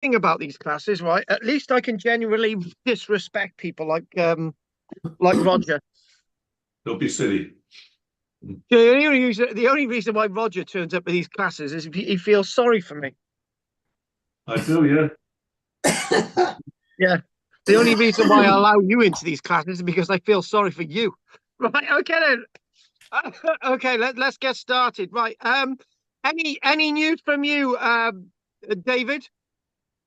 thing about these classes, right? At least I can genuinely disrespect people like Roger. Don't be silly. The only reason why Roger turns up at these classes is if he feels sorry for me. I do, yeah. Yeah. The only reason why I allow you into these classes is because I feel sorry for you. Right. Okay then. Okay. Let's get started. Right. Any news from you, David?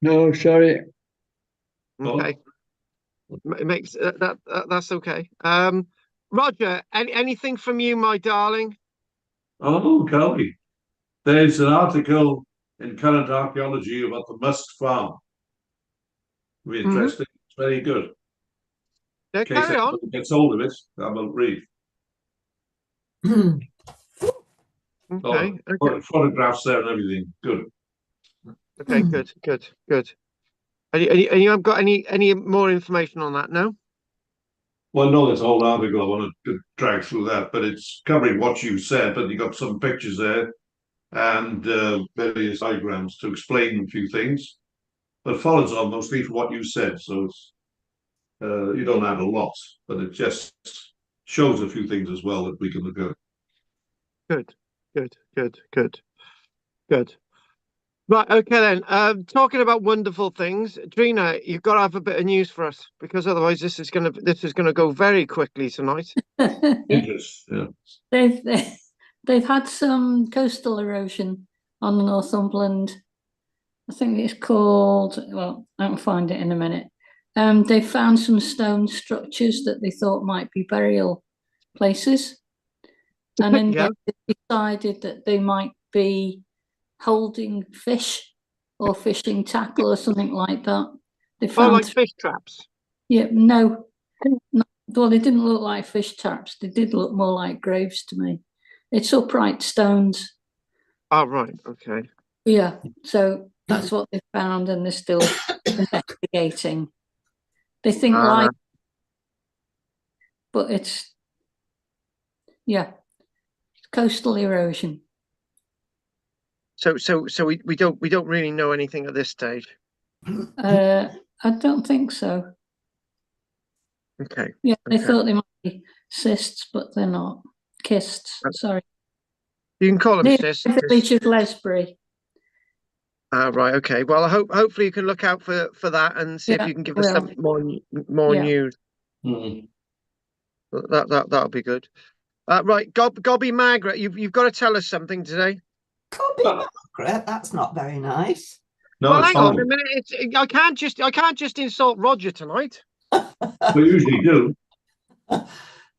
No, sorry. Okay. Oh, It makes that's okay. Roger. Anything from you, my darling? oh, golly. There's an article in Current Archaeology about the Must Farm. Very Mm-hmm. interesting. It's very good. Yeah, In case carry on. anybody gets hold of it, I will read. Okay. Oh, Okay. photographs there and everything. Good. Okay. Good. Good. Good. And you haven't got any more information on that? No. Well, no, there's a whole article. I want to drag through that, but it's covering what you said, but you got some pictures there and various diagrams to explain a few things. But follows on mostly from what you said, so it's you don't add a lot, but it just shows a few things as well that we can look at. Good. Good. Good. Good. Good. Right, okay then. Talking about wonderful things, Drina, you've got to have a bit of news for us because otherwise this is gonna go very quickly tonight. Interest, yeah. They've they've had some coastal erosion on the Northumberland. I think it's called. Well, I'll find it in a minute. They found some stone structures that they thought might be burial places, and then Yeah. they decided that they might be holding fish or fishing tackle or something like that. They Oh, found, like fish traps. yeah, no, well, they didn't look like fish traps. They did look more like graves to me. It's upright stones. Oh, right. Okay. Yeah, so that's what they found, and they're still investigating. They think like, but it's, yeah, coastal erosion. So we don't really know anything at this stage. I don't think so. Okay. Yeah, they Okay. thought they might be cysts, but they're not. Kists, sorry. You can call them Near cysts. the village of Lesbury. Right. Okay. Well, hopefully you can look out for that and see if Yeah, you can give us well, some more yeah. news. Mm. That'll be good. Right, Gobby Margaret, you've got to tell us something today. Copy Margaret, that's not very nice. No, Well, it's hang on a fine. minute. I can't just insult Roger tonight. We usually do.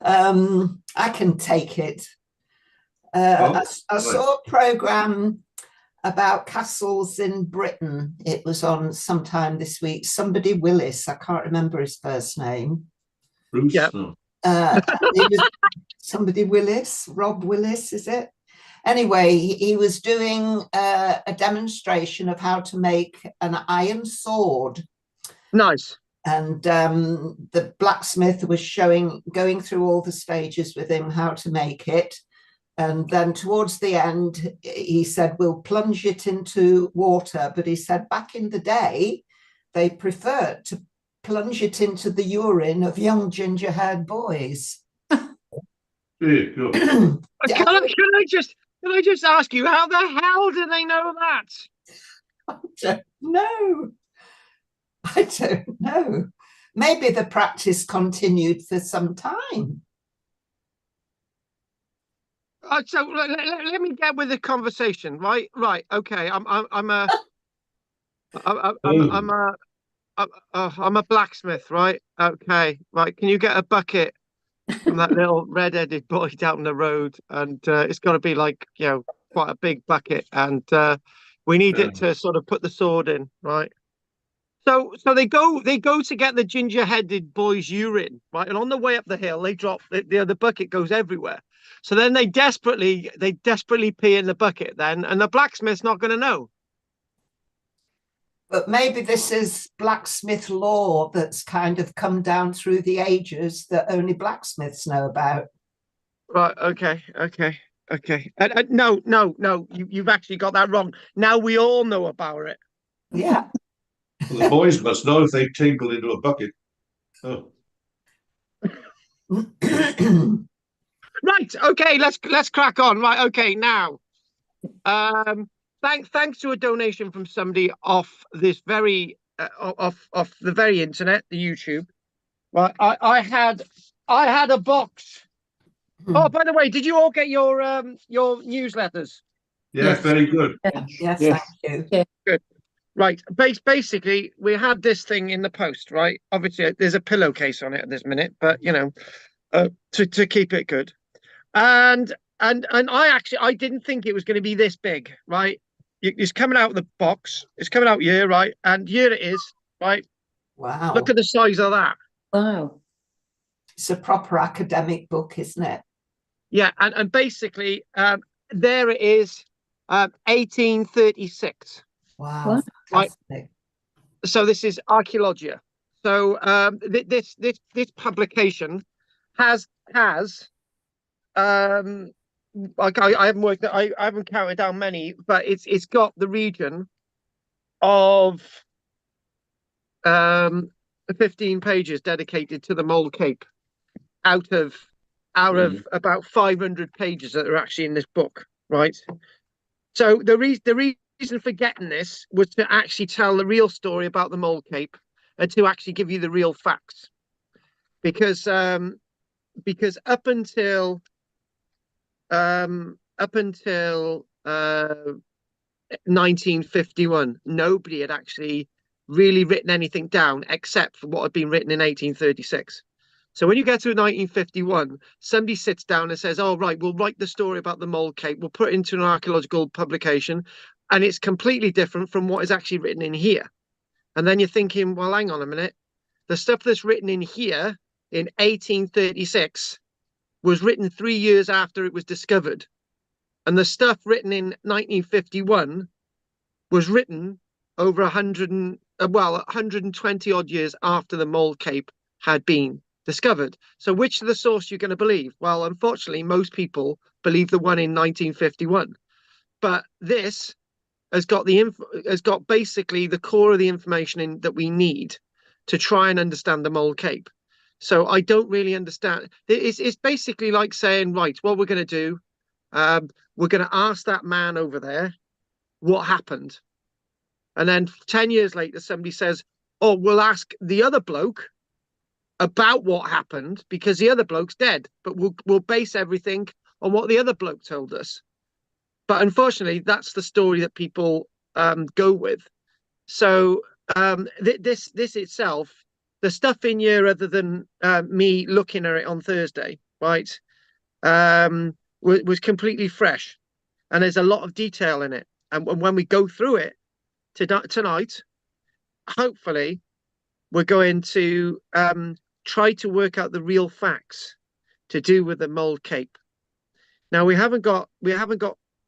I can take it. I saw a programme about castles in Britain. It was on sometime this week. Somebody Willis, I can't remember his first name. Bruce, Yeah. no. It was somebody Willis, Rob Willis, is it? Anyway, he was doing a demonstration of how to make an iron sword. Nice. And the blacksmith was going through all the stages with him, how to make it. And then towards the end, he said, we'll plunge it into water. But he said back in the day, they preferred to plunge it into the urine of young ginger-haired boys. There you go. Can I just ask you, how the hell do they know that? I don't know. Maybe the practice continued for some time. So let me get with the conversation, right? Right. Okay. I'm a blacksmith, right? Okay. Right. Can you get a bucket from that little red-headed boy down the road? And it's got to be like, quite a big bucket, and we need it to sort of put the sword in, right? So they go to get the ginger-headed boy's urine, right? And on the way up the hill, they drop the bucket goes everywhere. So then they desperately pee in the bucket then, and the blacksmith's not going to know. But maybe this is blacksmith lore that's kind of come down through the ages that only blacksmiths know about. Right. Okay. No. You've actually got that wrong. Now we all know about it. Yeah. Well, the boys must know if they tinkle into a bucket. Oh, Right. Okay. Let's crack on. Right. Okay. Now, thanks to a donation from somebody off this very off the very internet, the YouTube. Right. I had a box. Oh, by the way, did you all get your newsletters? yeah, Yes. very good. Yes, Yes. thank you. Good. Right. Basically, we had this thing in the post, right? Obviously, there's a pillowcase on it at this minute, but you know, to keep it good. And I didn't think it was going to be this big, right? It's coming out of the box. It's coming out here, right? And here it is, right? Wow. Look at the size of that. Wow. It's a proper academic book, isn't it? Yeah, and basically, there it is, 1836. Wow, Wow. fantastic. So this is Archaeologia. So this publication has like I haven't worked I haven't counted down many, but it's got the region of 15 pages dedicated to the Mole Cape out of about 500 pages that are actually in this book, right? So the reason for getting this was to actually tell the real story about the Mole Cape and to actually give you the real facts, because up until 1951, nobody had actually really written anything down except for what had been written in 1836. So when you get to 1951, somebody sits down and says, "Oh, right, we'll write the story about the Mole Cape. We'll put it into an archaeological publication," and it's completely different from what is actually written in here. And then you're thinking, well, hang on a minute. The stuff that's written in here in 1836 was written 3 years after it was discovered. And the stuff written in 1951 was written over 120 odd years after the Mole Cape had been discovered. So which of the source you're going to believe? Well, unfortunately, most people believe the one in 1951. But this has got basically the core of the information that we need to try and understand the Mole Cape. So I don't really understand. It's basically like saying, right, what we're going to do, we're going to ask that man over there what happened. And then 10 years later, somebody says, oh, we'll ask the other bloke about what happened because the other bloke's dead, but we'll base everything on what the other bloke told us. But unfortunately, that's the story that people go with. So this itself, the stuff in here, other than me looking at it on Thursday, right, was completely fresh, and there's a lot of detail in it. And when we go through it tonight, hopefully, we're going to try to work out the real facts to do with the Mole Cape. Now we haven't got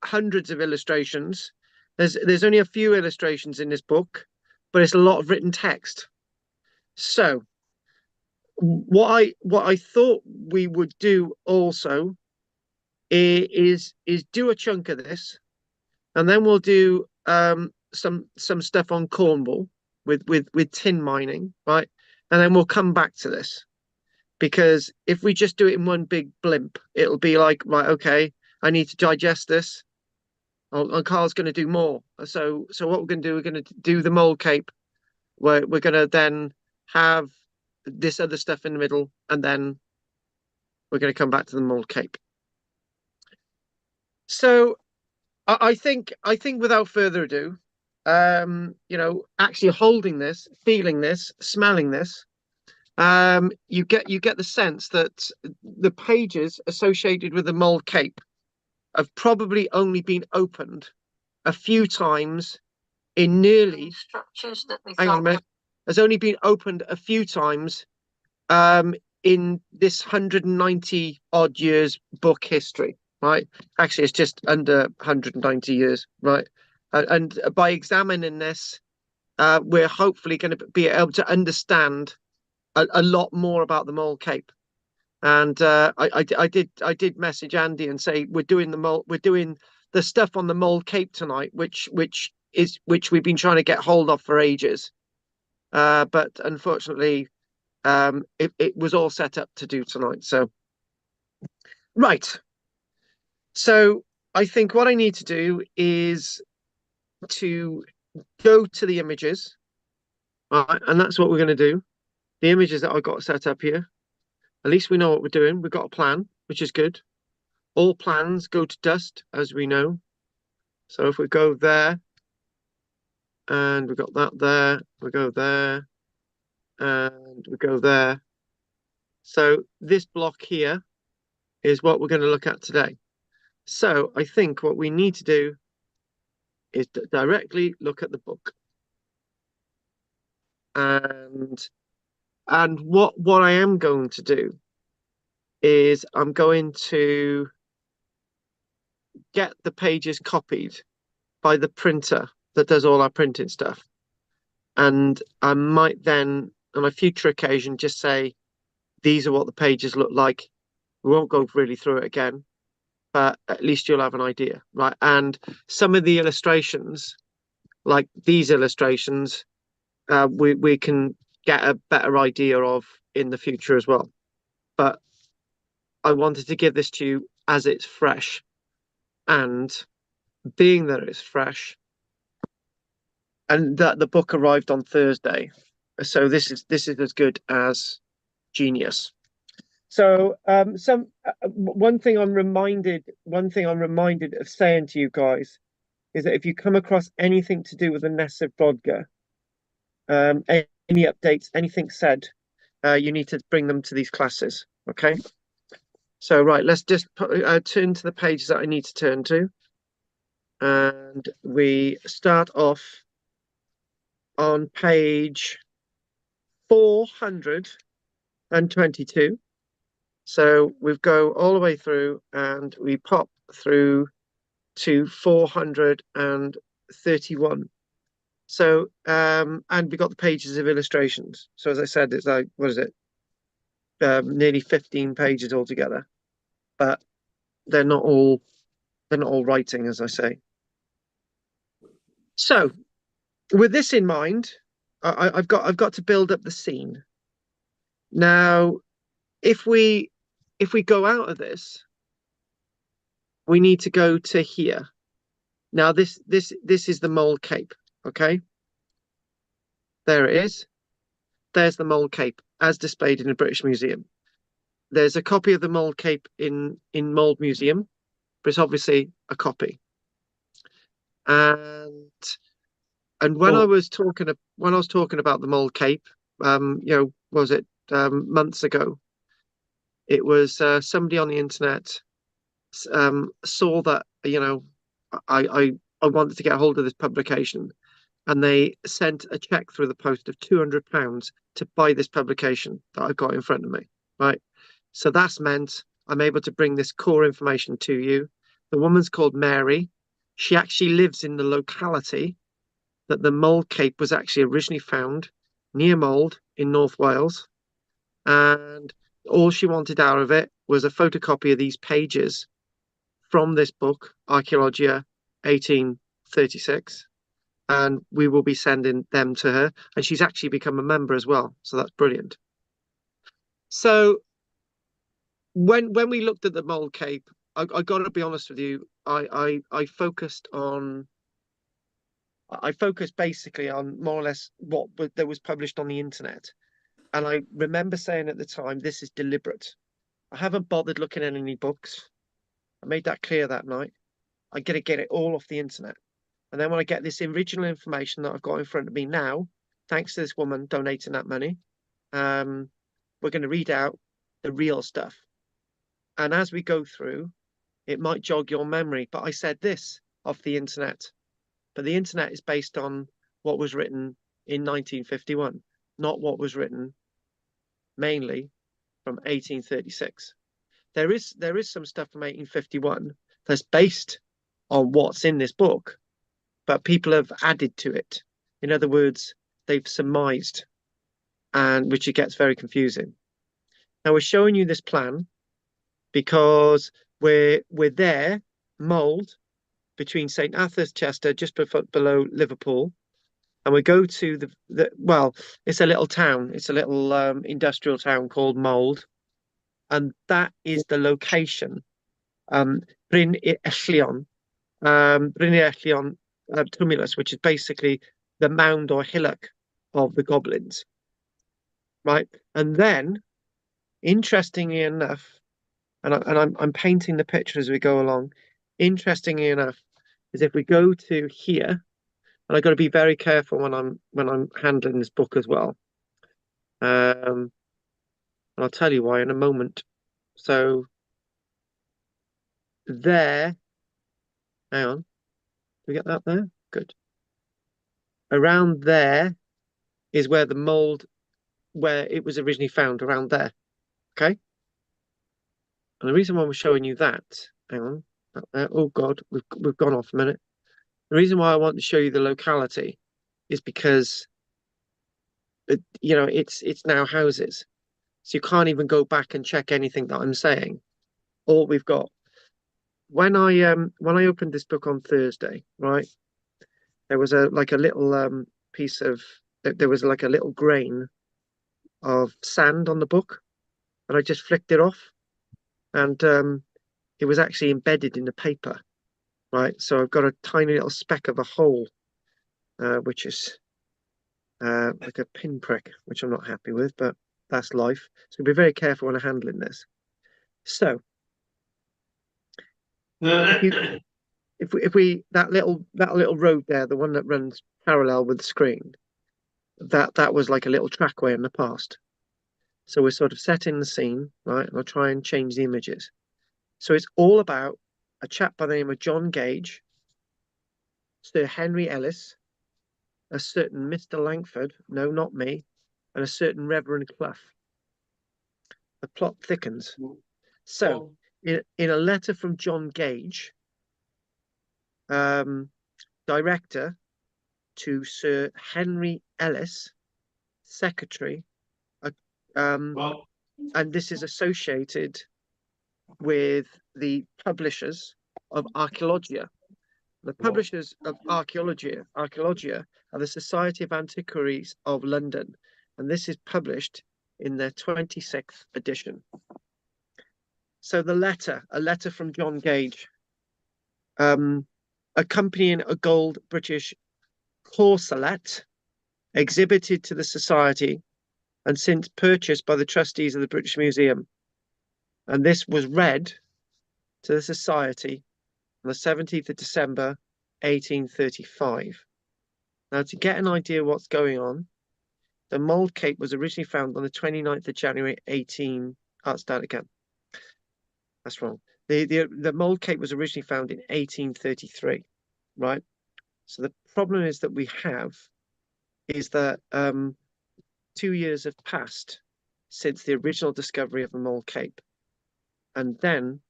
hundreds of illustrations. There's only a few illustrations in this book, but it's a lot of written text. So what I thought we would do also is do a chunk of this, and then we'll do some stuff on Cornwall with tin mining, right? And then we'll come back to this, because if we just do it in one big blimp, it'll be like, right, okay, I need to digest this. And Carl's going to do more. So what we're going to do, we're going to do the Mole Cape, where we're going to then have this other stuff in the middle, and then we're going to come back to the Mole Cape. So I think without further ado, actually holding this, feeling this, smelling this, you get the sense that the pages associated with the Mole Cape have probably only been opened a few times in nearly structures that we hang on a minute, has only been opened a few times in this 190 odd years book history, right? Actually, it's just under 190 years, right? And by examining this, we're hopefully going to be able to understand a lot more about the Mole Cape. And I did message Andy and say we're doing the stuff on the Mole Cape tonight, which we've been trying to get hold of for ages. but unfortunately, it was all set up to do tonight. So, right. So I think what I need to do is to go to the images, right? And that's what we're going to do. The images that I got set up here. At least we know what we're doing. We've got a plan, which is good. All plans go to dust, as we know. So if we go there, and we got that there, we go there, and we go there. So this block here is what we're going to look at today. So I think what we need to do is directly look at the book. And what I am going to do is I'm going to get the pages copied by the printer that does all our printing stuff. And I might then, on a future occasion, just say, these are what the pages look like. We won't go really through it again, but at least you'll have an idea, right? And some of the illustrations, like these illustrations, we can get a better idea of in the future as well. But I wanted to give this to you as it's fresh. And being that it's fresh, and that the book arrived on Thursday, so this is as good as genius. So one thing I'm reminded of saying to you guys is that if you come across anything to do with the Ness of Brodgar, any updates, anything said, you need to bring them to these classes. Okay. So right, let's just turn to the pages that I need to turn to, and we start off on page 422. So we go all the way through and we pop through to 431. So and we got the pages of illustrations. So as I said, it's like, what is it? Nearly 15 pages altogether. But they're not all writing, as I say. So with this in mind, I've got to build up the scene. Now, if we go out of this, we need to go to here. Now this is the Mole Cape, okay? There it is. There's the Mole Cape as displayed in the British Museum. There's a copy of the Mole Cape in Mold Museum, but it's obviously a copy. And when I was talking about the Mole Cape, was it months ago? It was somebody on the internet saw that I wanted to get a hold of this publication, and they sent a check through the post of £200 to buy this publication that I've got in front of me, right? So that's meant I'm able to bring this core information to you. The woman's called Mary. She actually lives in the locality that the Mold Cape was actually originally found, near Mold in North Wales. And all she wanted out of it was a photocopy of these pages from this book, Archaeologia 1836. And we will be sending them to her. And she's actually become a member as well. So that's brilliant. So when we looked at the Mold Cape, I got to be honest with you, I focused basically on more or less what there was published on the internet. And I remember saying at the time, this is deliberate. I haven't bothered looking at any books. I made that clear that night. I'm going to get it all off the internet. And then when I get this original information that I've got in front of me now, thanks to this woman donating that money, we're going to read out the real stuff. And as we go through, it might jog your memory, but I said this off the internet. But the internet is based on what was written in 1951, not what was written mainly from 1836. There is some stuff from 1851 that's based on what's in this book, but people have added to it. In other words, they've surmised, and which it gets very confusing. Now we're showing you this plan because we're there, Mold, between St. Arthur's Chester, just below Liverpool, and we go to the well, it's a little town, it's a little industrial town called Mold, and that is the location. Bryn y Ellion, Tumulus, which is basically the mound or hillock of the goblins, right? And then, interestingly enough, I'm painting the picture as we go along. Interestingly enough, is if we go to here, and I've got to be very careful when I'm handling this book as well. And I'll tell you why in a moment. So there, hang on, we get that there? Good. Around there is where the mold, where it was originally found, around there. Okay. And the reason why we're showing you that, hang on, oh God, we've gone off a minute. The reason why I want to show you the locality is because it's now houses, so you can't even go back and check anything that I'm saying. All we've got, when I opened this book on Thursday, right, there was a little piece of, there was like a little grain of sand on the book, and I just flicked it off, and it was actually embedded in the paper, right? So I've got a tiny little speck of a hole, which is like a pinprick, which I'm not happy with, but that's life. So be very careful when I'm handling this. So if we that little road there, the one that runs parallel with the screen, that was like a little trackway in the past. So we're sort of setting the scene, right? And I'll try and change the images. So it's all about a chap by the name of John Gage, Sir Henry Ellis, a certain Mr. Langford, no, not me, and a certain Reverend Clough. The plot thickens. So, in a letter from John Gage, director, to Sir Henry Ellis, secretary, and this is associated with the publishers of Archaeologia. The publishers of Archaeologia are the Society of Antiquaries of London, and this is published in their 26th edition. So a letter from John Gage, accompanying a gold British corselet exhibited to the Society and since purchased by the trustees of the British Museum. And this was read to the Society on the 17th of December, 1835. Now, to get an idea what's going on, the mold cape was originally found on the 29th of January, start again. That's wrong. The mold cape was originally found in 1833, right? So the problem is that we have is that 2 years have passed since the original discovery of the mold cape. And then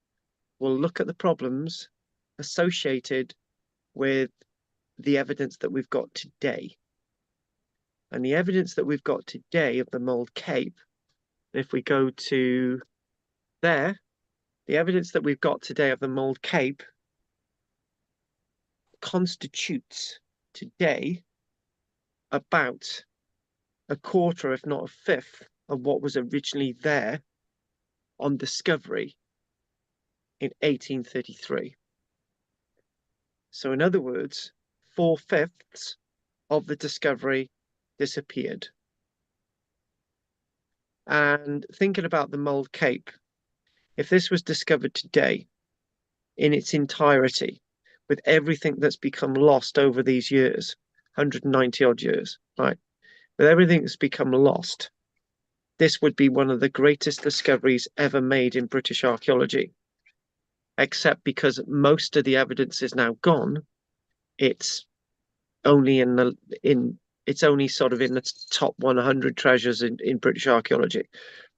we'll look at the problems associated with the evidence that we've got today. And the evidence that we've got today of the mold cape, if we go to there, the evidence that we've got today of the mold cape constitutes today about a quarter, if not a fifth, of what was originally there on discovery in 1833. So in other words, 4/5 of the discovery disappeared. And thinking about the mold cape, if this was discovered today in its entirety, with everything that's become lost over these years, 190 odd years, right? With everything that's become lost, this would be one of the greatest discoveries ever made in British archaeology. Except because most of the evidence is now gone, it's only it's only sort of in the top 100 treasures in British archaeology,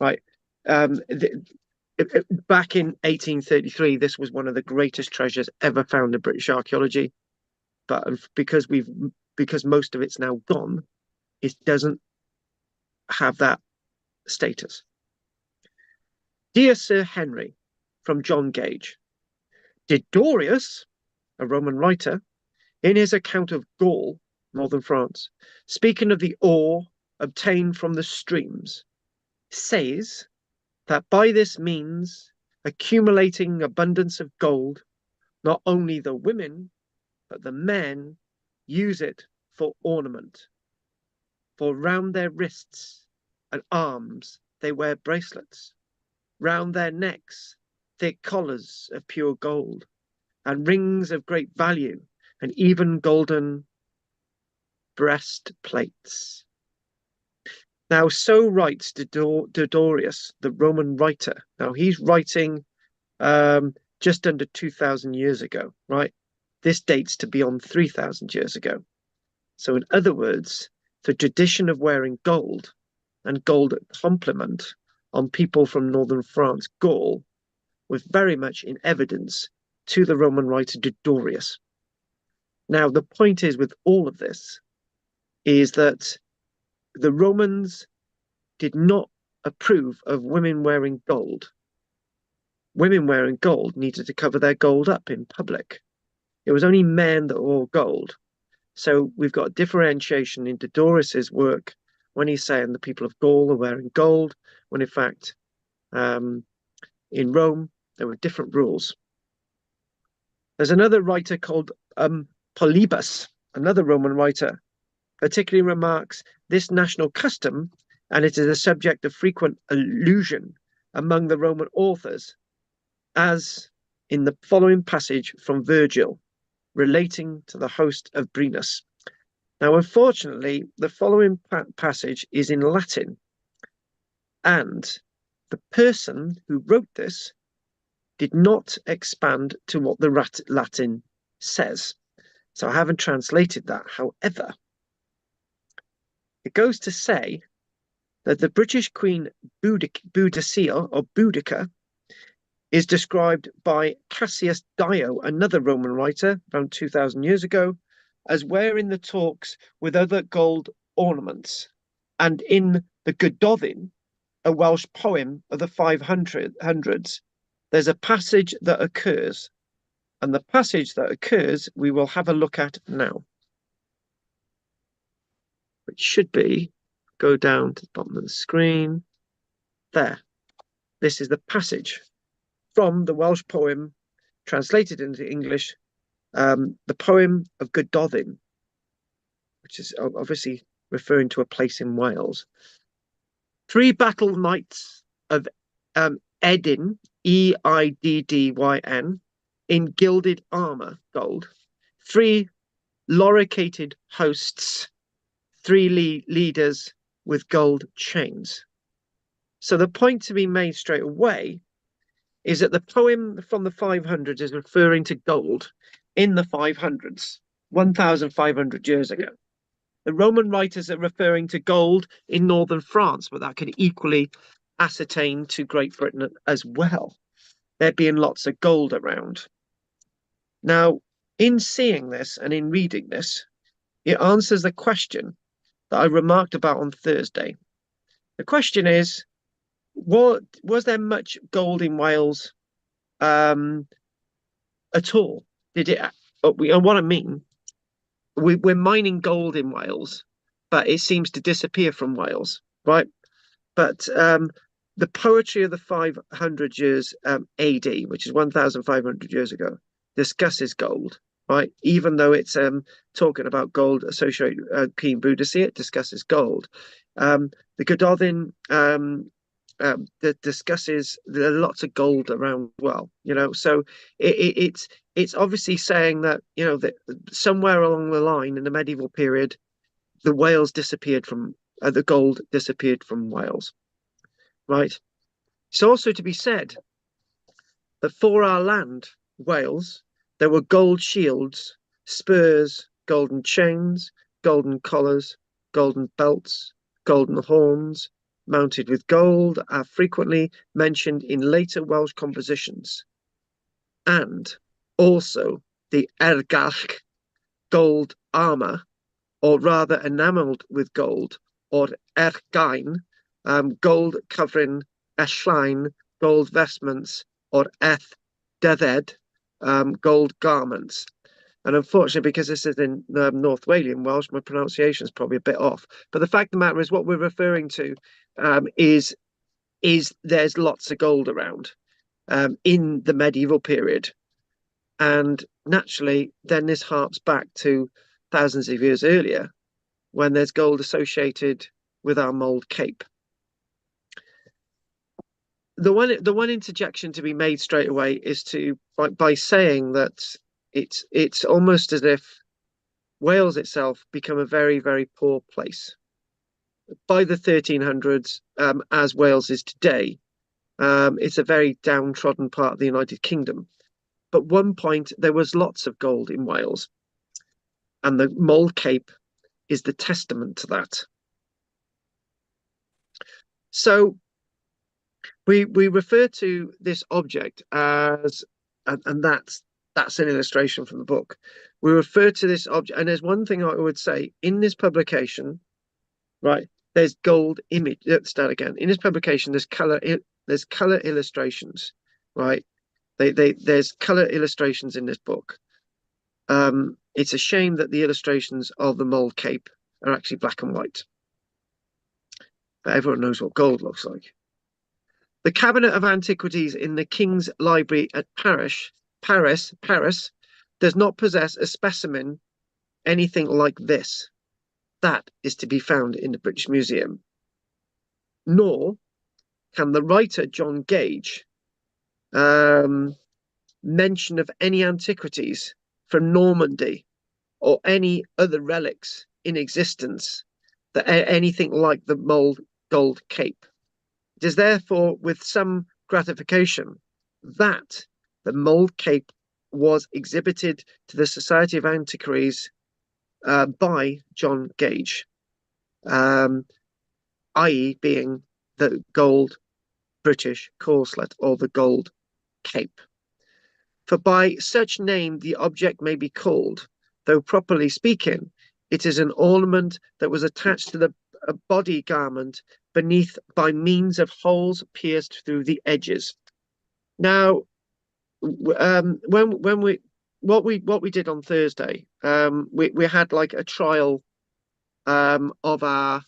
right? Back in 1833, this was one of the greatest treasures ever found in British archaeology, but because most of it's now gone, it doesn't have that status. Dear Sir Henry, from John Gage. Did Dorius, a Roman writer, in his account of Gaul, northern France, speaking of the ore obtained from the streams, says that by this means, accumulating abundance of gold, not only the women, but the men use it for ornament. For round their wrists and arms they wear bracelets, round their necks thick collars of pure gold, and rings of great value, and even golden breastplates. Now, so writes Dodorus, the Roman writer. Now, he's writing just under 2,000 years ago, right? This dates to beyond 3,000 years ago. So, in other words, the tradition of wearing gold and gold complement on people from northern France, Gaul, was very much in evidence to the Roman writer Dodorus. Now, the point is with all of this is that the Romans did not approve of women wearing gold. Women wearing gold needed to cover their gold up in public. It was only men that wore gold. So we've got a differentiation in Dodorus's work when he's saying the people of Gaul are wearing gold, when in fact, in Rome, there were different rules. There's another writer called Polybus, another Roman writer, particularly remarks this national custom, and it is a subject of frequent allusion among the Roman authors, as in the following passage from Virgil, relating to the host of Brennus. Now, unfortunately, the following passage is in Latin, and the person who wrote this did not expand to what the Latin says. So I haven't translated that. However, it goes to say that the British Queen Boudicca or Boudica is described by Cassius Dio, another Roman writer, around 2,000 years ago, as wearing the torques with other gold ornaments. And in the Gododdin, a Welsh poem of the 500s, there's a passage that occurs. And the passage that occurs, we will have a look at now. It should be, go down to the bottom of the screen. There. This is the passage from the Welsh poem, translated into English, the poem of Gododdin, which is obviously referring to a place in Wales. 3 battle knights of Eddin, Eiddyn, in gilded armor, gold. 3 loricated hosts, 3 leaders with gold chains. So the point to be made straight away is that the poem from the 500s is referring to gold in the 500s, 1,500 years ago. The Roman writers are referring to gold in northern France, but that could equally ascertain to Great Britain as well, there being lots of gold around. Now, in seeing this and in reading this, it answers the question that I remarked about on Thursday. The question is, was there much gold in Wales at all? Did it? And what I mean, we're mining gold in Wales, but it seems to disappear from Wales, right? But the poetry of the 500 years AD, which is 1,500 years ago, discusses gold, right? Even though it's talking about gold associated with Queen Boudicca, it discusses gold. The Gododdin that discusses there are lots of gold around. Well, so it's obviously saying that that somewhere along the line in the medieval period, the Wales disappeared from the gold disappeared from Wales, right? It's also to be said that for our land, Wales, there were gold shields, spurs, golden chains, golden collars, golden belts, golden horns, mounted with gold, are frequently mentioned in later Welsh compositions. And also the ergach, gold armour, or rather enamelled with gold, or ergain, gold covering ellyn, gold vestments, or eth dydded, gold garments. And unfortunately, because this is in North Walian Welsh, my pronunciation is probably a bit off. But the fact of the matter is, what we're referring to is there's lots of gold around in the medieval period. And naturally, then this harps back to thousands of years earlier, when there's gold associated with our mold cape. The one interjection to be made straight away is by saying that it's almost as if Wales itself become a very, very poor place by the 1300s, as Wales is today. It's a very downtrodden part of the United Kingdom. But one point there was lots of gold in Wales, and the mold cape is the testament to that. So we refer to this object as, and that's an illustration from the book. We refer to this object, and there's one thing I would say in this publication, right? There's gold image. Let's start again. In this publication, there's color illustrations, right? There's color illustrations in this book. It's a shame that the illustrations of the mold cape are actually black and white. But everyone knows what gold looks like. The Cabinet of Antiquities in the King's Library at Paris, does not possess a specimen anything like this. That is to be found in the British Museum. Nor can the writer John Gage mention of any antiquities from Normandy or any other relics in existence that are anything like the mold gold cape. It is therefore with some gratification that the mold cape was exhibited to the Society of Antiquaries by John Gage, i.e. being the gold British corselet or the gold cape. For by such name the object may be called, though properly speaking, it is an ornament that was attached to the body garment beneath by means of holes pierced through the edges. Now, when we did on Thursday, we had like a trial of our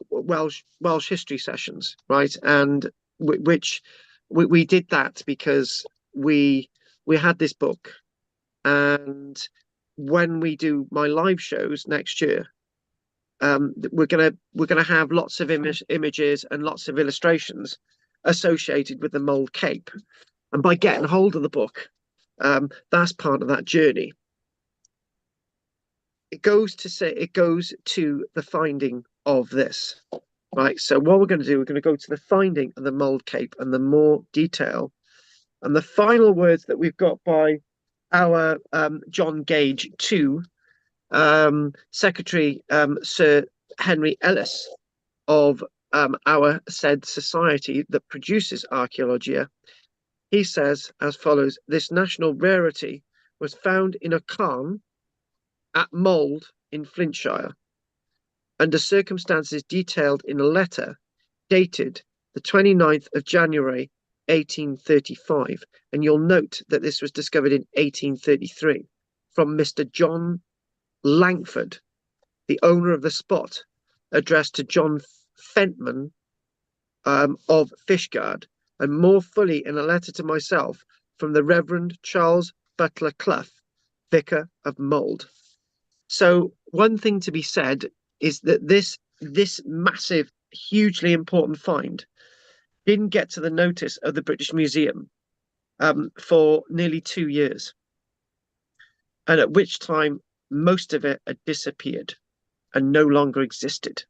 Welsh history sessions, right? And which we did that because we had this book, and when we do my live shows next year, we're gonna have lots of images and lots of illustrations associated with the mold cape, and by getting hold of the book, that's part of that journey. It goes to the finding of this, right? So what we're going to do, we're going to go to the finding of the mold cape and the more detail, and the final words that we've got by our John Gage to Secretary Sir Henry Ellis of our said society that produces archaeologia. He says as follows: this national rarity was found in a cairn at Mold in Flintshire, under circumstances detailed in a letter dated the 29th of January 1835, and you'll note that this was discovered in 1833 from Mr. John Langford, the owner of the spot, addressed to John Fentman of Fishguard, and more fully in a letter to myself from the Reverend Charles Butler Clough, Vicar of Mold. So one thing to be said is that this massive, hugely important find didn't get to the notice of the British Museum for nearly 2 years, and at which time most of it had disappeared and no longer existed.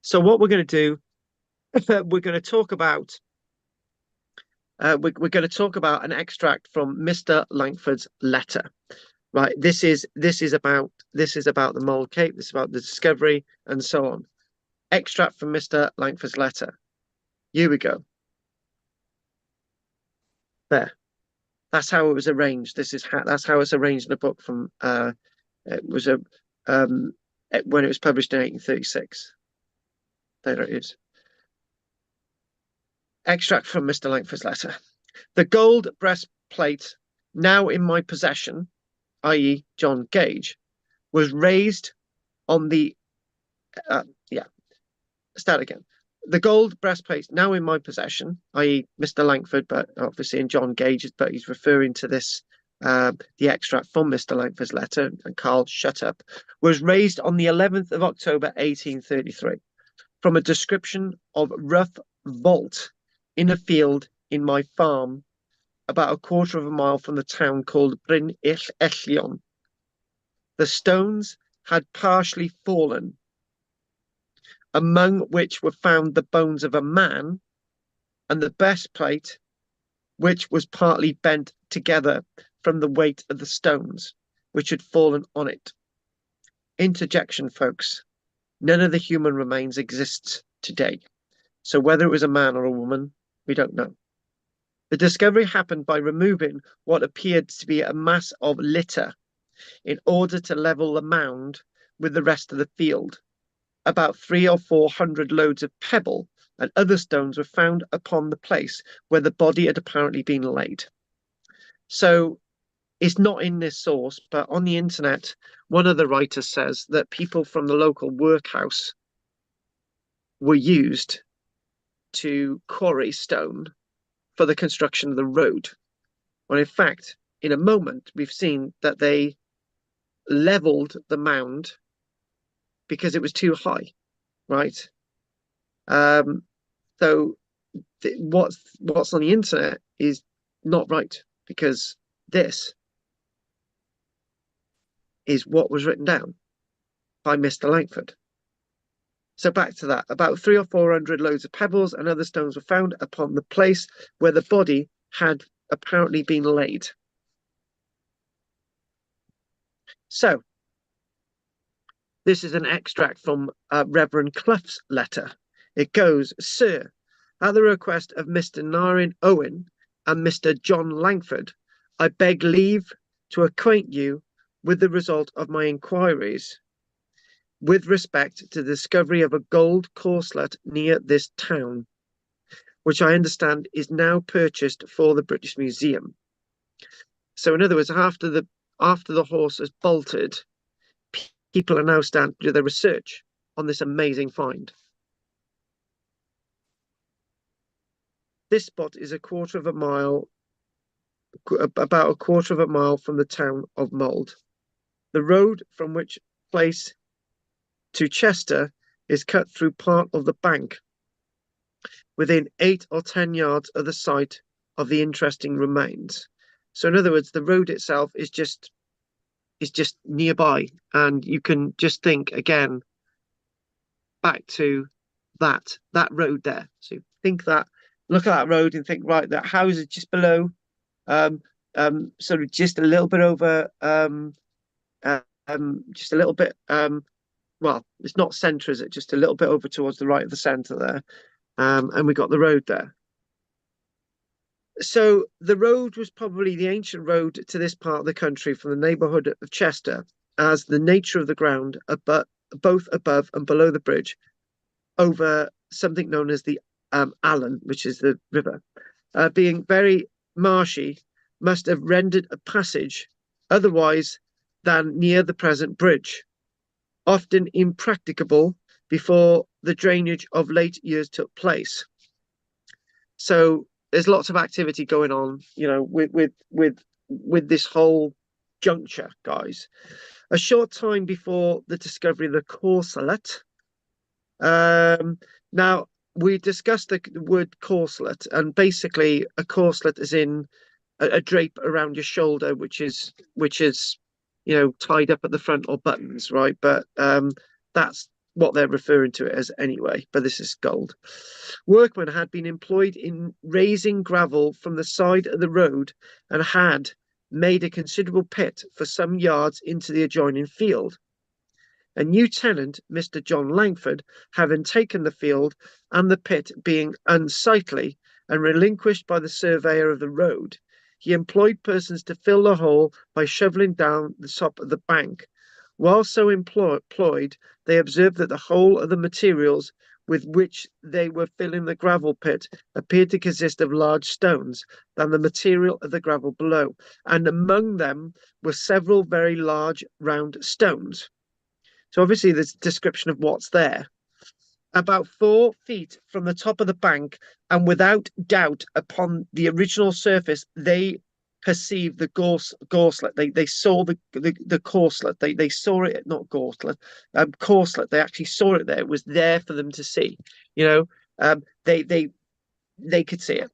So what we're going to do, we're going to talk about an extract from Mr. Langford's letter. Right, this is about the mold cape, this is about the discovery and so on. Extract from Mr. Langford's letter. Here we go. There. That's how it was arranged. That's how it's arranged in a book from it was when it was published in 1836. There it is. Extract from Mr. Langford's letter. The gold breastplate now in my possession, i.e. John Gage, was raised on the start again. The gold breastplate now in my possession, i.e. Mr. Langford, but obviously in John Gage's, but he's referring to this, the extract from Mr. Langford's letter, and Karl, shut up, was raised on the 11th of October, 1833, from a description of rough vault in a field in my farm, about a quarter of a mile from the town called Bryn Ellion. The stones had partially fallen, among which were found the bones of a man, and the breastplate, which was partly bent together from the weight of the stones which had fallen on it. Interjection, folks. None of the human remains exists today. So whether it was a man or a woman, we don't know. The discovery happened by removing what appeared to be a mass of litter in order to level the mound with the rest of the field. About 300 or 400 loads of pebble and other stones were found upon the place where the body had apparently been laid. So it's not in this source, but on the internet, one of the writers says that people from the local workhouse were used to quarry stone for the construction of the road. When in fact, in a moment, we've seen that they leveled the mound because it was too high, right? So what's on the internet is not right, because this is what was written down by Mr. Langford. So back to that, about 300 or 400 loads of pebbles and other stones were found upon the place where the body had apparently been laid. So this is an extract from Reverend Clough's letter. It goes, Sir, at the request of Mr. Narin Owen and Mr. John Langford, I beg leave to acquaint you with the result of my inquiries with respect to the discovery of a gold corselet near this town, which I understand is now purchased for the British Museum. So in other words, after the horse has bolted, people are now starting to do their research on this amazing find. This spot is about a quarter of a mile from the town of Mold. The road from which place to Chester is cut through part of the bank within 8 or 10 yards of the site of the interesting remains. So in other words, the road itself is just nearby, and you can just think again back to that road there. So think that, look at that road and think, right, that house is just below, sort of just a little bit over, just a little bit, well, it's not centre, is it? Just a little bit over towards the right of the centre there. And we got the road there. So the road was probably the ancient road to this part of the country from the neighbourhood of Chester, as the nature of the ground, both above and below the bridge, over something known as the Allen, which is the river, being very marshy, must have rendered a passage otherwise than near the present bridge, often impracticable before the drainage of late years took place. So there's lots of activity going on, you know, with this whole juncture, guys. A short time before the discovery of the corselet. Now we discussed the word corselet, and basically a corselet is in a drape around your shoulder, which is you know, tied up at the front or buttons, right? But that's what they're referring to it as anyway, but this is gold. Workmen had been employed in raising gravel from the side of the road and had made a considerable pit for some yards into the adjoining field. A new tenant, Mr. John Langford, having taken the field, and the pit being unsightly and relinquished by the surveyor of the road, he employed persons to fill the hole by shovelling down the top of the bank, While so employed, they observed that the whole of the materials with which they were filling the gravel pit appeared to consist of large stones than the material of the gravel below, and among them were several very large round stones. So obviously there's a description of what's there. About 4 feet from the top of the bank, and without doubt upon the original surface, they perceived the corselet. They saw the corselet. They saw it, not corselet, corselet. They actually saw it there. It was there for them to see. You know, they could see it.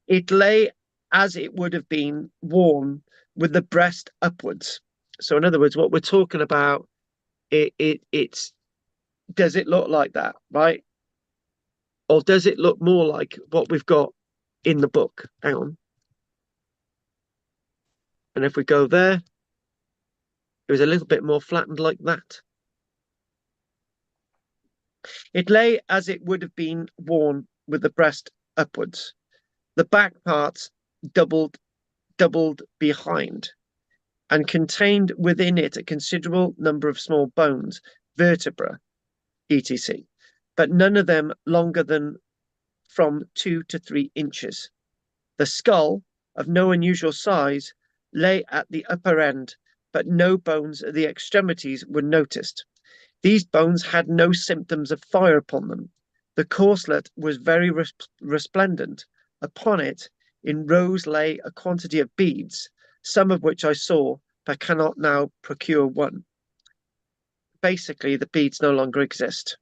It lay as it would have been worn with the breast upwards. So in other words, what we're talking about, it's does it look like that, right? Or does it look more like what we've got in the book? Hang on. And if we go there, it was a little bit more flattened like that. It lay as it would have been worn with the breast upwards. The back parts doubled behind, and contained within it a considerable number of small bones, vertebra, etc., but none of them longer than from 2 to 3 inches. The skull, of no unusual size, lay at the upper end, but no bones at the extremities were noticed. These bones had no symptoms of fire upon them. The corselet was very resplendent. Upon it, in rows, lay a quantity of beads, some of which I saw, but cannot now procure one. Basically, the beads no longer exist.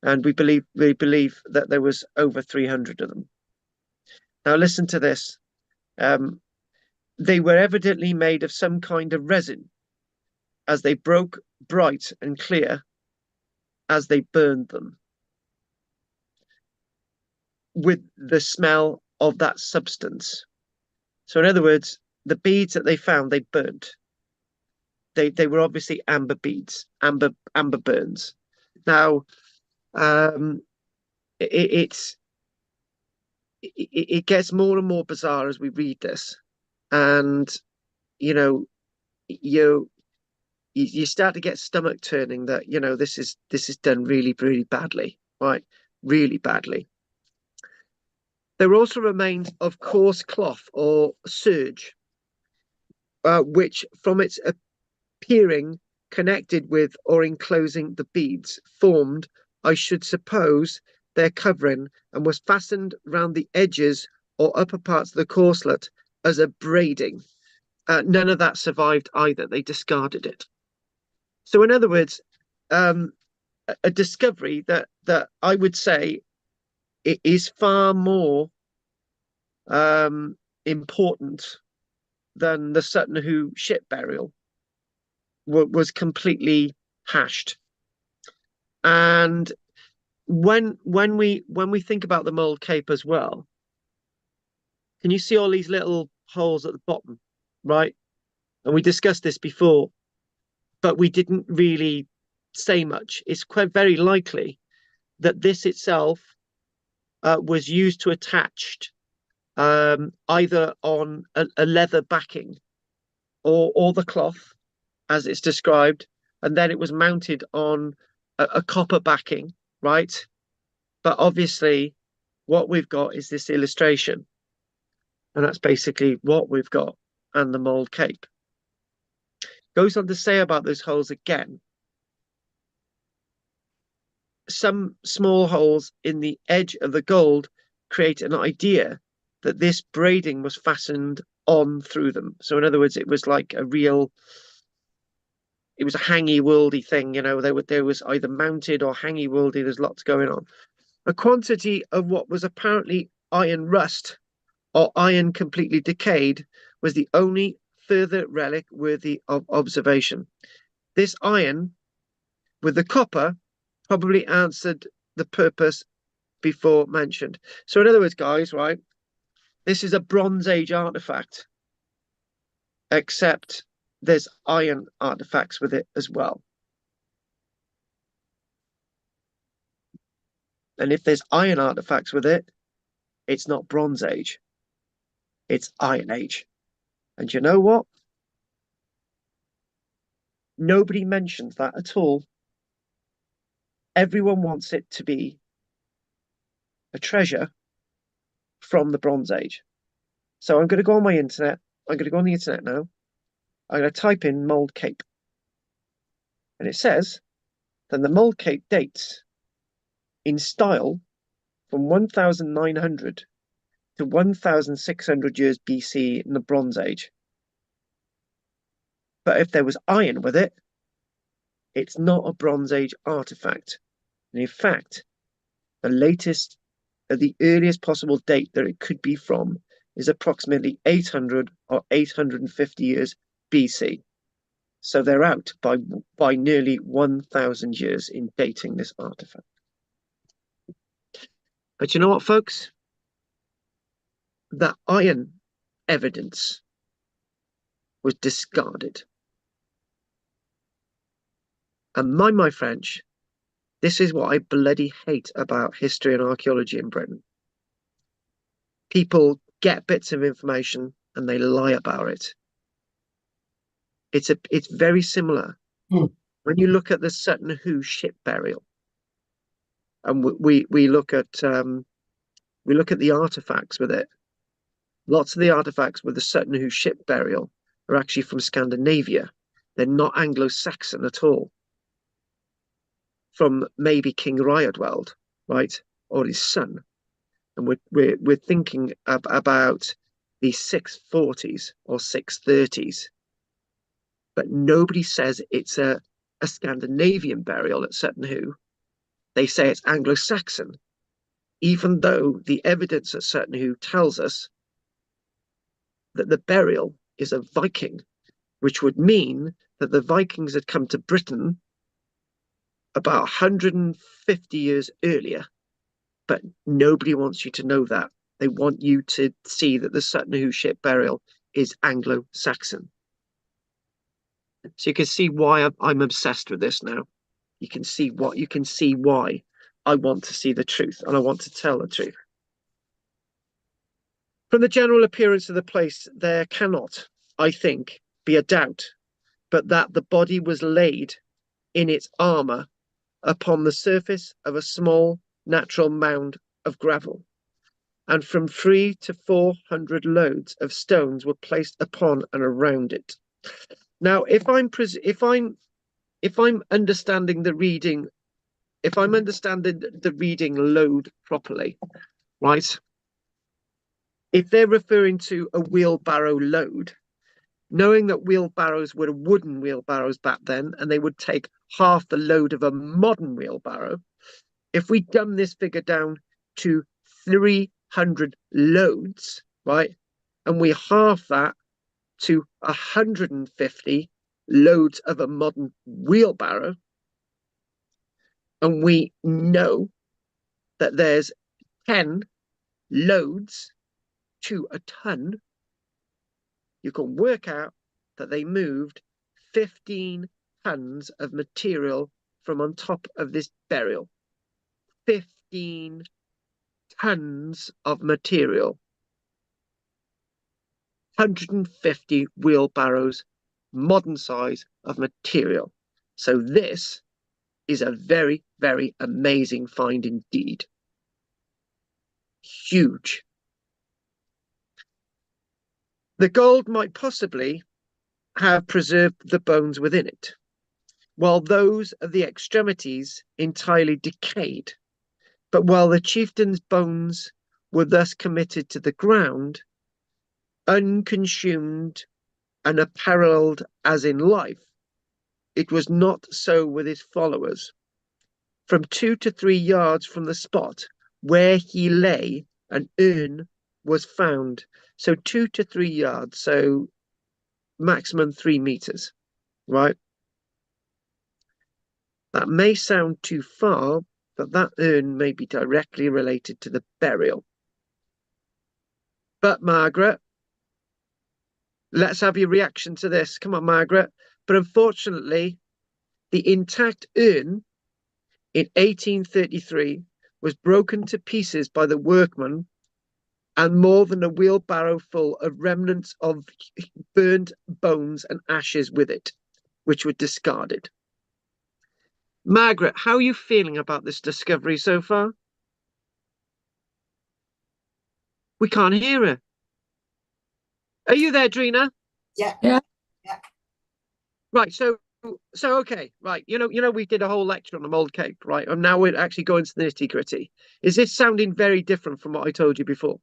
And we believe that there was over 300 of them. Now listen to this. They were evidently made of some kind of resin, as they broke bright and clear as they burned them, with the smell of that substance. So in other words, the beads that they found, they burnt. They were obviously amber beads, amber burns. Now, it gets more and more bizarre as we read this, and you know, you start to get stomach turning that this is done really, really badly, right? Really badly. There were also remains of coarse cloth or serge, which from its appearing connected with or enclosing the beads formed, I should suppose, their covering, and was fastened round the edges or upper parts of the corselet as a braiding. None of that survived either. They discarded it. So in other words, a discovery that I would say it is far more important than the Sutton Hoo ship burial was completely hashed. And when we think about the Mould Cape as well, can you see all these little holes at the bottom, right? And we discussed this before, but we didn't really say much. It's quite very likely that this itself was used to attach either on a leather backing or the cloth, as it's described, and then it was mounted on a copper backing, right? But obviously, what we've got is this illustration, and that's basically what we've got, and the Mould Cape. Goes on to say about those holes again. Some small holes in the edge of the gold create an idea that this braiding was fastened on through them. So in other words, it was like it was a hangy-worldy thing, there was either mounted or hangy-worldy. There's lots going on. A quantity of what was apparently iron rust or iron completely decayed was the only further relic worthy of observation. This iron, with the copper, probably answered the purpose before mentioned. So in other words, guys, right, this is a Bronze Age artifact, except there's iron artifacts with it as well. And if there's iron artifacts with it, it's not Bronze Age, it's Iron Age. And you know what? Nobody mentions that at all. Everyone wants it to be a treasure from the Bronze Age. So I'm going to go on my internet. I'm going to go on the internet now. I'm going to type in Mould Cape. And it says that the Mould Cape dates in style from 1900 to 1600 years BC in the Bronze Age. But if there was iron with it, it's not a Bronze Age artifact. And in fact, the earliest possible date that it could be from is approximately 800 or 850 years BC. So they're out by nearly 1,000 years in dating this artifact. But you know what, folks? That iron evidence was discarded. And mind my French, this is what I bloody hate about history and archaeology in Britain. People get bits of information and they lie about it. It's very similar. When you look at the Sutton Hoo ship burial, and we look at the artifacts with it. Lots of the artifacts with the Sutton Hoo ship burial are actually from Scandinavia. They're not Anglo-Saxon at all. From maybe King Riadwald, right, or his son, and we're thinking about the 640s or 630s, but nobody says it's a Scandinavian burial at Sutton Hoo. They say it's Anglo-Saxon, even though the evidence at Sutton Hoo tells us that the burial is a Viking, which would mean that the Vikings had come to Britain about 150 years earlier, but nobody wants you to know that. They want you to see that the Sutton Hoo ship burial is Anglo-Saxon. So you can see why I'm obsessed with this now. You can see why I want to see the truth and I want to tell the truth. From the general appearance of the place, there cannot, I think, be a doubt, but that the body was laid in its armour upon the surface of a small natural mound of gravel, and from 300 to 400 loads of stones were placed upon and around it. Now, if I'm understanding the reading, load properly, right? If they're referring to a wheelbarrow load, knowing that wheelbarrows were wooden wheelbarrows back then, and they would take half the load of a modern wheelbarrow, if we dumb this figure down to 300 loads, right, and we half that to 150 loads of a modern wheelbarrow, and we know that there's 10 loads to a ton, you can work out that they moved 15 tons of material from on top of this burial. 15 tons of material. 150 wheelbarrows, modern size of material. So this is a very, very amazing find indeed. Huge. The gold might possibly have preserved the bones within it, while those of the extremities entirely decayed. But while the chieftain's bones were thus committed to the ground, unconsumed and apparelled as in life, it was not so with his followers. From 2 to 3 yards from the spot where he lay, an urn was found. So 2 to 3 yards, so maximum 3 meters, right? That may sound too far, but that urn may be directly related to the burial. But Margaret, let's have your reaction to this. Come on, Margaret. But unfortunately, the intact urn in 1833 was broken to pieces by the workmen, and more than a wheelbarrow full of remnants of burned bones and ashes with it. which were discarded. Margaret, how are you feeling about this discovery so far? We can't hear her. Are you there, Drina? Yeah. Yeah. Right, so okay, right. We did a whole lecture on the mold cake, right? And now we're actually going to the nitty-gritty. Is this sounding very different from what I told you before?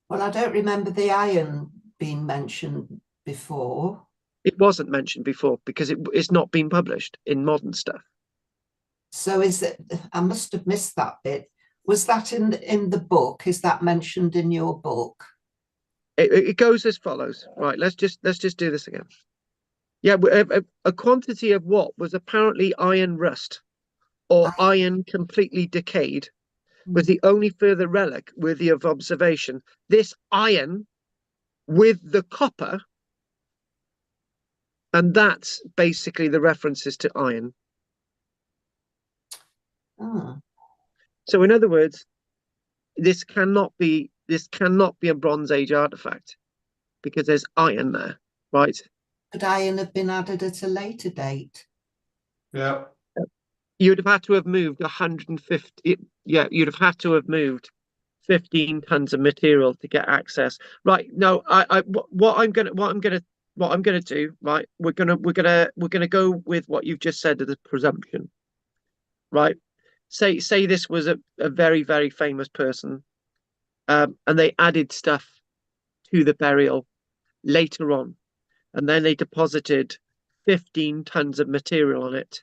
Well, I don't remember the iron being mentioned before. It wasn't mentioned before because it's not been published in modern stuff. So is it, I must have missed that bit. Was that in the book? Is that mentioned in your book? It goes as follows, right? Let's just do this again. Yeah, a quantity of what was apparently iron rust or iron completely decayed was the only further relic worthy of observation. This iron with the copper, and that's basically the references to iron. Oh. So in other words, this cannot be a Bronze Age artifact because there's iron there, right? Could iron have been added at a later date? Yeah. You'd have had to have moved 150. Yeah, you'd have had to have moved 15 tons of material to get access. Right. No, what I'm gonna do, right? We're gonna go with what you've just said as a presumption. Right. Say this was a very, very famous person, and they added stuff to the burial later on, and then they deposited 15 tons of material on it.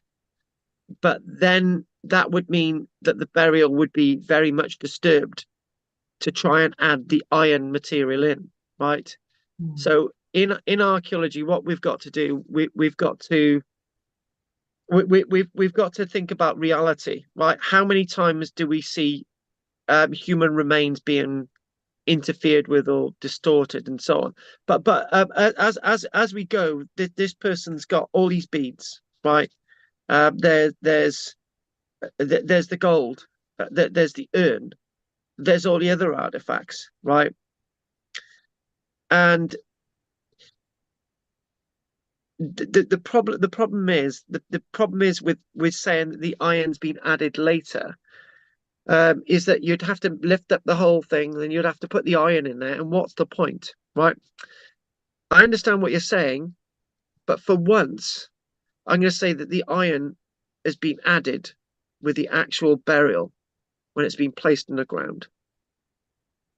But then that would mean that the burial would be very much disturbed to try and add the iron material in, right? So in archaeology, what we've got to do, we've got to think about reality, right? How many times do we see human remains being interfered with or distorted and so on? But as we go, this person's got all these beads, right? There's the gold, there's the urn, there's all the other artifacts, right? And the problem is with saying that the iron's been added later, is that you'd have to lift up the whole thing, then you'd have to put the iron in there, and what's the point, right? I understand what you're saying, but for once, I'm going to say that the iron has been added with the actual burial when it's been placed in the ground.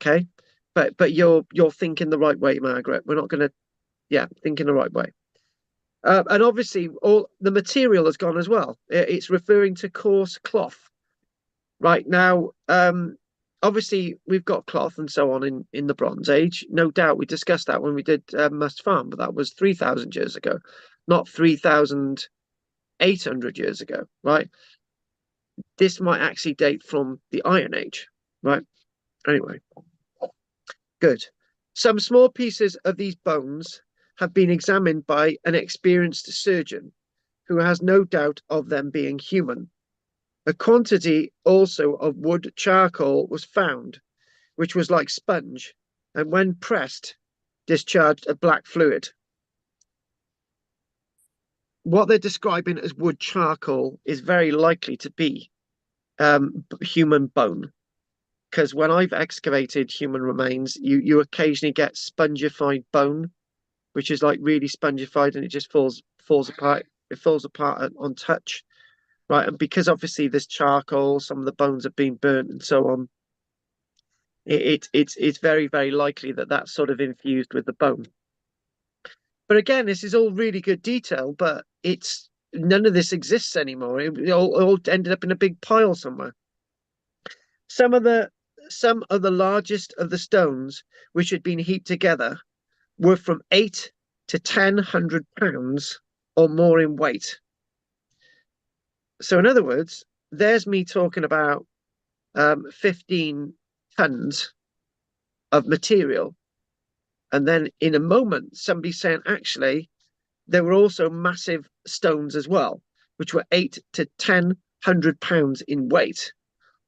Okay, but you're thinking the right way, Margaret. We're not going to, thinking the right way. And obviously, all the material has gone as well. It's referring to coarse cloth. Right now, obviously, we've got cloth and so on in the Bronze Age. No doubt, we discussed that when we did Must Farm, but that was 3,000 years ago, not 3,800 years ago, right? This might actually date from the Iron Age, right? Anyway, good. Some small pieces of these bones have been examined by an experienced surgeon who has no doubt of them being human. A quantity also of wood charcoal was found, which was like sponge, and when pressed, discharged a black fluid. What they're describing as wood charcoal is very likely to be human bone, because when I've excavated human remains, you occasionally get spongified bone, which is like really spongified, and it just falls apart. It falls apart on touch, right? And because obviously there's charcoal, some of the bones have been burnt and so on. It's very, very likely that that's sort of infused with the bone. But again, this is all really good detail, but it's none of this exists anymore. It all ended up in a big pile somewhere. Some of the largest of the stones which had been heaped together were from 8 to 10 pounds or more in weight. So in other words, there's me talking about 15 tons of material. And then in a moment, somebody saying, actually, there were also massive stones as well, which were 8 to 10 pounds in weight.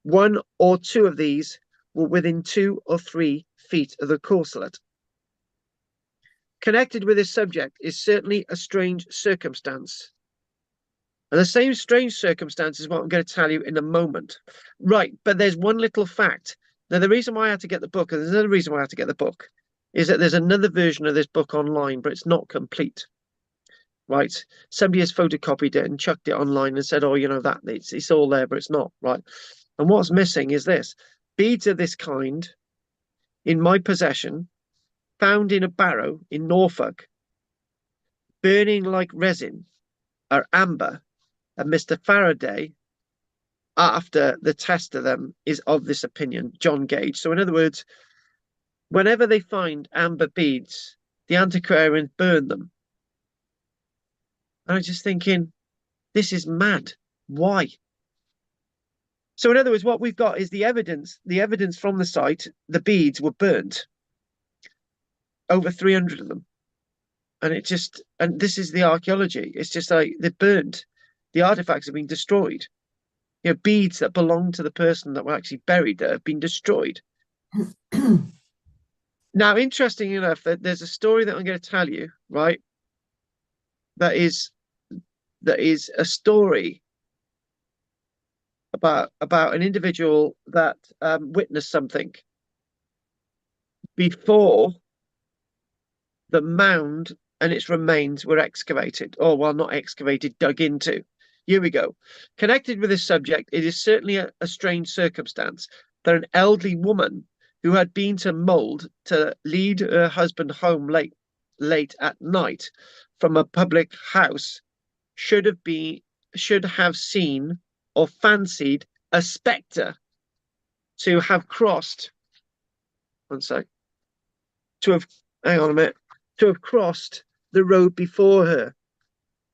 1 or 2 of these were within 2 or 3 feet of the corselet. Connected with this subject is certainly a strange circumstance. And the same strange circumstance is what I'm going to tell you in a moment. Right, but there's one little fact. Now, the reason why I had to get the book, and there's another reason why I had to get the book, is that there's another version of this book online, but it's not complete. Right, somebody has photocopied it and chucked it online and said, "Oh, you know that it's all there, but it's not." Right, and what's missing is this: beads of this kind in my possession, found in a barrow in Norfolk, burning like resin, are amber, and Mr. Faraday, after the test of them, is of this opinion, John Gage. So, in other words, whenever they find amber beads, the antiquarians burn them. And I'm just thinking, this is mad. Why? So, in other words, what we've got is the evidence from the site. The beads were burnt, over 300 of them. And this is the archaeology. It's just like they're burnt. The artifacts have been destroyed. You know, beads that belong to the person that were actually buried that have been destroyed. Now, interesting enough, that there's a story that I'm going to tell you, right? That is a story about an individual that witnessed something before the mound and its remains were excavated, or well, not excavated, dug into. Here we go. Connected with this subject, it is certainly a strange circumstance that an elderly woman who had been to Mold to lead her husband home late at night from a public house should have seen or fancied a spectre to have crossed. One sec. Hang on a minute. To have crossed the road before her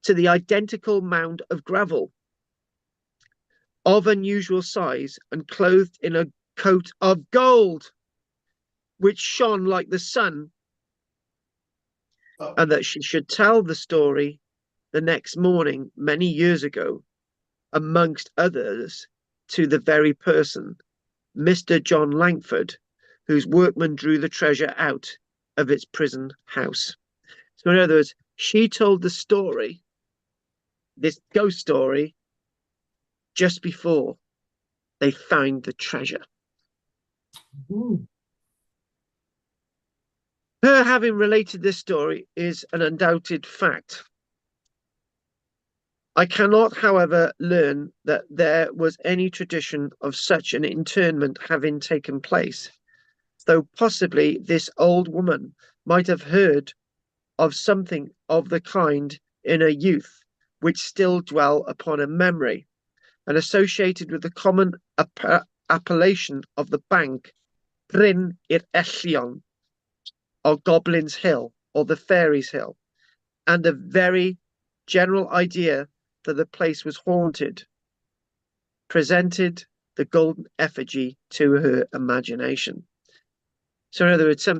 to the identical mound of gravel of unusual size and clothed in a coat of gold which shone like the sun, and that she should tell the story the next morning many years ago, amongst others, to the very person, Mr. John Langford, whose workmen drew the treasure out of its prison house. So in other words, she told the story, this ghost story, just before they found the treasure. Ooh. Her having related this story is an undoubted fact. I cannot, however, learn that there was any tradition of such an interment having taken place, though possibly this old woman might have heard of something of the kind in her youth, which still dwell upon her memory, and associated with the common appellation of the bank, Bryn i'r Ellion, or Goblin's Hill, or the Fairies' Hill, and a very general idea that the place was haunted, presented the golden effigy to her imagination. So in other words, they're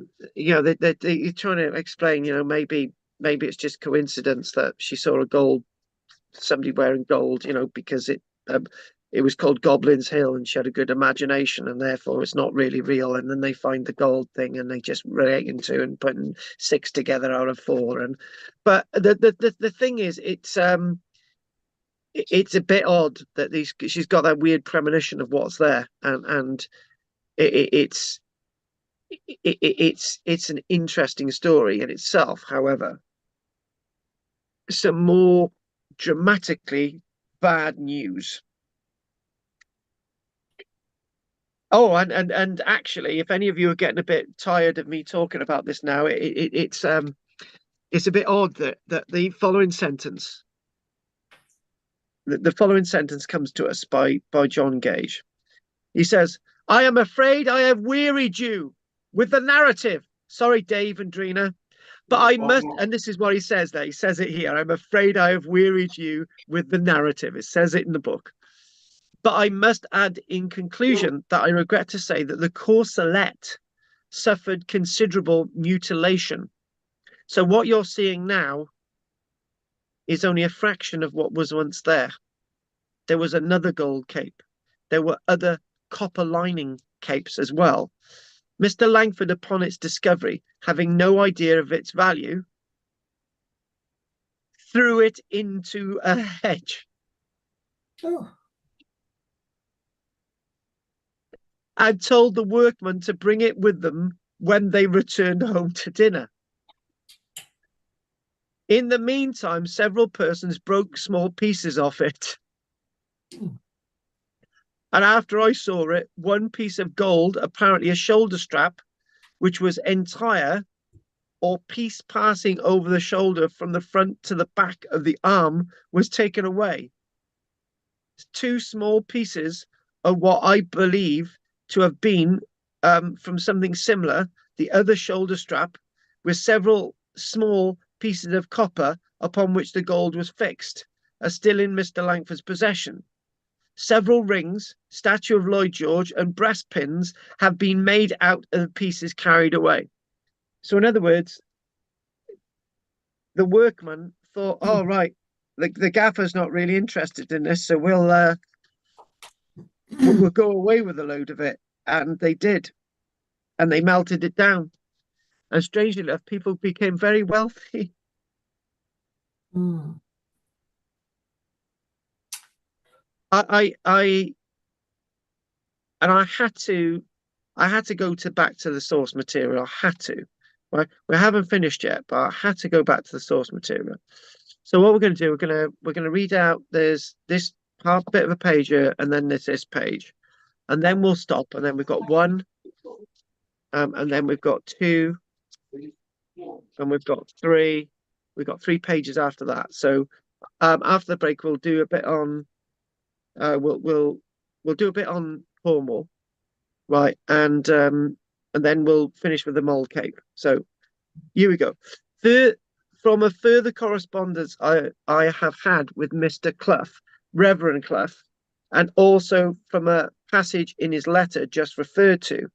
trying to explain, maybe it's just coincidence that she saw somebody wearing gold, because it was called Goblin's Hill and she had a good imagination and therefore it's not really real. And then they find the gold thing and they just relate into and putting 6 together out of 4. But the thing is, it's a bit odd that she's got that weird premonition of what's there, and it's an interesting story in itself. However, some more dramatically bad news. Oh, and actually, if any of you are getting a bit tired of me talking about this now, it's a bit odd that the following sentence. The following sentence comes to us by John Gage. He says, "I am afraid I have wearied you with the narrative." Sorry, Dave and Drina, but I must, and this is what he says there. He says it here. "I'm afraid I have wearied you with the narrative." It says it in the book. "But I must add in conclusion that I regret to say that the corselet suffered considerable mutilation. So what you're seeing now is only a fraction of what was once there. There was another gold cape. There were other copper lining capes as well. Mr. Langford, upon its discovery, having no idea of its value, threw it into a hedge Oh, and told the workmen to bring it with them when they returned home to dinner. In the meantime, several persons broke small pieces off it. And after I saw it, one piece of gold, apparently a shoulder strap, which was entire, or piece passing over the shoulder from the front to the back of the arm, was taken away. Two small pieces of what I believe to have been from something similar, the other shoulder strap, with several small pieces of copper upon which the gold was fixed, are still in Mr. Langford's possession. Several rings, statue of Lloyd George, and breast pins have been made out of the pieces carried away. So, in other words, the workman thought, "Oh, right, the gaffer's not really interested in this, so we'll go away with a load of it." And they did, and they melted it down. And strangely enough, people became very wealthy. mm. I had to go back to the source material. I had to. Right? We haven't finished yet, but I had to go back to the source material. So what we're going to do, we're going to read out. There's this half bit of a page here, and then there's this page, and then we'll stop, and then we've got one, and then we've got two, and we've got three. We've got 3 pages after that. So after the break, we'll do a bit on. We'll do a bit on Cornwall, right, and then we'll finish with the Mole Cape. So here we go. From a further correspondence I have had with Mr. Clough, Reverend Clough, and also from a passage in his letter just referred to,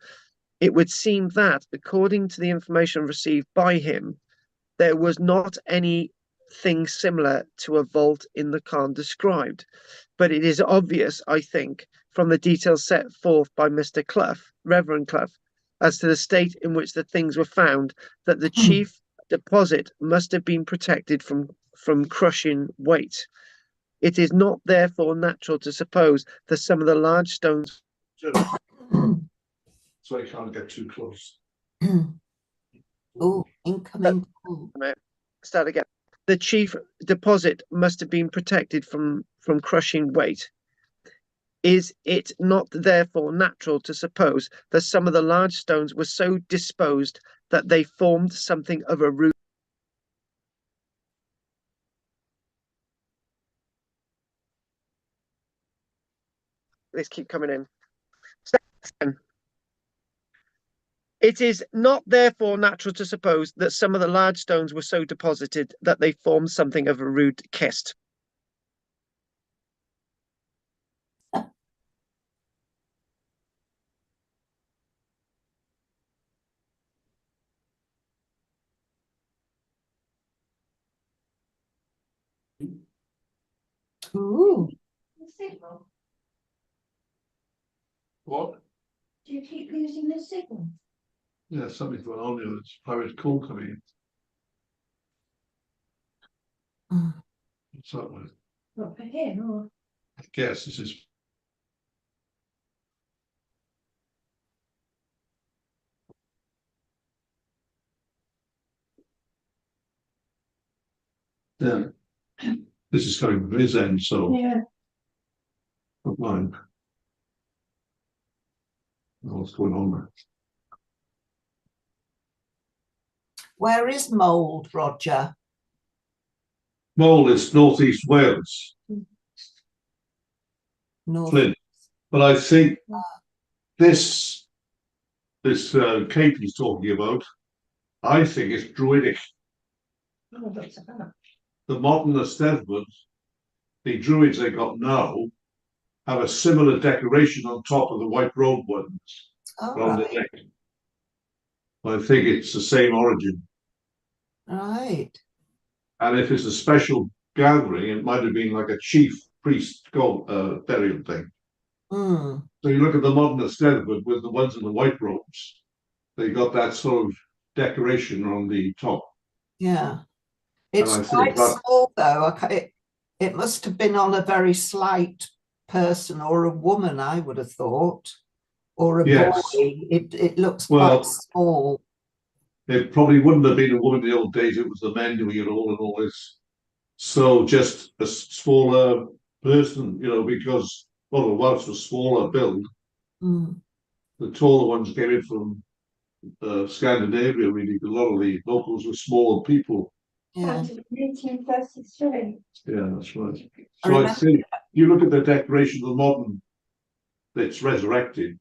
it would seem that, according to the information received by him, there was not anything similar to a vault in the Khan described. But it is obvious, I think, from the details set forth by Mr. Clough, Reverend Clough, as to the state in which the things were found, that the chief deposit must have been protected from crushing weight. It is not therefore natural to suppose that some of the large stones. So I can't get too close. Oh, incoming call. Start again. The chief deposit must have been protected from crushing weight. Is it not therefore natural to suppose that some of the large stones were so disposed that they formed something of a root? Let's keep coming in. It is not therefore natural to suppose that some of the large stones were so deposited that they formed something of a rude kist. Ooh. What? Do you keep losing the signal? Yeah, something's going on here. It's private call coming in. Mm. What's that with? Not for him, or? I guess this is. Yeah. This is coming from his end, so Yeah. not mine. What's going on there? Where is Mould, Roger? Mole is northeast Wales, North. Flint. But I think this cape he's talking about, I think it's Druidic. Oh, what's that? The modern Eisteddfod, the Druids they got now, have a similar decoration on top of the white robe ones All around right. the neck. I think it's the same origin. Right. And if it's a special gathering, it might have been like a chief priest burial thing. Mm. So you look at the modern Eisteddfod with the ones in the white robes, they got that sort of decoration on the top. Yeah. And It's I think quite that- small though. It must have been on a very slight person or a woman, I would have thought, or a Yes. boy. It looks Well, quite small. it probably wouldn't have been a woman in the old days. It was the men doing it all and all this. So just a smaller person, because the Welsh was smaller build. Mm. The taller ones came in from Scandinavia, really. A lot of the locals were smaller people. Yeah. 1833. Yeah, that's right. I So I remember- think you look at the decoration of the modern that's resurrected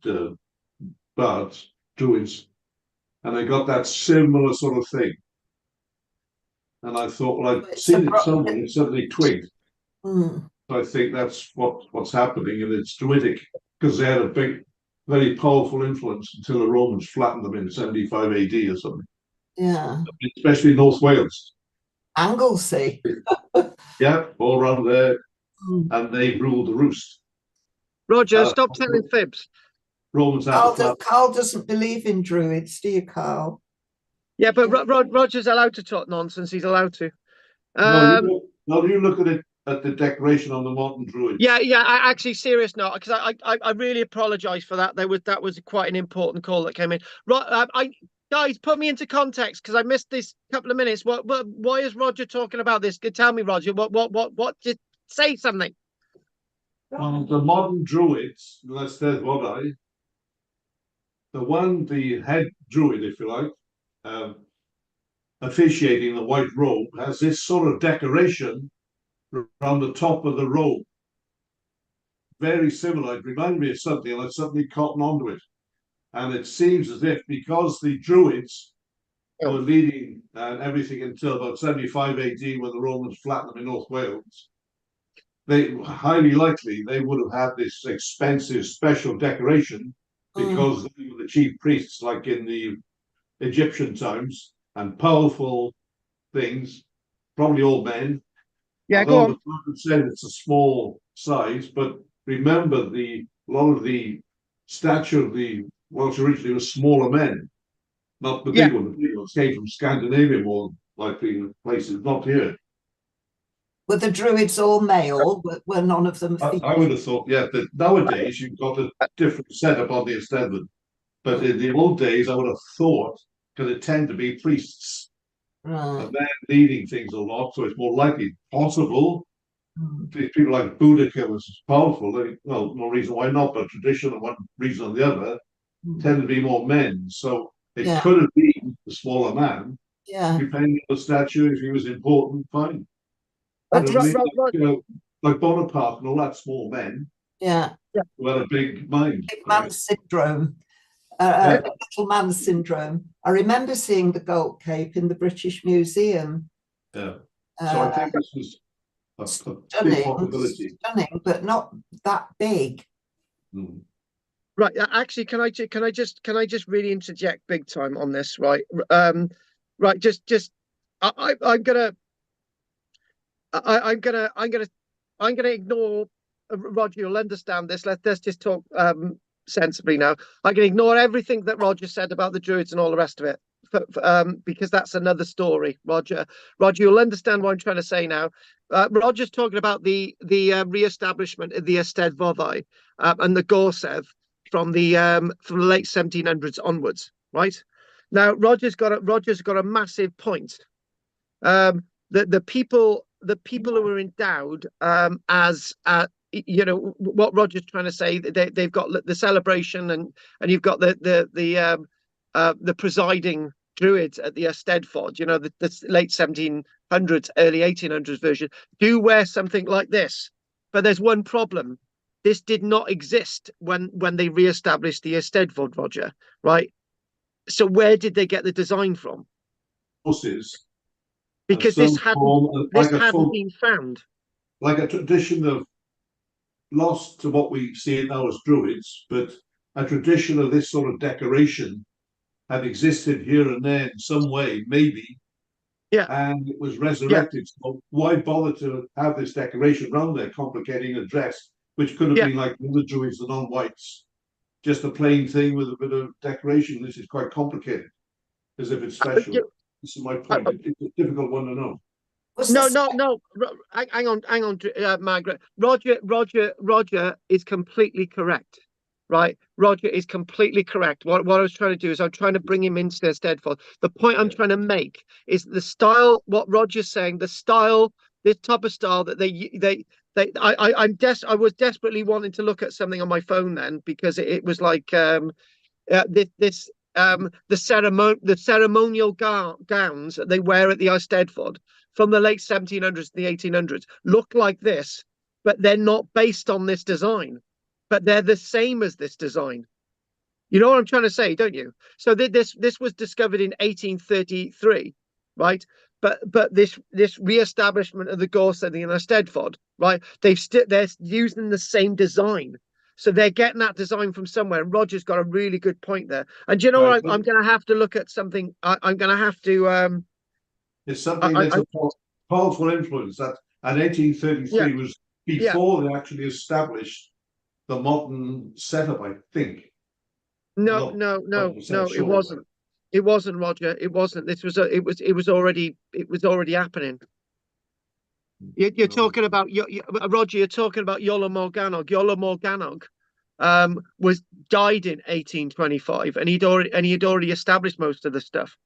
bards, druids, and they got that similar sort of thing. And I thought, well, I'd It's seen a it somewhere, and it suddenly twigged. Mm. I think that's what's happening, and it's druidic because they had a big, very powerful influence until the Romans flattened them in 75 AD or something, Yeah. especially North Wales. Anglesey. Yeah, all around there, Mm. and they ruled the roost. Roger, stop telling fibs. Romans had to flatten. Carl doesn't believe in druids, do you, Carl? Yeah, but Roger's allowed to talk nonsense. He's allowed to. No, you look at it at the decoration on the modern druids. Yeah. Actually, serious note, because I really apologise for that. That was quite an important call that came in. Guys, put me into context because I missed this couple of minutes. Why is Roger talking about this? Tell me, Roger. What? Just say something. The modern druids, the head druid, if you like, officiating the white robe, has this sort of decoration around the top of the robe. Very similar. It reminded me of something, and I suddenly cotton onto it. And it seems as if because the druids were leading everything until about 75 AD when the Romans flattened them in North Wales, they highly likely they would have had this expensive special decoration because they were the chief priests, like in the Egyptian times, and powerful things, probably all men. Yeah, Although go on. the prophet said it's a small size, but remember a lot of the stature of the Welsh originally was smaller men, not the big one. The big ones came from Scandinavia more likely in places, not here. Were the druids all male? Were none of them I female? would have thought, yeah, that nowadays you've got a different setup on the Eisteddfod. But in the old days, I would have thought, because it tend to be priests, Right. and they're leading things a lot, so it's more likely possible. Mm. People like Boudica was powerful. No reason why not, but tradition and one reason or the other tend to be more men. So it could have been the smaller man, Yeah. depending on the stature. If he was important, fine. But Like Bonaparte and all that, small men yeah, who had a big mind. big man syndrome, little man syndrome. I remember seeing the Gold Cape in the British Museum. Yeah. So I think this was a big possibility. Stunning, but not that big. Mm. Right. Actually, can I just really interject big time on this? Right. Right. I'm gonna ignore Roger. You'll understand this. Let's just talk sensibly now. I can ignore everything that Roger said about the Druids and all the rest of it, because that's another story. Roger, you'll understand what I'm trying to say now. Roger's talking about the re-establishment of the Eisteddfodau and the Gorsev from the late 1700s onwards. Right now, Roger's got a massive point. The people who are endowed as what Roger's trying to say, they've got the celebration and you've got the presiding druids at the Eisteddfod, the late 1700s, early 1800s version, do wear something like this. But there's one problem. This did not exist when they re-established the Eisteddfod, Roger, right? So where did they get the design from? Horses. Because this hadn't been found. Like a tradition of lost to what we see now as druids, but a tradition of this sort of decoration had existed here and there in some way, maybe. Yeah. And it was resurrected. Yeah. So why bother to have this decoration around there, complicating a dress, which could have been like the other druids, the non-whites, just a plain thing with a bit of decoration. This is quite complicated, as if it's special. This is my point. It's a difficult one to know. No. Hang on, Margaret. Roger is completely correct, right? Roger is completely correct. What I was trying to do is I'm trying to bring him into Steadford. The point I'm trying to make is the style. What Roger's saying, the style, this type of style that I was desperately wanting to look at something on my phone then because it was like the ceremonial gowns that they wear at the Eisteddfod from the late 1700s to the 1800s look like this, but they're not based on this design, but they're the same as this design. You know what I'm trying to say, don't you? So this was discovered in 1833, right? But this re-establishment of the gore setting in Eisteddfod, right? They're using the same design. So they're getting that design from somewhere. And Roger's got a really good point there. And do you know what? I'm going to have to look at something. I'm going to have to. It's something that's a powerful influence. That and 1833 was before they actually established the modern setup, I think. No, it wasn't. It wasn't, Roger. It wasn't. This was it was already happening. You're talking about Roger. You're talking about Iolo Morganwg. Iolo Morganwg was died in 1825, and he had already established most of the stuff.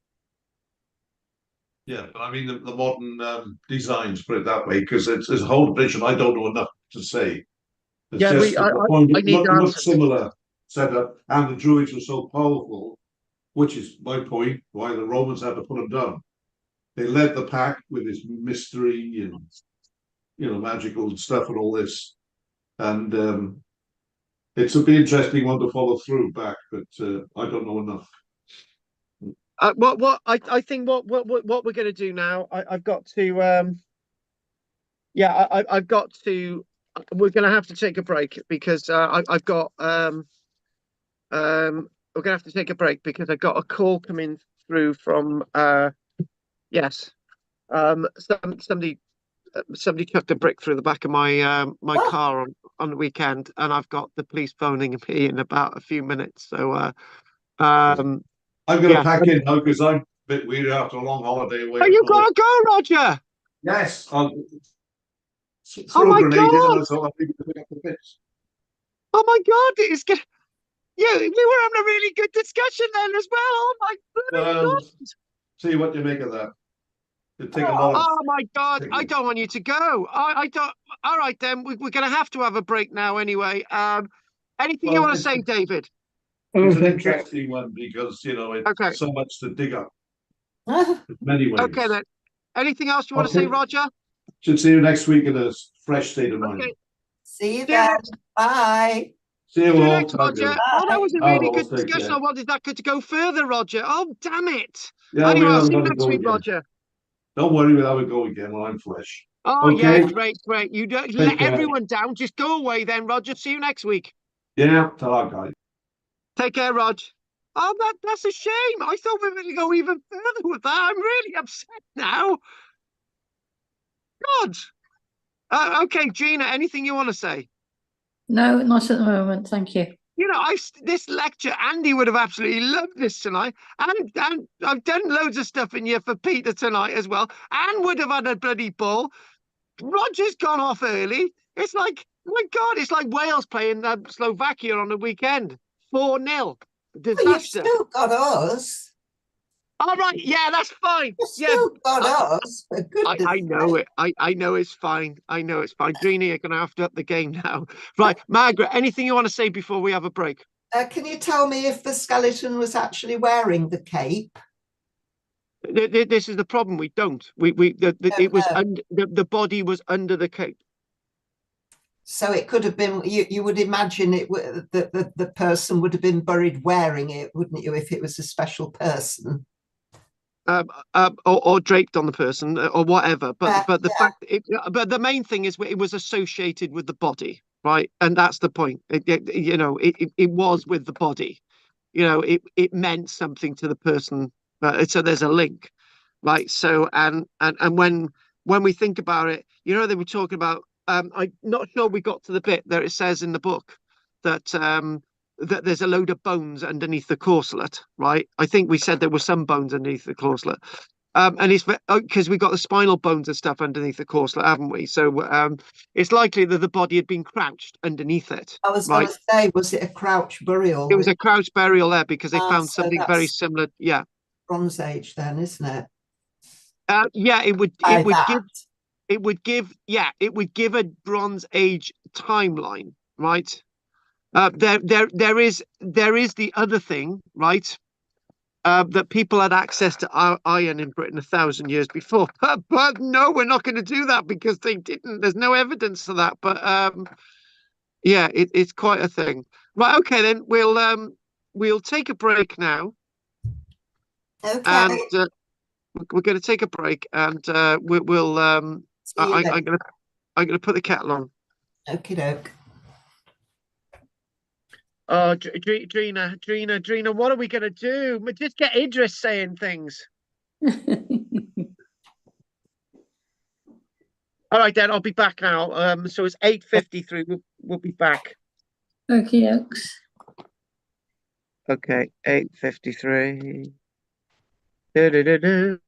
Yeah, but I mean the modern designs, put it that way, because it's a whole tradition. I don't know enough to say. It's I need much similar setup, and the Druids were so powerful, which is my point, why the Romans had to put them down. They led the pack with this mystery and magical stuff and all this, and it's a be interesting one to follow through back, but I don't know enough. I think what we're going to do now, I've got to I've got to. We're going to have to take a break because I've got we're going to have to take a break because I got a call coming through from somebody chucked a brick through the back of my my car on the weekend, and I've got the police phoning me in about a few minutes. So I'm going to pack in now because I'm a bit weird after a long holiday away. Oh, you gotta go, Roger. Yes, I'll Oh my grenade God! in and so I'll pick up the bits. Oh my God! It's good. Yeah, we were having a really good discussion then as well. Oh my God! See what you make of that. It'd take a lot of. Oh my God! I don't want you to go. I don't. All right then. We're going to have to have a break now anyway. Anything you want to say, David? It's an interesting one because it's so much to dig up. In many ways. Okay then. Anything else you want to say, Roger? Should see you next week in a fresh state of mind. See you then. Bye. See you all. Next, Roger. Bye. Oh, that was a really good discussion. I wanted that to go further, Roger. Oh, damn it. Yeah, anyway, I'll see you next week, Roger. Don't worry, we'll have a go again when I'm fresh. Oh, yeah, great. You don't let everyone down. Just go away then, Roger. See you next week. Yeah, ta-ra, guys. Take care, Rog. Oh, that's a shame. I thought we were going to go even further with that. I'm really upset now. God. Okay, Gina, anything you want to say? No, not at the moment. Thank you. This lecture, Andy would have absolutely loved this tonight. And I've done loads of stuff in here for Peter tonight as well. Anne would have had a bloody ball. Roger's gone off early. It's like, my God, it's like Wales playing Slovakia on the weekend. 4-0. Disaster. Well, you've still got us. All right, yeah, that's fine. You've still got us. For goodness I know it. I know it's fine. I know it's fine. Greenie, you're going to have to up the game now. Right, Margaret, anything you want to say before we have a break? Can you tell me if the skeleton was actually wearing the cape? This is the problem. We don't. It was the body was under the cape. So it could have been. You would imagine it. The person would have been buried wearing it, wouldn't you? If it was a special person. Or draped on the person or whatever, but the main thing is it was associated with the body, right? And that's the point. It was with the body. It meant something to the person. So there's a link, right? So and when we think about it, they were talking about. I'm not sure we got to the bit that it says in the book that that there's a load of bones underneath the corselet, right? I think we said there were some bones underneath the corselet. And it's because we got the spinal bones and stuff underneath the corselet, haven't we? So it's likely that the body had been crouched underneath it. I was right? going to say, was it a crouch burial? It was a crouch burial there because they found so something very that's similar. Yeah. Bronze Age, then, isn't it? Yeah, it would By it would that. give it would give a Bronze Age timeline, right? There is the other thing, right? That people had access to iron in Britain 1,000 years before. But no, we're not going to do that because they didn't. There's no evidence of that. But yeah, it's quite a thing. Right, okay, then we'll take a break now. Okay. And we're going to take a break, and we'll See you later. I'm gonna put the kettle on. Okie doke. Oh, Drina, what are we gonna do? Just get Idris saying things. All right, then I'll be back now. So it's 8:53. We'll be back. Okay, dokes. Okay, 8:53. Du-du-du-du.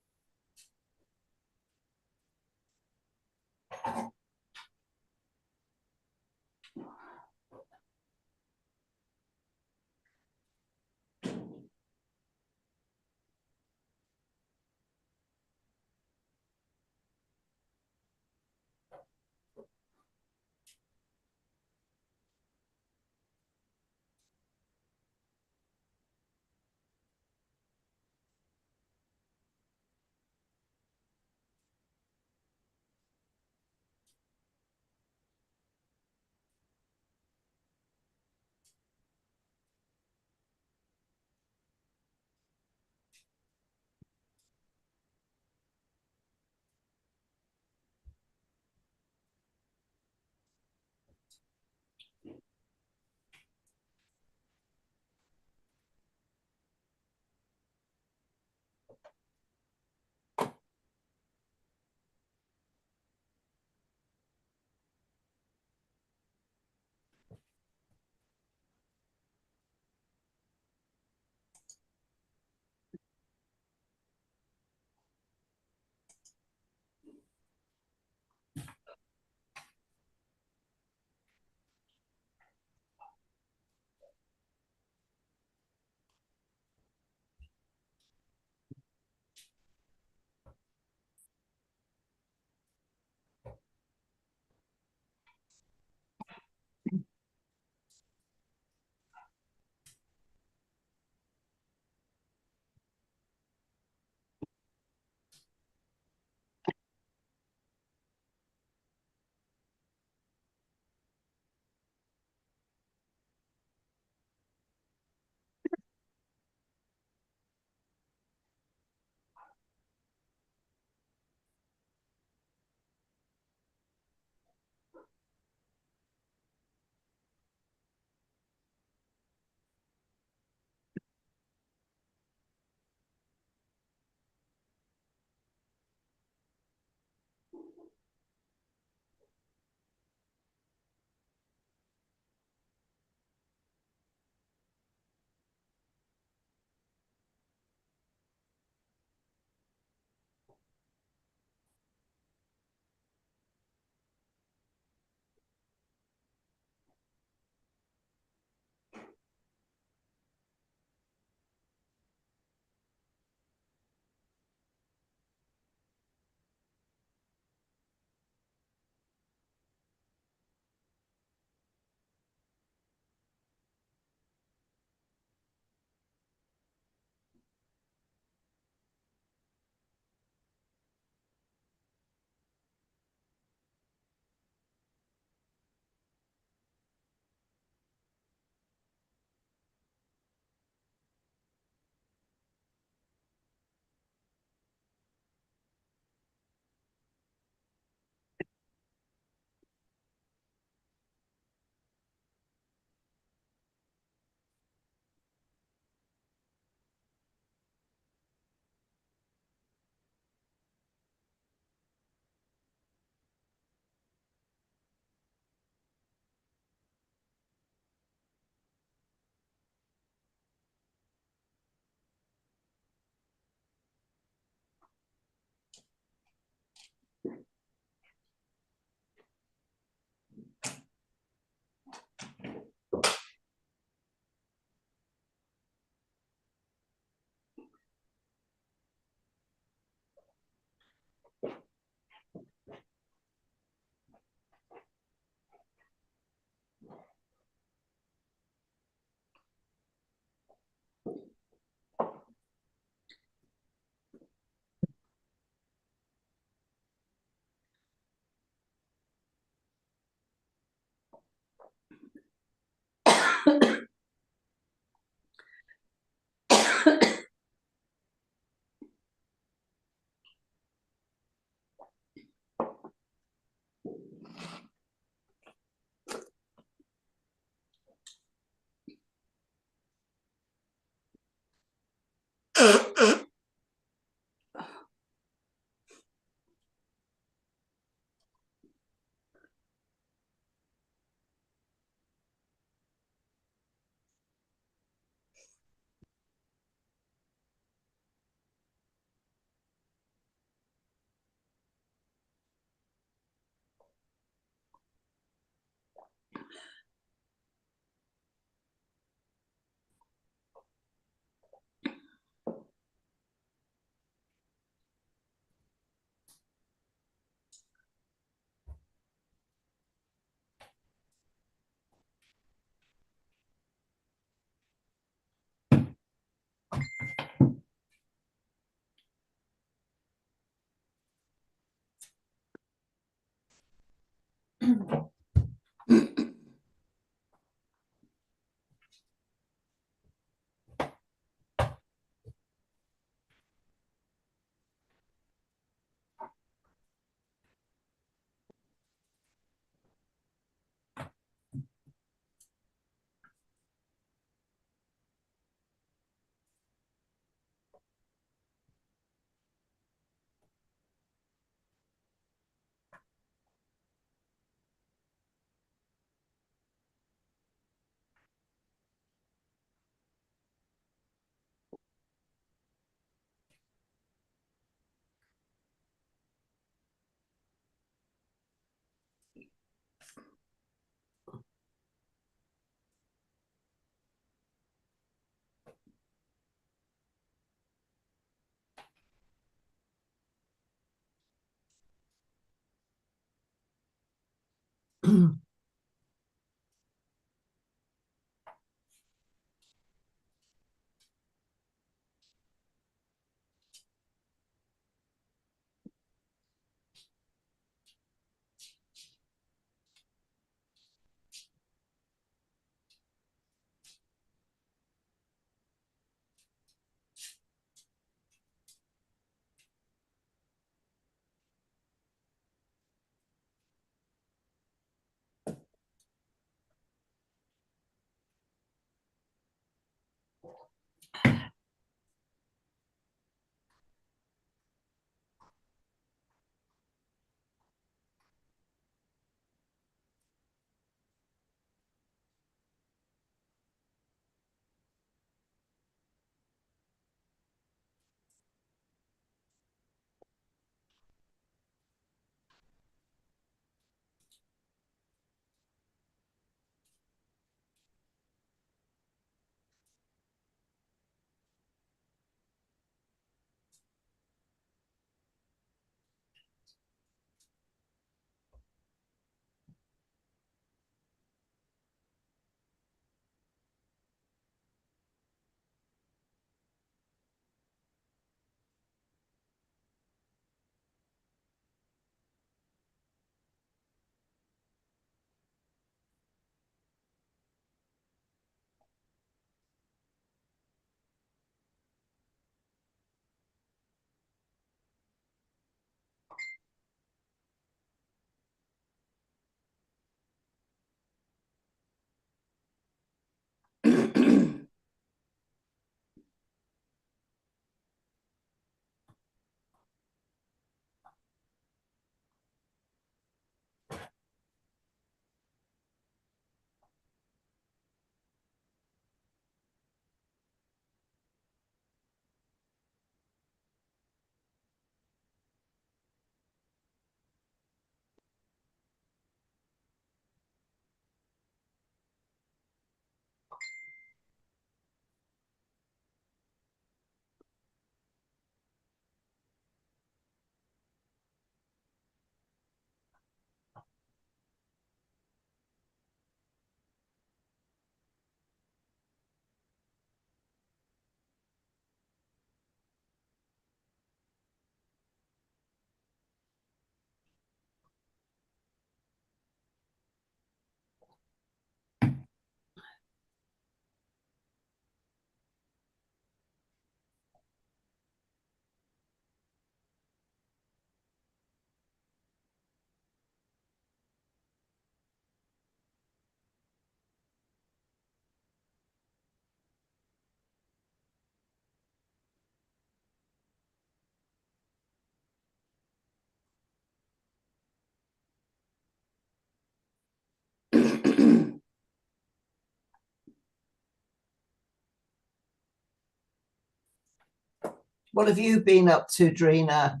What have you been up to, Drina?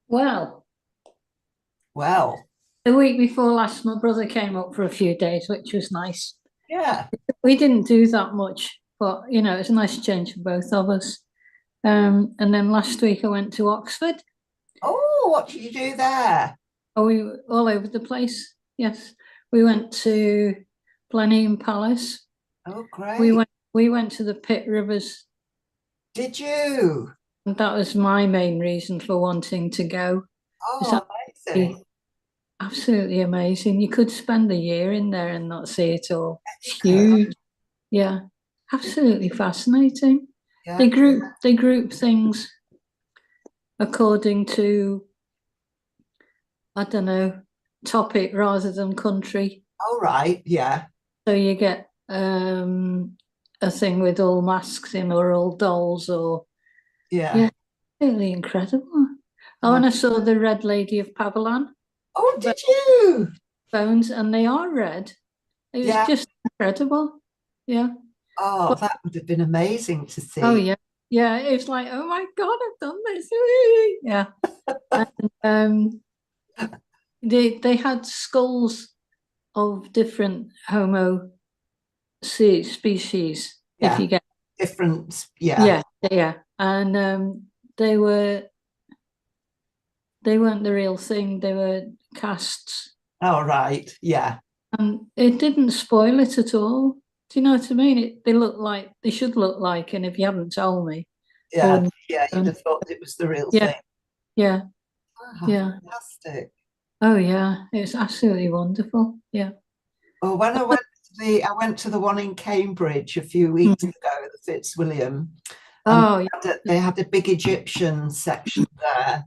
Well, Well, the week before last, my brother came up for a few days, which was nice. yeah. We didn't do that much, but you know, it's a nice change for both of us. And then last week I went to Oxford. Oh, what did you do there? Oh, we were all over the place. Yes, we went to Blenheim Palace. Oh, great. We went to the Pitt Rivers. Did you? And that was my main reason for wanting to go. It's Oh, amazing. absolutely amazing. You could spend a year in there and not see it all. It's You could. huge. Yeah, absolutely fascinating. Yeah. They group things according to, I don't know, topic rather than country. All right. Yeah. So you get a thing with all masks in or all dolls or Yeah. really incredible. Oh, and I saw the Red Lady of Pavilan Oh, did you? bones, and they are red. It was Yeah. just incredible. Yeah. Oh, that would have been amazing to see. Oh yeah. Yeah. It's like, oh my God, I've done this. Yeah. And, they had skulls of different Homo species. Yeah. If you get Different. Yeah. yeah. And they weren't the real thing. They were casts, All right. Yeah. and it didn't spoil it at all. Do you know what I mean? They should look like, and if you hadn't told me, I Yeah. wouldn't Yeah. have You'd done. have thought it was the real Yeah. thing. Yeah. Oh, Yeah. fantastic. Oh yeah, it's absolutely wonderful. Yeah. Well, when I went to the one in Cambridge a few weeks ago, the Fitzwilliam. Oh They had a big Egyptian section there.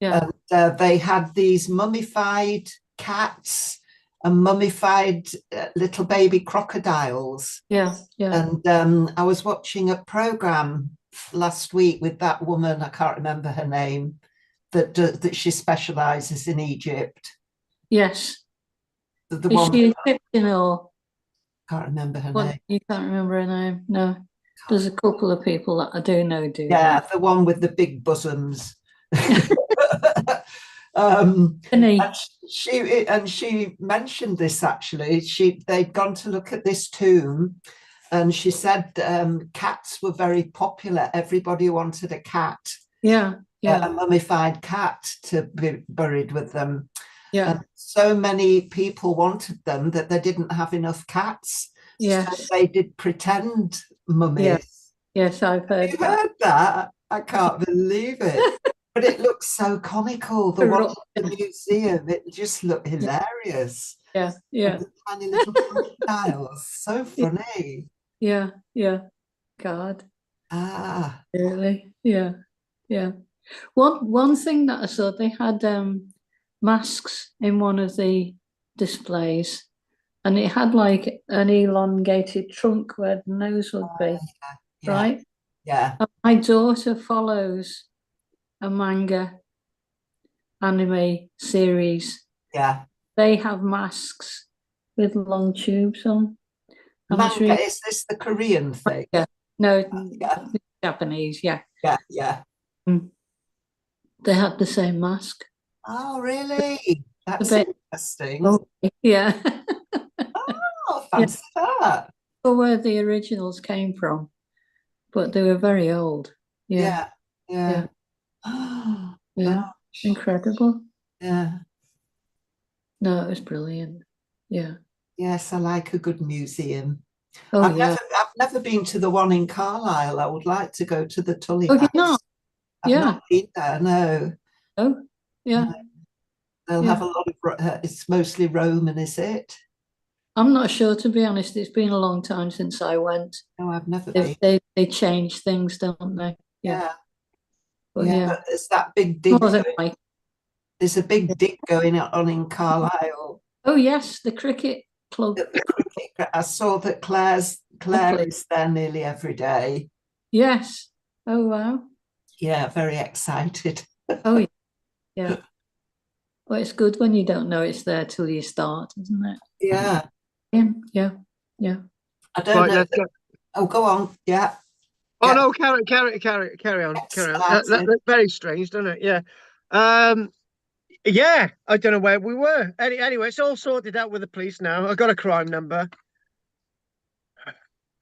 yeah. And they had these mummified cats and mummified little baby crocodiles. Yeah. Yeah. And I was watching a program last week with that woman, I can't remember her name, that she specializes in Egypt. Yes. The Is one, she Egyptian or can't remember her what? name. You can't remember her name? No. There's a couple of people that I do know do. Yeah, the one with the big bosoms. Penny. And she mentioned this actually. They'd gone to look at this tomb, and she said cats were very popular. Everybody wanted a cat, Yeah. Yeah. a mummified cat to be buried with them. Yeah. And so many people wanted them that they didn't have enough cats. Yes. So they did pretend mummies. Yes, I've heard You that. heard that? I can't believe it. But it looks so comical. The one at the museum, it just looked hilarious. Yeah. Yeah. The tiny little crocodiles. So funny. Yeah. Yeah. God. Ah, Really? Yeah. Yeah. One thing that I saw, they had masks in one of the displays, and it had like an elongated trunk where the nose would be, yeah, right? yeah. And my daughter follows a manga anime series. Yeah. They have masks with long tubes on. And it's Manga, really, is this the Korean thing? yeah. No, Yeah. Japanese, yeah. Yeah, yeah. They had the same mask. Oh, really? That's bit- interesting. Oh, yeah. Oh, fancy that. Or where the originals came from, but they were very old. Yeah, Yeah, yeah. yeah. Gosh. Incredible. Yeah. No, it was brilliant. Yeah. Yes, I like a good museum. Oh, I've yeah. never been to the one in Carlisle. I would like to go to the Tully Oh, House. you're not? I've Yeah. not been there, no. Oh, yeah. They'll Yeah. have a lot of, it's mostly Roman, is it? I'm not sure, to be honest. It's been a long time since I went. No, I've never been. They change things, don't they? Yeah. But Yeah, yeah. but there's that big dig. More than like, There's a big dig going on in Carlisle. oh, yes, the cricket club. At the cricket. I saw that Claire is there nearly every day. Yes. Oh, wow. Yeah, very excited. Oh, yeah. Yeah. Well, it's good when you don't know it's there till you start, isn't it? Yeah. Yeah. Yeah. Yeah. I don't Right, know. let's go. Oh, go on. Yeah. Oh Get no, carry on. started. That's very strange, doesn't it? Yeah. Um, yeah, I don't know where we were. Anyway, it's all sorted out with the police now. I got a crime number.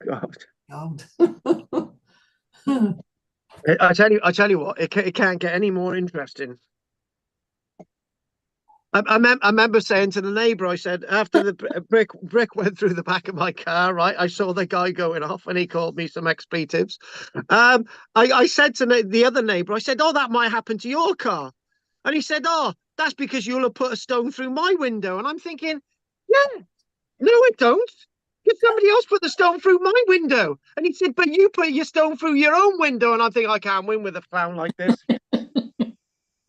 God. God. I tell you what, it can't get any more interesting. I remember saying to the neighbour, I said, after the brick went through the back of my car, right? I saw the guy going off, and he called me some expletives. I said to the other neighbour, I said, "Oh, that might happen to your car," and he said, "Oh, that's because you'll have put a stone through my window." And I'm thinking, yeah, no, it don't. Because somebody else put the stone through my window. And he said, "But you put your stone through your own window." And I think I can't win with a clown like this.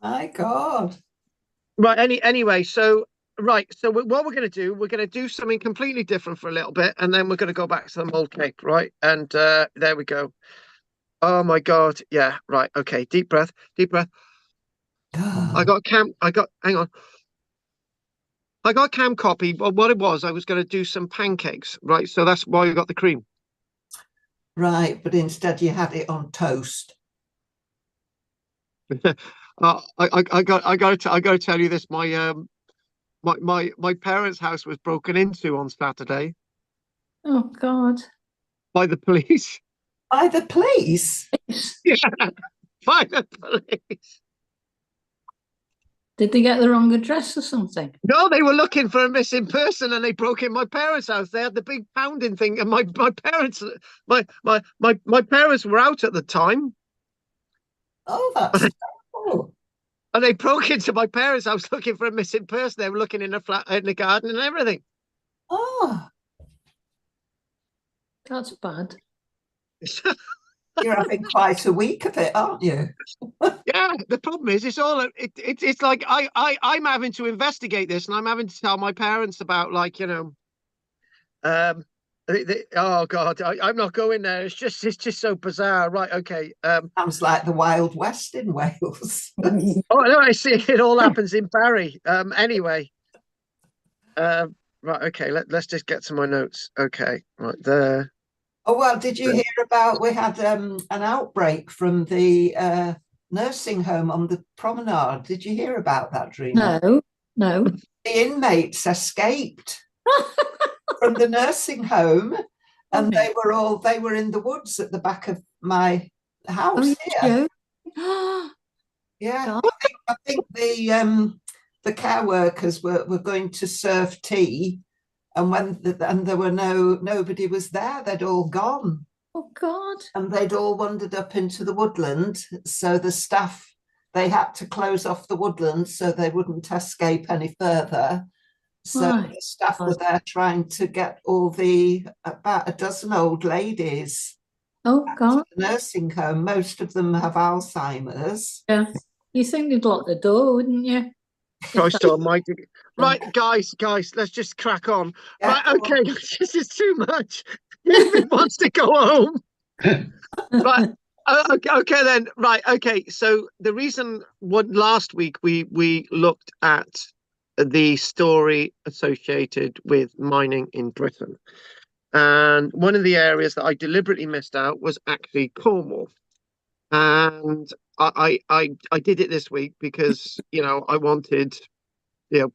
My God. Right. Anyway, so what we're going to do, we're going to do something completely different for a little bit, and then we're going to go back to the mold cake, right? And there we go. Oh my God. Yeah. Right. Okay. Deep breath. Deep breath. I got hang on. I got cam copy. But what it was, I was going to do some pancakes, right? So that's why I got the cream. Right, but instead you had it on toast. I got to tell you this. My parents' house was broken into on Saturday Oh God. by the police. By the police? Yeah, by the police. Did they get the wrong address or something? No, they were looking for a missing person, and they broke in my parents' house. They had the big pounding thing, and my parents, my parents were out at the time, Oh, that's terrible. and they broke into my parents' house looking for a missing person. They were looking in the flat, in the garden, and everything. Oh, That's bad. you're having quite a week of it, aren't you? Yeah, the problem is, it's like I'm having to investigate this, and I'm having to tell my parents about, like, oh God, I'm not going there. It's just so bizarre. Right, okay. Sounds like the Wild West in Wales. Oh no, I see. It all happens in Barry. Anyway. Right, okay. Let's just get to my notes. Okay, right there. Oh, well, did you hear about, we had an outbreak from the nursing home on the promenade. Did you hear about that, Dreamer? No. The inmates escaped from the nursing home, and Okay. they were in the woods at the back of my house Oh, here. you Yeah, God. I think the care workers were going to serve tea, and and there were nobody was there. They'd all gone, Oh God. and they'd all wandered up into the woodland. So the staff, they had to close off the woodland so they wouldn't escape any further. So My the staff were God. there trying to get all about a dozen old ladies Oh to God. the nursing home. Most of them have Alzheimer's. Yeah. You think they'd lock the door, wouldn't you? Christ almighty. Right, guys, let's just crack on. Yeah, Right, okay, this is too much. David wants to go home. Right. Okay then. Right. Okay. So the reason last week we looked at the story associated with mining in Britain, and one of the areas that I deliberately missed out was actually Cornwall, and I did it this week because I wanted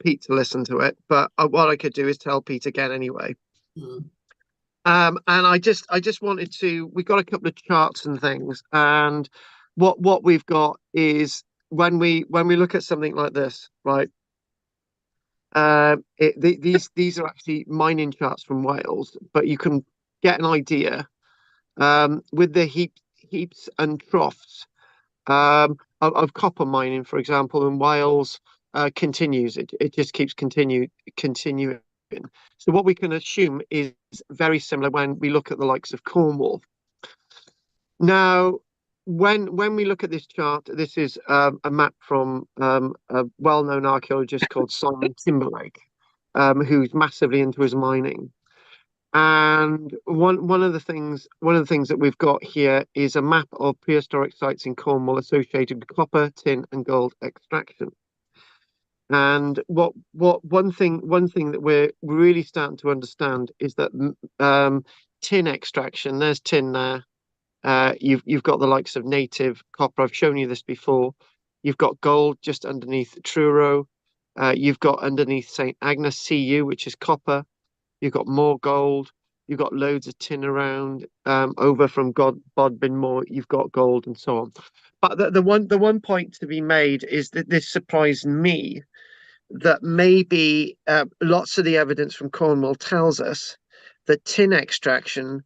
Pete to listen to it, but what I could do is tell Pete again anyway. Mm. And I just wanted to. We've got a couple of charts and things, and what we've got is when we look at something like this, right? These are actually mining charts from Wales, but you can get an idea with the heaps and troughs of copper mining, for example, in Wales. Continues. It just keeps continuing. So what we can assume is very similar when we look at the likes of Cornwall. Now, when we look at this chart, this is a map from a well-known archaeologist called Simon Timberlake, who's massively into his mining. And one of the things that we've got here is a map of prehistoric sites in Cornwall associated with copper, tin, and gold extraction. And one thing that we're really starting to understand is that tin extraction, there's tin there, You've got the likes of native copper. I've shown you this before. You've got gold just underneath Truro. You've got underneath St. Agnes Cu, which is copper. You've got more gold. You've got loads of tin around. Over from Bodmin Moor, you've got gold and so on. But the one point to be made is that this surprised me, that maybe lots of the evidence from Cornwall tells us that tin extraction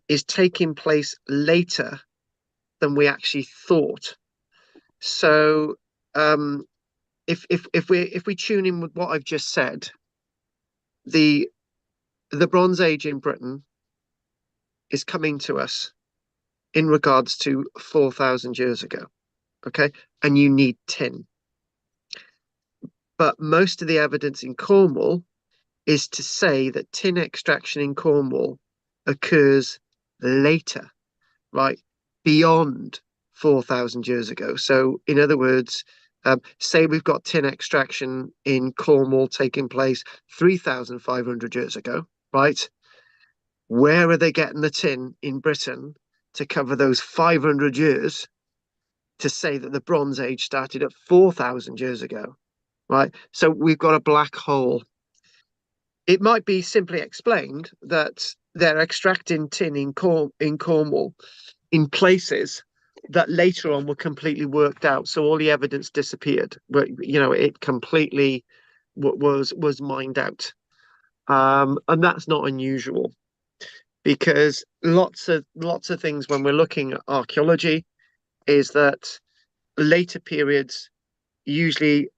is taking place later than we actually thought. So if we tune in with what I've just said, the Bronze Age in Britain is coming to us in regards to 4,000 years ago. Okay, and you need tin. But most of the evidence in Cornwall is to say that tin extraction in Cornwall occurs later, right? Beyond 4,000 years ago. So, in other words, say we've got tin extraction in Cornwall taking place 3,500 years ago, right? Where are they getting the tin in Britain to cover those 500 years to say that the Bronze Age started at 4,000 years ago, right? So we've got a black hole. It might be simply explained that they're extracting tin in Cornwall in places that later on were completely worked out. So all the evidence disappeared. But it completely was mined out. And that's not unusual, because lots of things when we're looking at archaeology is that later periods usually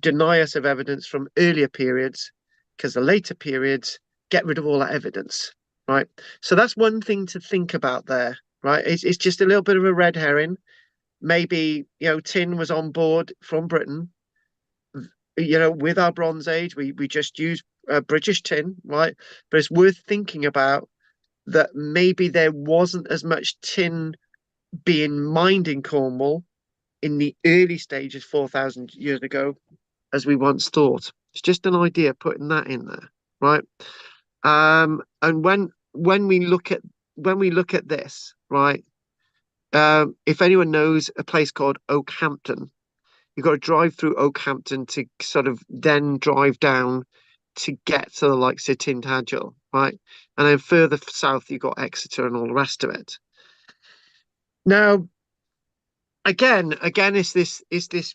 deny us of evidence from earlier periods, because the later periods get rid of all that evidence, right? So that's one thing to think about there, right? It's just a little bit of a red herring. Maybe, tin was on board from Britain, with our Bronze Age. We just use British tin, right? But it's worth thinking about that maybe there wasn't as much tin being mined in Cornwall in the early stages 4,000 years ago as we once thought. It's just an idea putting that in there, right? And when we look at this, right? If anyone knows a place called Oakhampton, you've got to drive through Oakhampton to sort of then drive down to get to the likes of Tintagel, right? And then further south, you've got Exeter and all the rest of it. Now, again, it's this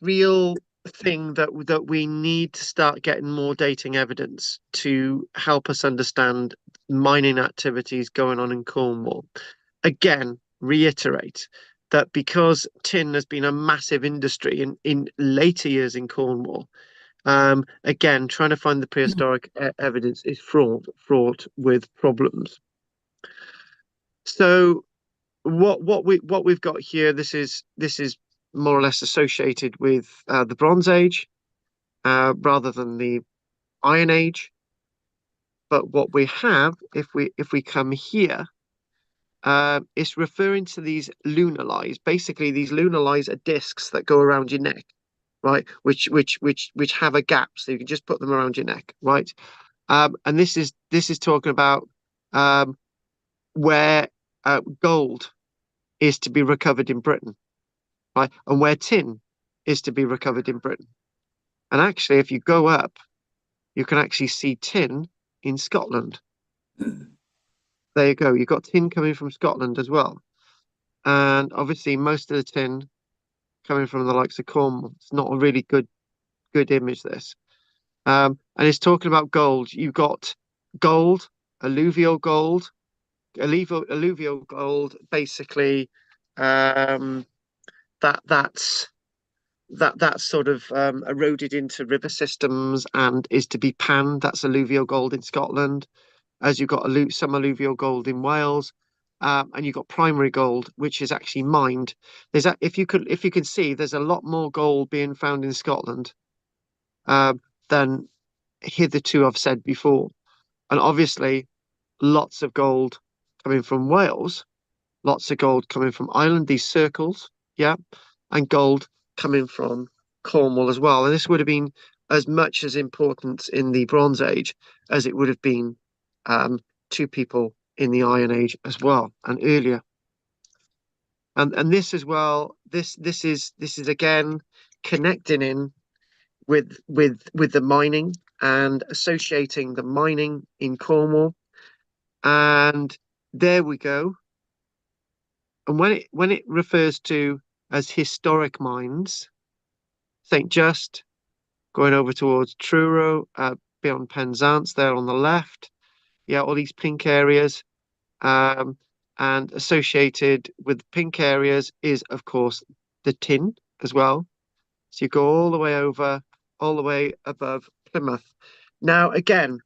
real thing that we need to start getting more dating evidence to help us understand mining activities going on in Cornwall. Again, reiterate that because tin has been a massive industry in later years in Cornwall, again, trying to find the prehistoric evidence is fraught with problems. So what we've got here, this is more or less associated with the Bronze Age rather than the Iron Age. But what we have, if we come here, it's referring to these lunar lies. Basically, these lunar lies are discs that go around your neck, right? Which have a gap, so you can just put them around your neck, right? And this is talking about where gold is to be recovered in Britain, right? And where tin is to be recovered in Britain. And actually, if you go up, you can actually see tin in Scotland. There you go. You've got tin coming from Scotland as well. And obviously, most of the tin coming from the likes of Cornwall. It's not a really good image, this. And it's talking about gold. You've got gold, alluvial gold, alluvial gold, basically, that's sort of eroded into river systems and is to be panned. That's alluvial gold in Scotland, as you've got some alluvial gold in Wales, and you've got primary gold, which is actually mined. If you can see, there's a lot more gold being found in Scotland than hitherto I've said before, and obviously lots of gold coming from Wales, lots of gold coming from Ireland, these circles, yeah, and gold coming from Cornwall as well. And this would have been as much as important in the Bronze Age as it would have been to people in the Iron Age as well, and earlier. And this as well, this is again connecting in with the mining and associating the mining in Cornwall. And there we go. And when it refers to as historic mines, St. Just, going over towards Truro, beyond Penzance there on the left. Yeah, all these pink areas. Um, and associated with pink areas is, of course, the tin as well. So you go all the way over, all the way above Plymouth. Now, again,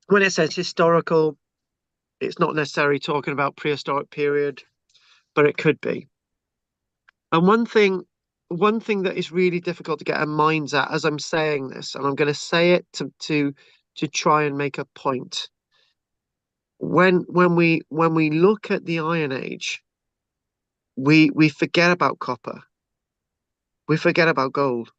when it says historical, it's not necessarily talking about prehistoric period, but it could be. And one thing that is really difficult to get our minds at as I'm saying this, and I'm going to say it to try and make a point. When we look at the Iron Age, we forget about copper, we forget about gold,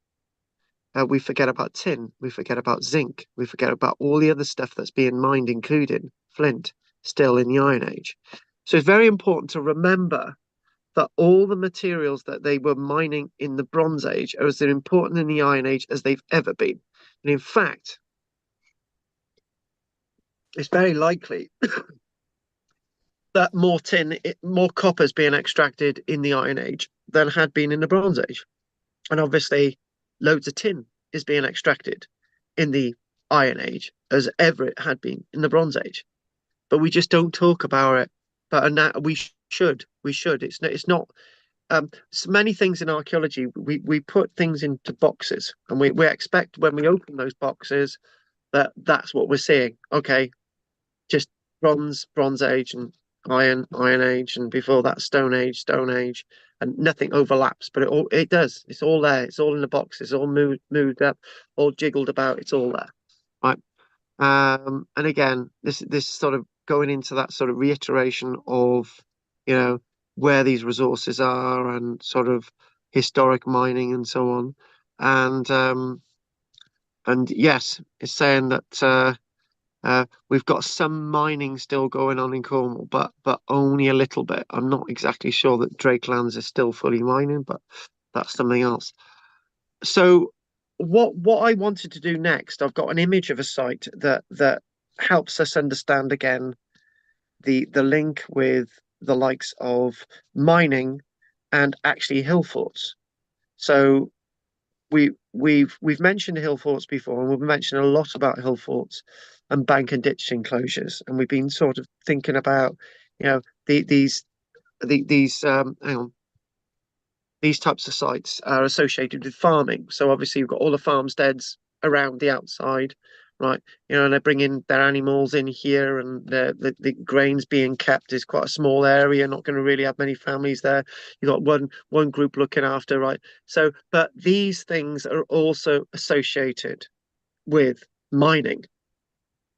we forget about tin, we forget about zinc, we forget about all the other stuff that's being mined, including flint, still in the Iron Age. So it's very important to remember that all the materials that they were mining in the Bronze Age are as important in the Iron Age as they've ever been. And in fact, it's very likely that more copper is being extracted in the Iron Age than had been in the Bronze Age. And obviously, loads of tin is being extracted in the Iron Age as ever it had been in the Bronze Age. But we just don't talk about it. But we should. We should. It's not. So many things in archaeology, we put things into boxes, and we expect when we open those boxes that's what we're seeing. Okay, just Bronze Age, and Iron Age, and before that Stone Age, and nothing overlaps. But it does. It's all there. It's all in the box. It's all moved up, all jiggled about. It's all there, right? And again, this sort of going into that sort of reiteration of, you know, where these resources are and sort of historic mining and so on. And yes, it's saying that we've got some mining still going on in Cornwall, but only a little bit. I'm not exactly sure that Drakelands is still fully mining, but that's something else. So what I wanted to do next, I've got an image of a site that helps us understand again the link with the likes of mining and actually hill forts. So we've mentioned hill forts before, and we've mentioned a lot about hill forts and bank and ditch enclosures, and we've been sort of thinking about, you know, these hang on, these types of sites are associated with farming. So obviously you've got all the farmsteads around the outside, right? You know, and they're bringing their animals in here, and the grains being kept is quite a small area, not going to really have many families there. You've got one group looking after, right? So, but these things are also associated with mining,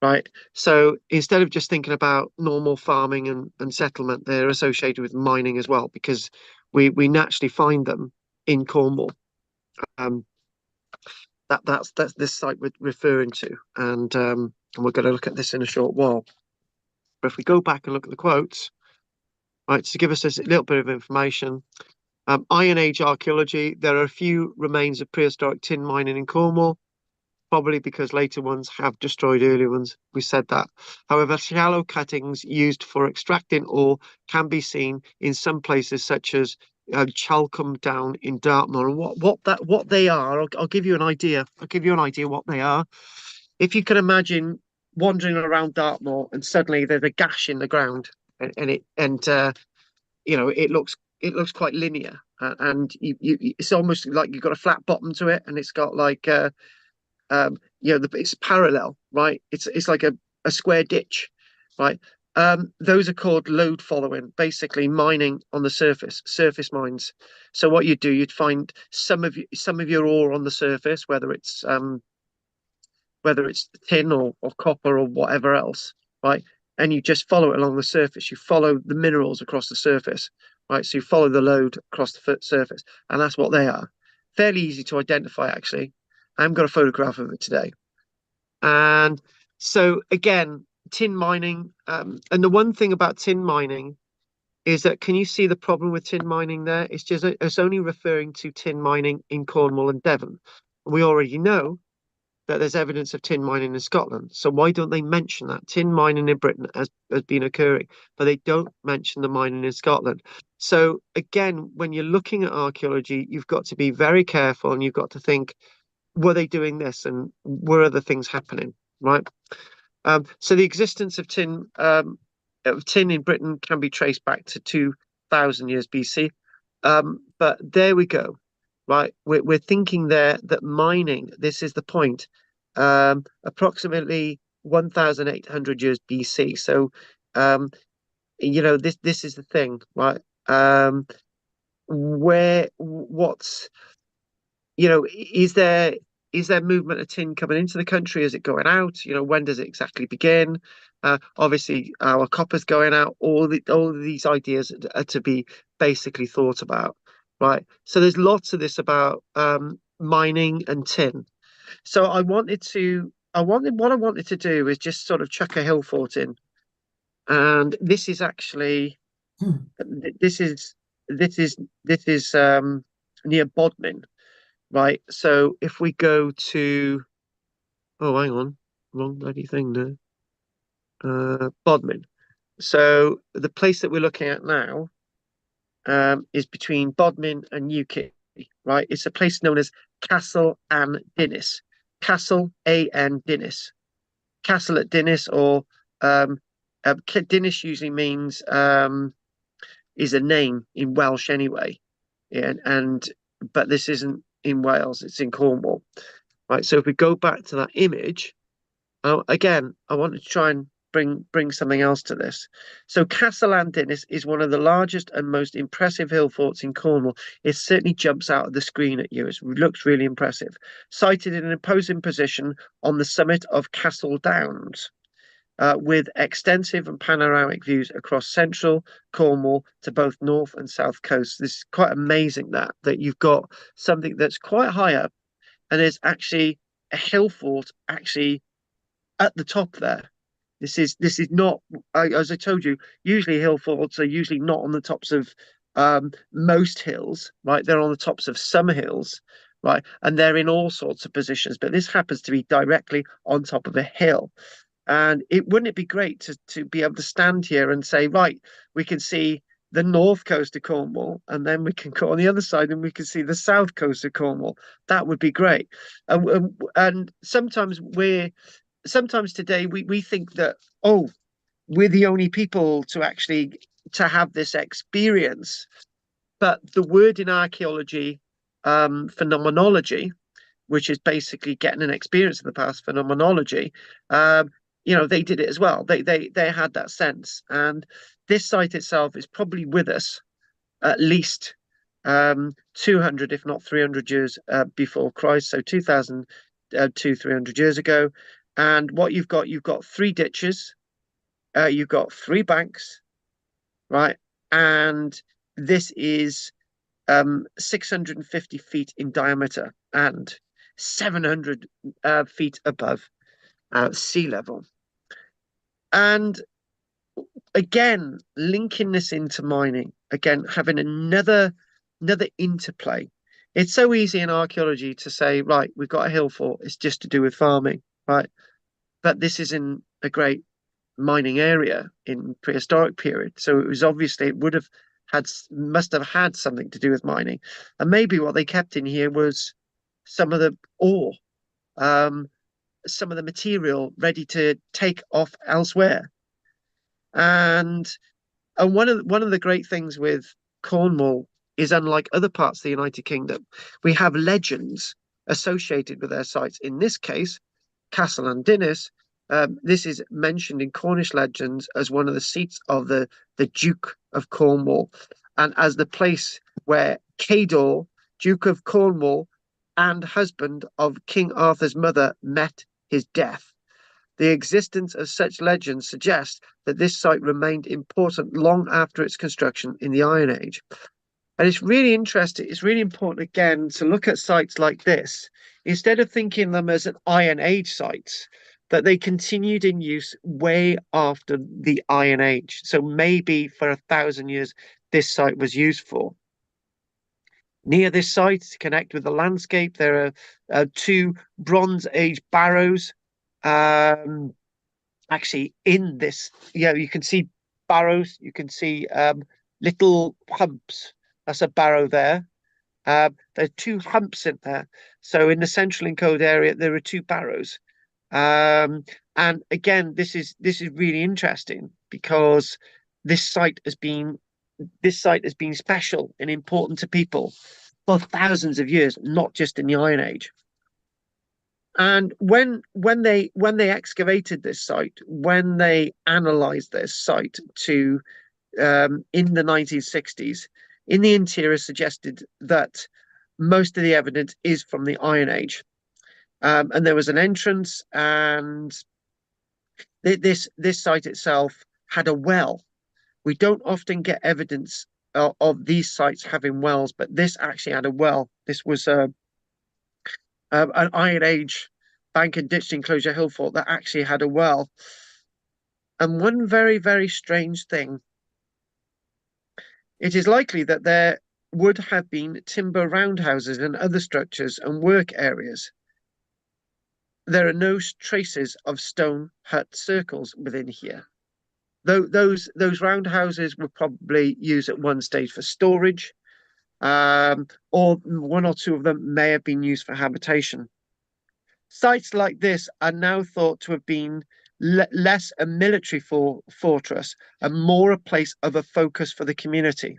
right? So instead of just thinking about normal farming and settlement, they're associated with mining as well, because we naturally find them in Cornwall. That's this site we're referring to, and we're going to look at this in a short while. But if we go back and look at the quotes, right, to give us a little bit of information, Iron Age archaeology, there are a few remains of prehistoric tin mining in Cornwall, probably because later ones have destroyed earlier ones. We said that. However, shallow cuttings used for extracting ore can be seen in some places, such as Chalcombe Down in Dartmoor. And what they are, I'll give you an idea. I'll give you an idea what they are. If you can imagine wandering around Dartmoor and suddenly there's a gash in the ground, and you know, it looks quite linear, and it's almost like you've got a flat bottom to it, and it's got like you know, it's parallel, right? It's like a square ditch, right? Those are called lode following, basically mining on the surface mines. So what you do, you'd find some of your ore on the surface, whether it's tin or copper or whatever else, right? And you just follow it along the surface. You follow the minerals across the surface, right? So you follow the lode across the surface, and that's what they are. Fairly easy to identify, actually. I haven't got a photograph of it today. And so again, tin mining, and the one thing about tin mining is that, can you see the problem with tin mining there? It's only referring to tin mining in Cornwall and Devon. We already know that there's evidence of tin mining in Scotland. So why don't they mention that? Tin mining in Britain has been occurring, but they don't mention the mining in Scotland. So again, when you're looking at archaeology, you've got to be very careful, and you've got to think, were they doing this, and were other things happening, right? So the existence of tin in Britain can be traced back to 2000 years BC. But there we go, right? We're thinking there that mining, this is the point, approximately 1800 years BC. So, this is the thing, right? What's, is there movement of tin coming into the country? Is it going out? When does it exactly begin? Obviously, our copper's going out. All of these ideas are to be basically thought about, right? So there's lots of this about mining and tin. So what I wanted to do is just sort of chuck a hill fort in, and this is actually this is this is near Bodmin. Right, so if we go to, oh, hang on, wrong bloody thing there. Bodmin. So the place that we're looking at now is between Bodmin and Newquay, right? It's a place known as Castle and Dinas. Castle A.N. Dinas. Castle at Dinas, or Dinas usually means is a name in Welsh anyway. Yeah, but this isn't in Wales, it's in Cornwall. Right, so if we go back to that image, again, I want to try and bring something else to this. So Castle Dinas is one of the largest and most impressive hill forts in Cornwall. It certainly jumps out of the screen at you. It looks really impressive. Sited in an imposing position on the summit of Castle Downs, with extensive and panoramic views across central Cornwall to both north and south coasts. This is quite amazing that you've got something that's quite high up, and there's actually a hill fort actually at the top there. This is not, as I told you, usually hill forts are usually not on the tops of most hills, right? They're on the tops of some hills, right? And they're in all sorts of positions, but this happens to be directly on top of a hill. And wouldn't it be great to be able to stand here and say, right, we can see the north coast of Cornwall, and then we can go on the other side and we can see the south coast of Cornwall. That would be great. And sometimes today we think that, oh, we're the only people to have this experience. But the word in archaeology, phenomenology, which is basically getting an experience of the past, phenomenology, they did it as well. They had that sense, and this site itself is probably with us at least 200, if not 300 years before Christ. So 2000 to 300 years ago. And what you've got 3 ditches, you've got 3 banks, right? And this is 650 feet in diameter and 700 feet above sea level. And again, linking this into mining, again, having another interplay. It's so easy in archaeology to say, right, we've got a hill fort, it's just to do with farming, right? But this is in a great mining area in prehistoric period. So it was obviously must have had something to do with mining. And maybe what they kept in here was some of the ore, some of the material ready to take off elsewhere. And one of the great things with Cornwall is, unlike other parts of the United Kingdom, we have legends associated with their sites. In this case, Castle and Dinas, this is mentioned in Cornish legends as one of the seats of the Duke of Cornwall, and as the place where Cador, Duke of Cornwall, and husband of King Arthur's mother, met his death. The existence of such legends suggests that this site remained important long after its construction in the Iron Age. And it's really interesting, it's really important, again, to look at sites like this, instead of thinking them as an Iron Age sites, that they continued in use way after the Iron Age. So maybe for 1,000 years, this site was used for. Near this site, to connect with the landscape, there are two Bronze Age barrows. Actually, in this, you can see barrows, you can see little humps. That's a barrow there. There are two humps in there. So in the central encode area, there are two barrows. And again, this is really interesting because this site has been special and important to people for thousands of years, not just in the Iron Age. And when they excavated this site, when they analysed this site to in the 1960s, in the interior suggested that most of the evidence is from the Iron Age. And there was an entrance, and this site itself had a well. We don't often get evidence of these sites having wells, but this actually had a well. This was an Iron Age bank and ditch enclosure hill fort that actually had a well. And one very, very strange thing, it is likely that there would have been timber roundhouses and other structures and work areas. There are no traces of stone hut circles within here. Those roundhouses were probably used at one stage for storage, or one or two of them may have been used for habitation. Sites like this are now thought to have been less a military fortress and more a place of a focus for the community.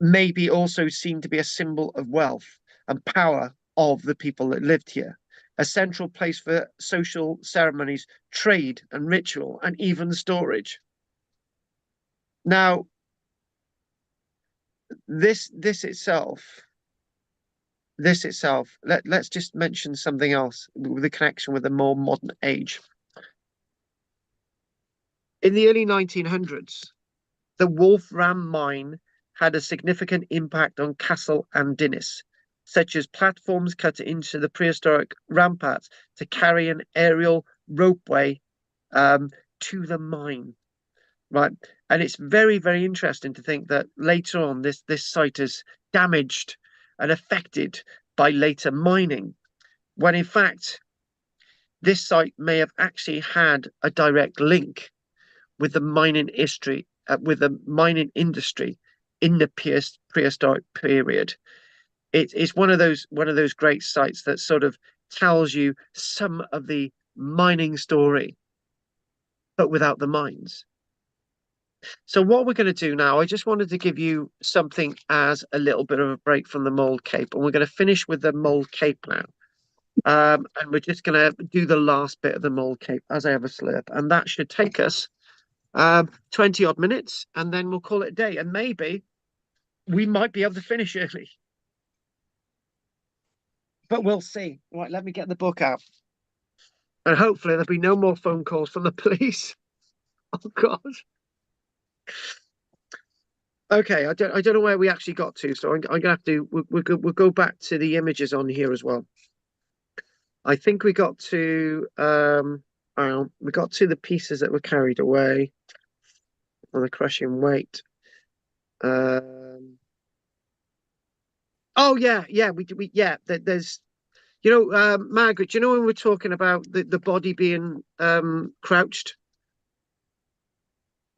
Maybe also seem to be a symbol of wealth and power of the people that lived here. A central place for social ceremonies, trade and ritual, and even storage. Now, this itself, let's just mention something else with a connection with the more modern age. In the early 1900s, the Wolfram mine had a significant impact on Castle and Dinas, such as platforms cut into the prehistoric ramparts to carry an aerial ropeway to the mine, right? And it's very, very interesting to think that later on this site is damaged and affected by later mining, when in fact this site may have actually had a direct link with the mining history, with the mining industry in the prehistoric period. It's one of those great sites that sort of tells you some of the mining story, but without the mines. So what we're going to do now, I just wanted to give you something as a little bit of a break from the Mold Cape, and we're going to finish with the Mold Cape now. And we're just going to do the last bit of the Mold Cape as I have a slurp, and that should take us 20 odd minutes, and then we'll call it a day, and maybe we might be able to finish early, but we'll see. Right, let me get the book out, and hopefully there'll be no more phone calls from the police. Oh God. Okay, I don't know where we actually got to, so I'm gonna have to we'll go back to the images on here as well. I think we got to we got to the pieces that were carried away on the crushing weight. Oh yeah, there's Margaret, do you know when we're talking about the body being crouched?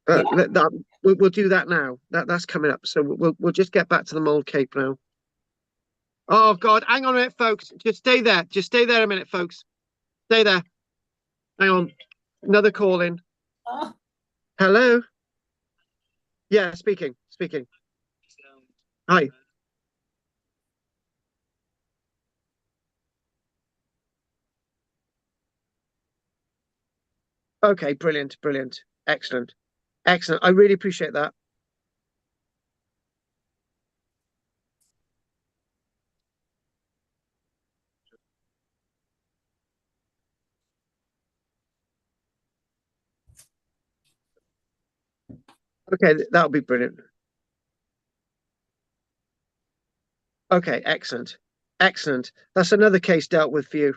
We'll do that now. That's coming up. So we'll just get back to the Mold Cape now. Oh God, hang on a minute, folks. Just stay there. Just stay there a minute, folks. Stay there. Hang on. Another call in. Oh. Hello. Yeah, speaking. Hi. Okay, brilliant. Excellent. I really appreciate that. Okay, that'll be brilliant. Okay, excellent. That's another case dealt with for you.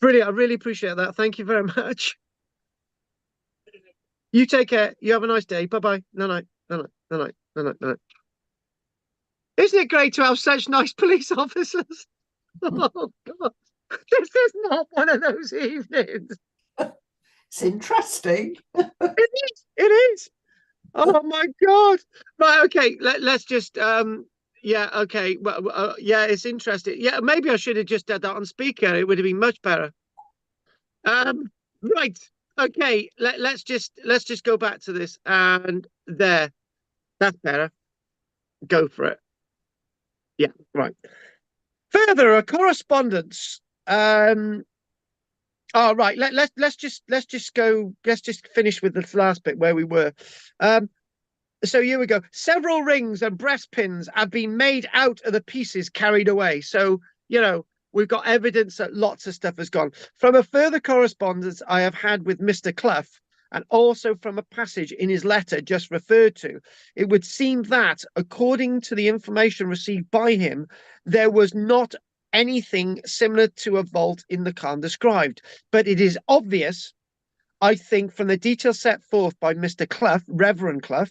Brilliant. I really appreciate that. Thank you very much. You take care. You have a nice day. Bye bye. No night. No night. No night. No night. No night. Isn't it great to have such nice police officers? Oh God, this is not one of those evenings. It's interesting. It is. It is. Oh my God. Right. Okay. Let's just. Yeah. Okay. Well. Yeah. It's interesting. Yeah. Maybe I should have just done that on speaker. It would have been much better. Right. Okay. Let's just go back to this and there. That's better. Go for it. Yeah. Right. Further, a correspondence. Oh, right. Let's just go. Let's just finish with this last bit where we were. So here we go. Several rings and breastpins have been made out of the pieces carried away. So, we've got evidence that lots of stuff has gone. From a further correspondence I have had with Mr. Clough, and also from a passage in his letter just referred to, it would seem that, according to the information received by him, there was not anything similar to a vault in the Khan described. But it is obvious, I think, from the details set forth by Mr. Clough, Reverend Clough,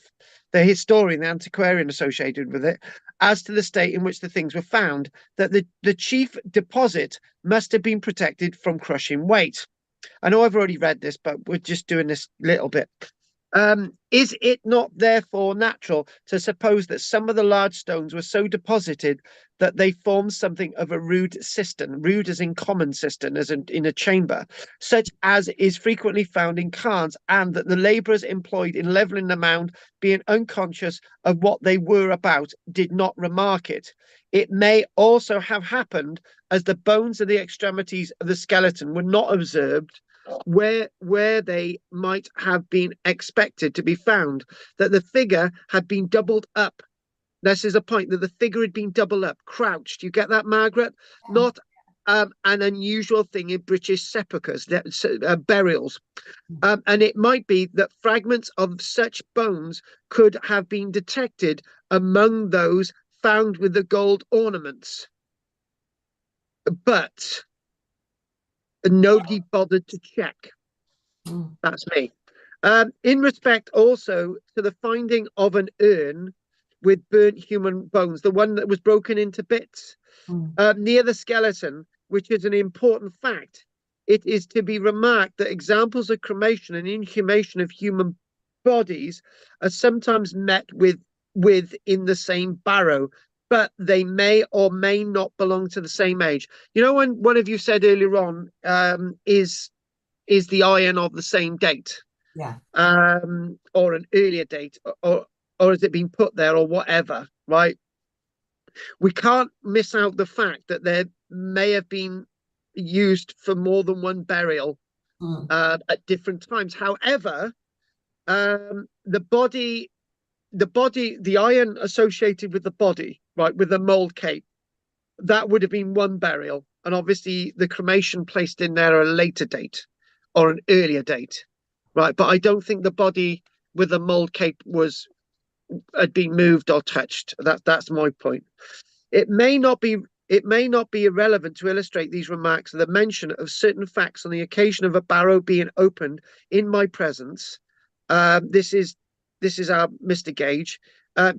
the historian, the antiquarian associated with it, as to the state in which the things were found, that the chief deposit must have been protected from crushing weight. I know I've already read this, but we're just doing this little bit. Is it not therefore natural to suppose that some of the large stones were so deposited that they formed something of a rude cistern, rude as in common cistern, as in a chamber, such as is frequently found in Khans, and that the labourers employed in levelling the mound, being unconscious of what they were about, did not remark it? It may also have happened, as the bones of the extremities of the skeleton were not observed, where they might have been expected to be found, that the figure had been doubled up. This is a point, that the figure had been doubled up, crouched. You get that, Margaret? Not an unusual thing in British sepulchres, burials. And it might be that fragments of such bones could have been detected among those found with the gold ornaments. But nobody bothered to check. That's me. In respect also to the finding of an urn with burnt human bones, the one that was broken into bits, near the skeleton, which is an important fact, it is to be remarked that examples of cremation and inhumation of human bodies are sometimes met with in the same barrow, but they may or may not belong to the same age. When one of you said earlier on, is the iron of the same date? Yeah. Or an earlier date, or has it been put there, or whatever, right? We can't miss out the fact that there may have been used for more than one burial at different times. However, the iron associated with the body, right, with the mold cape, that would have been one burial, and obviously the cremation placed in there at a later date or an earlier date, right? But I don't think the body with the mold cape had been moved or touched. That's my point. It may not be irrelevant to illustrate these remarks the mention of certain facts on the occasion of a barrow being opened in my presence. This is our Mr. Gage,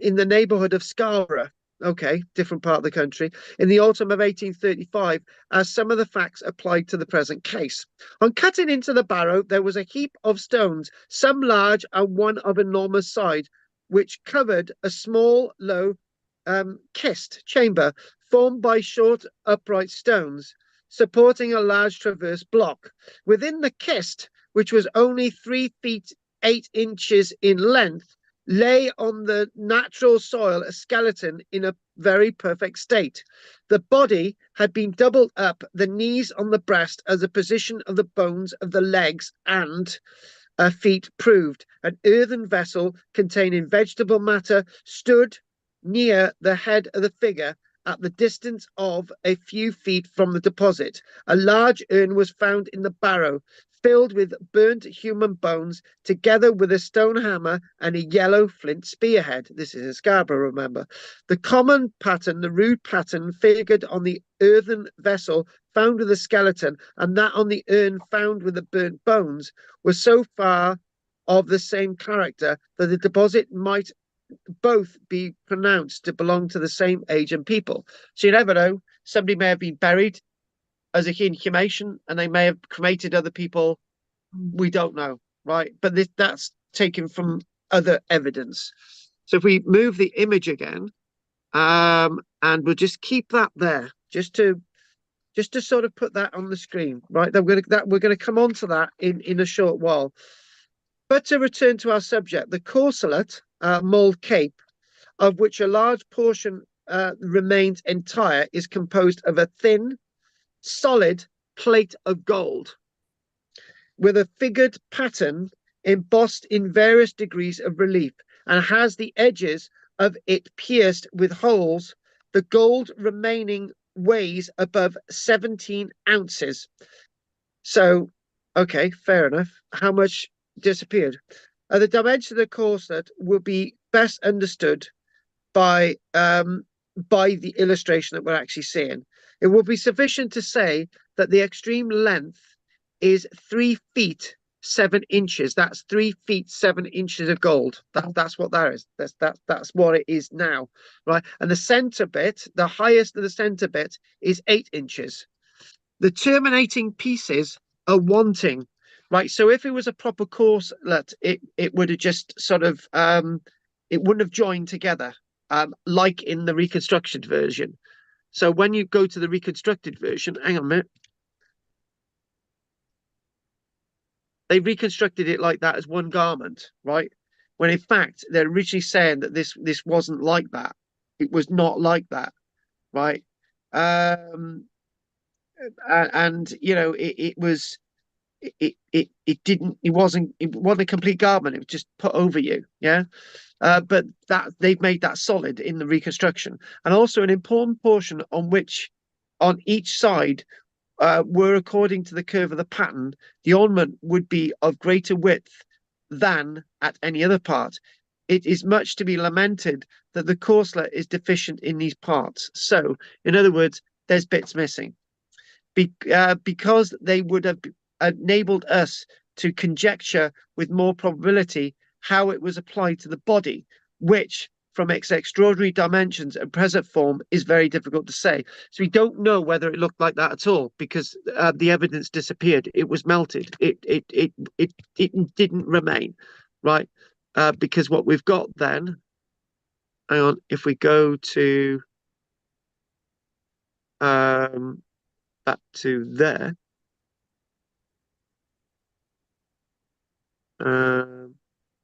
in the neighbourhood of Scarborough. Okay, different part of the country, in the autumn of 1835, as some of the facts applied to the present case. On cutting into the barrow, there was a heap of stones, some large and one of enormous size, which covered a small, low, kist chamber formed by short, upright stones, supporting a large traverse block. Within the kist, which was only 3 feet 8 inches in length, lay on the natural soil a skeleton in a very perfect state. The body had been doubled up, the knees on the breast, as the position of the bones of the legs and feet proved. An earthen vessel containing vegetable matter stood near the head of the figure, at the distance of a few feet from the deposit. A large urn was found in the barrow, filled with burnt human bones, together with a stone hammer and a yellow flint spearhead. This is in Scarborough, remember. The common pattern, the rude pattern, figured on the earthen vessel found with the skeleton, and that on the urn found with the burnt bones, was so far of the same character that the deposit might both be pronounced to belong to the same age and people. So you never know. Somebody may have been buried as a inhumation, and they may have cremated other people. We don't know, right? But that's taken from other evidence. So if we move the image again, and we'll just keep that there, just to sort of put that on the screen, right? We're gonna come on to that in a short while. But to return to our subject, the corselet, mould cape, of which a large portion remains entire, is composed of a thin, solid plate of gold with a figured pattern embossed in various degrees of relief, and has the edges of it pierced with holes. The gold remaining weighs above 17 ounces. So, okay, fair enough. How much disappeared? The dimension of the corset will be best understood by the illustration that we're actually seeing. It will be sufficient to say that the extreme length is 3 feet 7 inches. That's 3 feet 7 inches of gold. That's what that is. That's what it is now, right? And the center bit, the highest of the center bit, is 8 inches. The terminating pieces are wanting, right? So if it was a proper corselet, it would have just sort of it wouldn't have joined together, like in the reconstructed version. So when you go to the reconstructed version, hang on a minute, they reconstructed it like that as one garment, right? When in fact they're originally saying that this wasn't like that. It was not like that, right? And you know, it wasn't a complete garment. It was just put over you, yeah. But that they've made that solid in the reconstruction, and also an important portion on each side were, according to the curve of the pattern, the ornament would be of greater width than at any other part. It is much to be lamented that the corselet is deficient in these parts. So, in other words, there's bits missing. Because they would have enabled us to conjecture with more probability how it was applied to the body, which, from its extraordinary dimensions and present form, is very difficult to say. So we don't know whether it looked like that at all, because the evidence disappeared. It was melted. It didn't remain, right? Because what we've got then, hang on, if we go to back to there.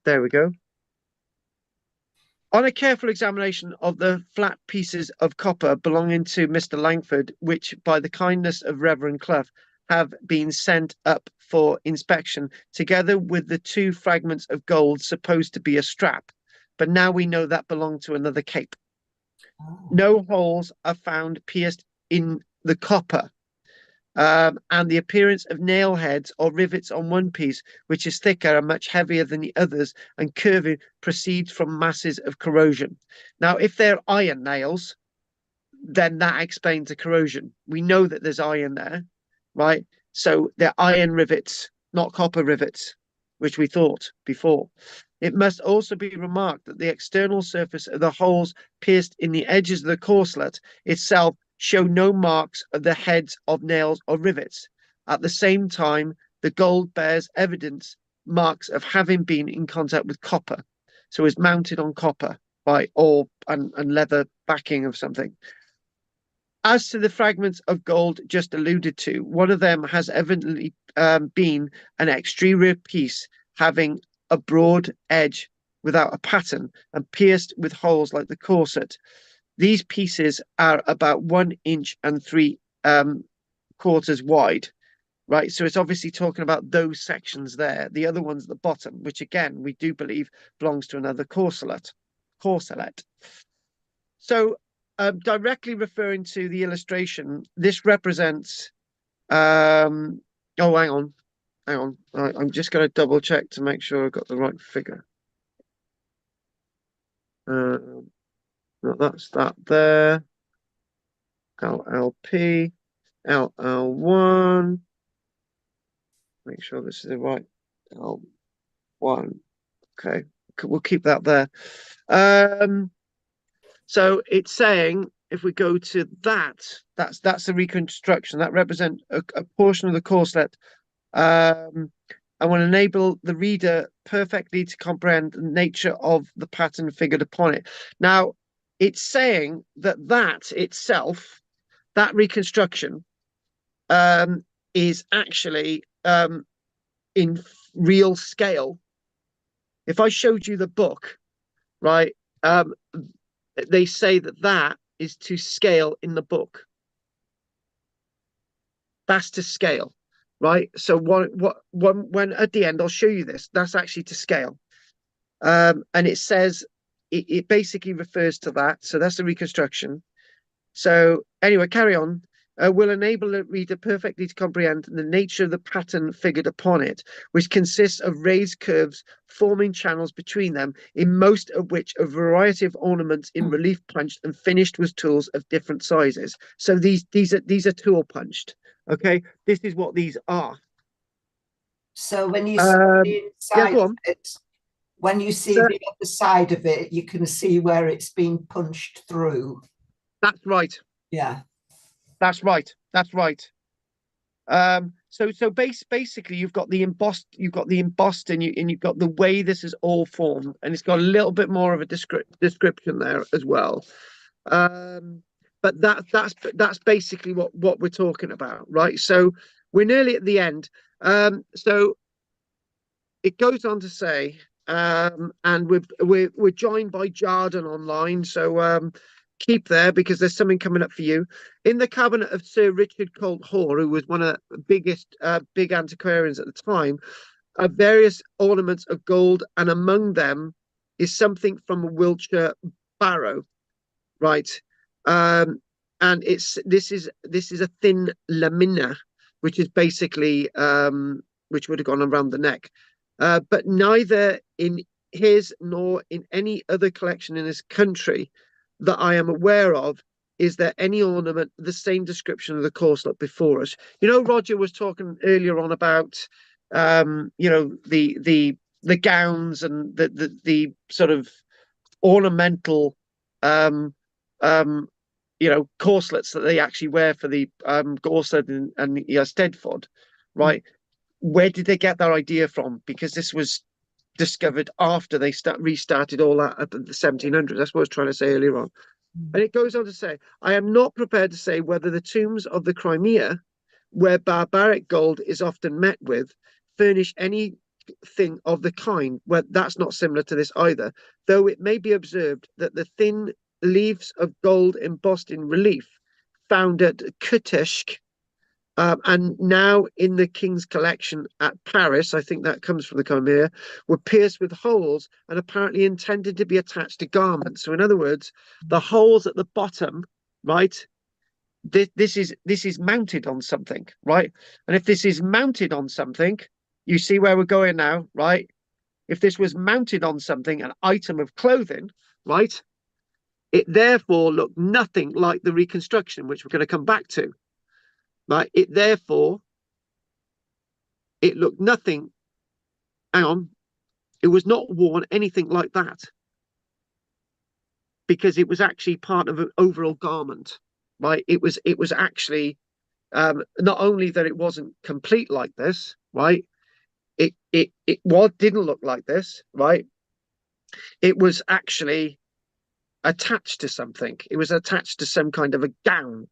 There we go. On a careful examination of the flat pieces of copper belonging to Mr. Langford, which by the kindness of Reverend Clough have been sent up for inspection, together with the 2 fragments of gold supposed to be a strap, but now we know that belonged to another cape. No holes are found pierced in the copper. And the appearance of nail heads or rivets on one piece, which is thicker and much heavier than the others and curving, proceeds from masses of corrosion. Now, if they're iron nails, then that explains the corrosion. We know that there's iron there, right? So they're iron rivets, not copper rivets, which we thought before. It must also be remarked that the external surface of the holes pierced in the edges of the corselet itself show no marks of the heads of nails or rivets. At the same time, the gold bears evidence marks of having been in contact with copper. So it's mounted on copper, right, and leather backing of something. As to the fragments of gold just alluded to, one of them has evidently been an exterior piece having a broad edge without a pattern and pierced with holes like the corset. These pieces are about 1 inch and 3 quarters wide, right? So it's obviously talking about those sections there. The other ones at the bottom, which again, we do believe belongs to another corselet. So directly referring to the illustration, this represents. Oh, hang on. I'm just going to double check to make sure I've got the right figure. No, that's that there. LLP, LL1. Make sure this is the right L1. Okay, we'll keep that there. So it's saying if we go to that's a reconstruction that represents a portion of the courselet. I want to enable the reader perfectly to comprehend the nature of the pattern figured upon it. Now, it's saying that itself, that reconstruction, is actually in real scale. If I showed you the book, right, they say that is to scale in the book. That's to scale. Right, so when at the end I'll show you this. That's actually to scale, and it says it basically refers to that. So that's the reconstruction. So anyway, carry on. Will enable the reader perfectly to comprehend the nature of the pattern figured upon it, which consists of raised curves forming channels between them, in most of which a variety of ornaments in relief punched and finished with tools of different sizes. So these are tool punched. Okay, this is what these are. So when you see the inside go of on. it, when you see the other side of it, you can see where it's been punched through. That's right. Yeah. That's right. That's right. So basically you've got the embossed, and you've got the way this is all formed, and it's got a little bit more of a description there as well. But that's basically what we're talking about, right? So we're nearly at the end. So it goes on to say, and we're joined by Jarden online, so keep there because there's something coming up for you. In the cabinet of Sir Richard Colt Hoare, who was one of the biggest big antiquarians at the time, are various ornaments of gold, and among them is something from a Wiltshire barrow, right? And this is a thin lamina, which is basically which would have gone around the neck, but neither in his nor in any other collection in this country that I am aware of is there any ornament the same description of the corselet before us. You know, Roger was talking earlier on about you know, the gowns and the sort of ornamental you know, corselets that they actually wear for the Gorsedd and Steadford, right? Where did they get that idea from? Because this was discovered after they restarted all that at the 1700s. That's what I was trying to say earlier on. And it goes on to say, I am not prepared to say whether the tombs of the Crimea, where barbaric gold is often met with, furnish anything of the kind, where that's not similar to this either, though it may be observed that the thin leaves of gold embossed in relief found at Kutishk, and now in the King's collection at Paris, I think that comes from the Crimea, were pierced with holes and apparently intended to be attached to garments. So in other words, the holes at the bottom, right, this is mounted on something, right? And if this is mounted on something, you see where we're going now, right? If this was mounted on something, an item of clothing, right, it therefore looked nothing like the reconstruction, which we're going to come back to. Right? It looked nothing. Hang on. It was not worn anything like that, because it was actually part of an overall garment, right? It was actually not only that it wasn't complete like this, right? It didn't look like this, right? It was actually attached to something. It was attached to some kind of a gown,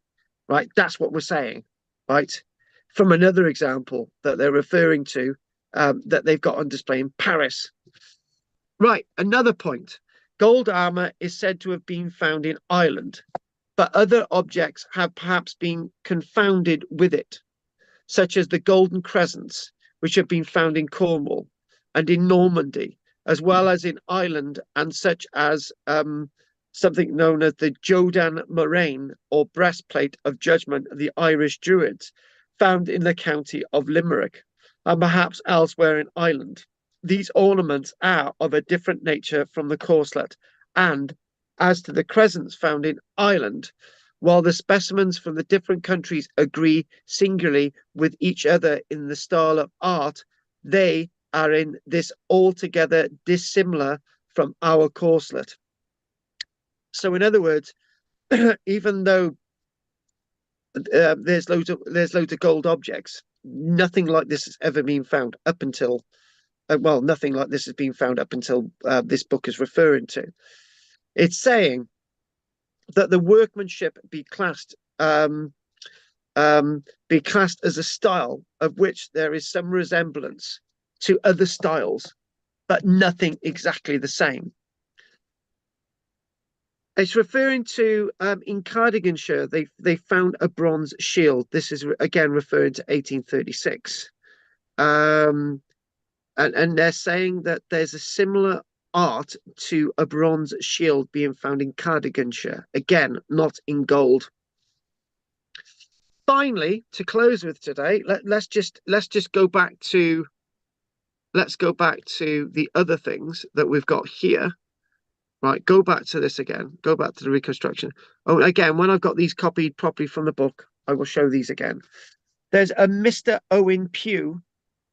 right? That's what we're saying, right? From another example that they're referring to, that they've got on display in Paris. Right, another point. Gold armor is said to have been found in Ireland, but other objects have perhaps been confounded with it, such as the golden crescents, which have been found in Cornwall and in Normandy, as well as in Ireland, and such as something known as the Jodan Moraine or breastplate of judgment of the Irish Druids, found in the county of Limerick and perhaps elsewhere in Ireland. These ornaments are of a different nature from the corselet, and as to the crescents found in Ireland, while the specimens from the different countries agree singularly with each other in the style of art, they are in this altogether dissimilar from our corselet. So, in other words, even though there's loads of gold objects, nothing like this has ever been found up until well, nothing like this has been found up until this book is referring to. It's saying that the workmanship be classed as a style of which there is some resemblance to other styles, but nothing exactly the same. It's referring to in Cardiganshire, they found a bronze shield. This is again referring to 1836. And they're saying that there's a similar art to a bronze shield being found in Cardiganshire. Again, not in gold. Finally, to close with today, let's just go back to the other things that we've got here. Right, go back to this again. Go back to the reconstruction. Oh, again, when I've got these copied properly from the book, I will show these again. There's a Mr. Owen Pugh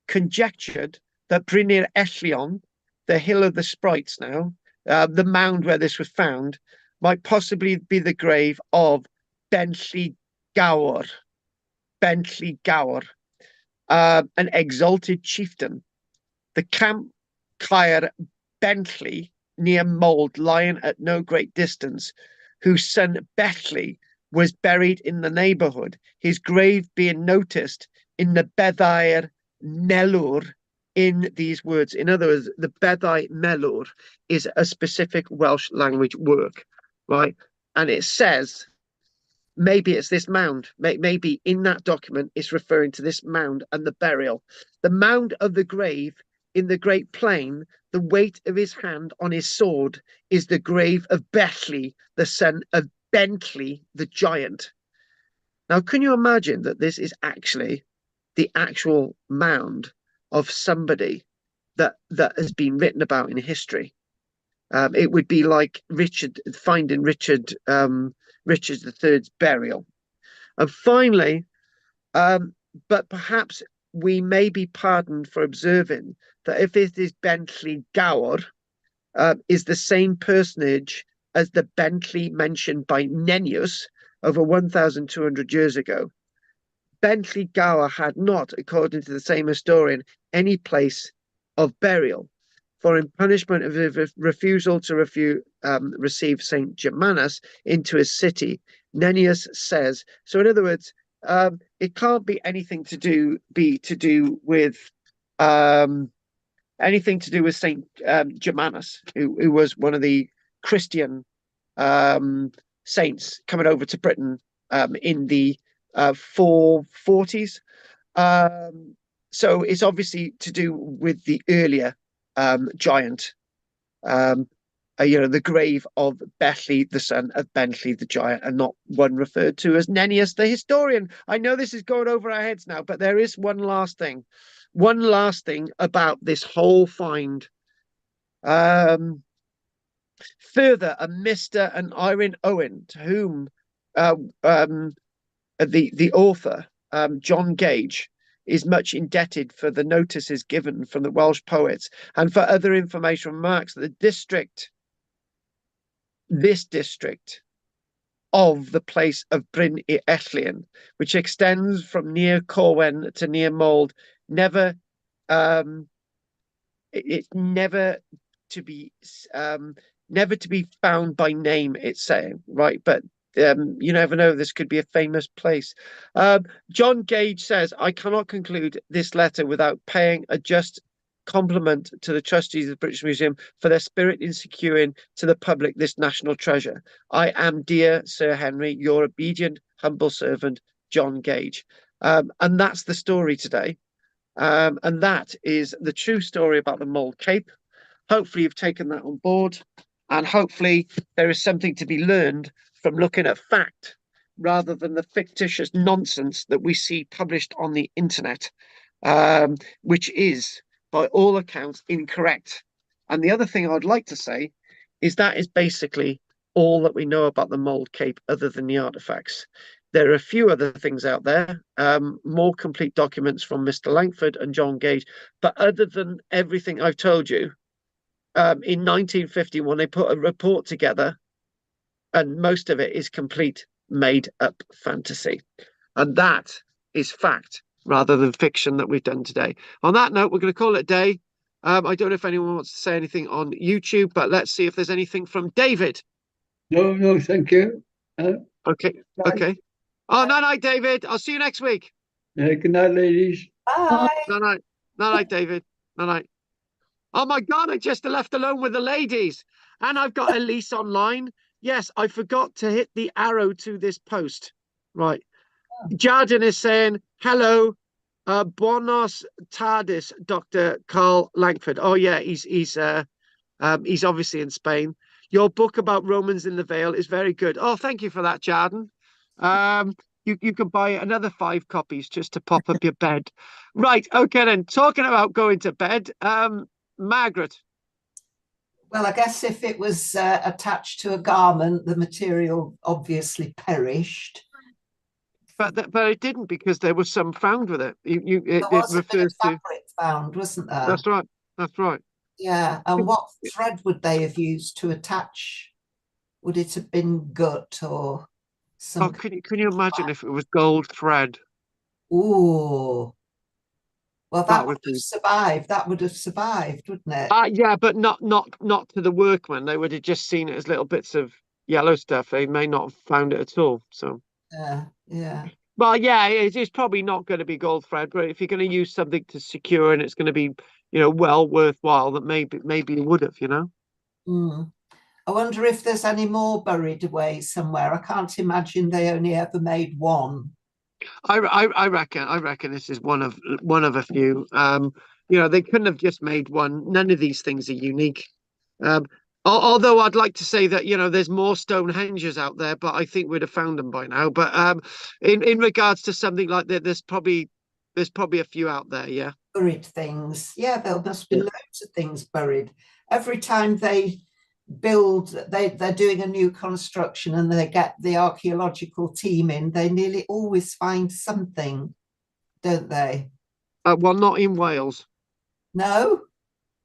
conjectured that Bryn Ellyllon, the Hill of the Sprites now, the mound where this was found, might possibly be the grave of Bentley Gower. Bentley Gower, an exalted chieftain. The Camp Caer Bentley near Mold, lying at no great distance, whose son Bethley was buried in the neighbourhood, his grave being noticed in the Beddau Melwr in these words. In other words, the Beddau Melwr is a specific Welsh language work, right? And it says, maybe it's this mound. Maybe in that document it's referring to this mound and the burial. The mound of the grave in the Great Plain, the weight of his hand on his sword is the grave of Bethley, the son of Bentley, the giant. Now, can you imagine that this is actually the actual mound of somebody that has been written about in history? It would be like finding Richard III's burial. And finally, but perhaps we may be pardoned for observing that if it is Bentley Gower, is the same personage as the Bentley mentioned by Nennius over 1,200 years ago. Bentley Gower had not, according to the same historian, any place of burial, for in punishment of his refusal to receive Saint Germanus into his city, Nennius says. So, in other words, it can't be anything to do with anything to do with Saint Germanus, who was one of the Christian saints coming over to Britain in the 440s. So it's obviously to do with the earlier giant, the grave of Bethley, the son of Bentley the giant, and not one referred to as Nennius the historian. I know this is going over our heads now, but there is one last thing about this whole find. Further, a Mr. and Irene Owen, to whom the author, John Gage, is much indebted for the notices given from the Welsh poets and for other information, remarks that this district of the place of Bryn Ellyllon, which extends from near Corwen to near Mold, it's never to be found by name, it's saying, right? But you never know, this could be a famous place. John Gage says, I cannot conclude this letter without paying a just compliment to the trustees of the British Museum for their spirit in securing to the public this national treasure. I am, dear Sir Henry, your obedient, humble servant, John Gage. And that's the story today. And that is the true story about the Mold Cape. Hopefully you've taken that on board. And hopefully there is something to be learned from looking at fact rather than the fictitious nonsense that we see published on the internet, which is, by all accounts, incorrect. And the other thing I'd like to say is that is basically all that we know about the Mold Cape other than the artifacts. There are a few other things out there, more complete documents from Mr. Langford and John Gage. But other than everything I've told you, in 1951, they put a report together, and most of it is complete made up fantasy. And that is fact rather than fiction that we've done today. On that note, we're going to call it a day. I don't know if anyone wants to say anything on YouTube, but let's see if there's anything from David. No, thank you. Okay, Bye. okay. Oh, no, night, David. I'll see you next week. Good night, ladies. Bye. No, night. No, night, David. No, night. Oh my God, I just left alone with the ladies. And I've got Elise online. Yes, I forgot to hit the arrow to this post. Right. Jarden is saying, hello, buenos tardes, Dr. Carl Langford. Oh yeah, he's obviously in Spain. Your book about Romans in the Vale is very good. Oh, thank you for that, Jarden. You can buy another 5 copies just to pop up your bed. Right, okay then. Talking about going to bed, Margaret. Well, I guess if it was attached to a garment, the material obviously perished. But it didn't, because there was some found with it. It There was a bit of refers to. fabric found, wasn't there? That's right. That's right. Yeah, and what thread would they have used to attach? Would it have been gut or Oh, something? can you imagine if it was gold thread? Ooh. Well, That that would would have be. survived. That would have survived, wouldn't it? Yeah, but not to the workmen. They would have just seen it as little bits of yellow stuff. They may not have found it at all. So. Yeah. Well, yeah, it's probably not going to be gold thread, but if you're going to use something to secure and it's going to be, well worthwhile, that maybe you would have, Mm. I wonder if there's any more buried away somewhere. I can't imagine they only ever made one. I reckon this is one of a few. They couldn't have just made one. None of these things are unique. Although I'd like to say that there's more Stonehenges out there, but I think we'd have found them by now. But in regards to something like that, there's probably a few out there. Yeah. Buried things. Yeah, there must be loads of things buried. Every time they build, they're doing a new construction and they get the archaeological team in, they nearly always find something, don't they? Well, not in Wales. No?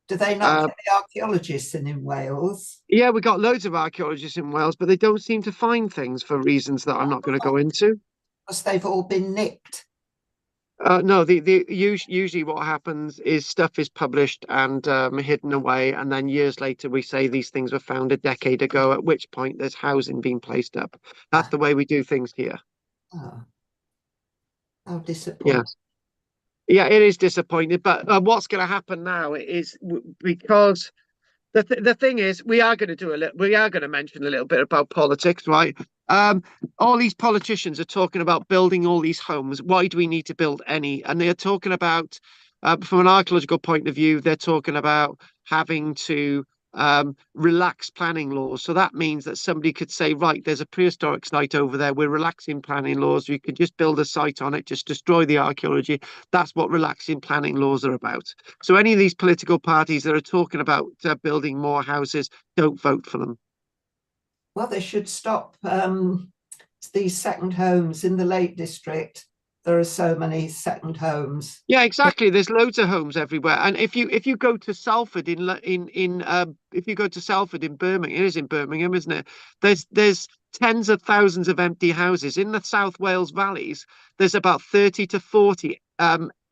Do they not get the archaeologists in Wales? Yeah, we got loads of archaeologists in Wales, but they don't seem to find things for reasons that I'm not going to go into. Because they've all been nicked. No, usually what happens is stuff is published and hidden away, and then years later we say these things were found a decade ago, at which point there's housing being placed up. That's the way we do things here. Oh, how disappointing. Yeah, it is disappointing. But what's going to happen now is because the thing is, we are going to mention a little bit about politics, right? All these politicians are talking about building all these homes. Why do we need to build any? And they're talking about, from an archaeological point of view, they're talking about having to relax planning laws. So that means that somebody could say, right, there's a prehistoric site over there. We're relaxing planning laws. We could just build a site on it, just destroy the archaeology. That's what relaxing planning laws are about. So any of these political parties that are talking about building more houses, don't vote for them. Well, they should stop these second homes in the Lake District. There are so many second homes. Yeah, exactly. There's loads of homes everywhere, and if you go to Salford if you go to Salford in Birmingham, it is in Birmingham, isn't it? There's tens of thousands of empty houses in the South Wales valleys. There's about 30 to 40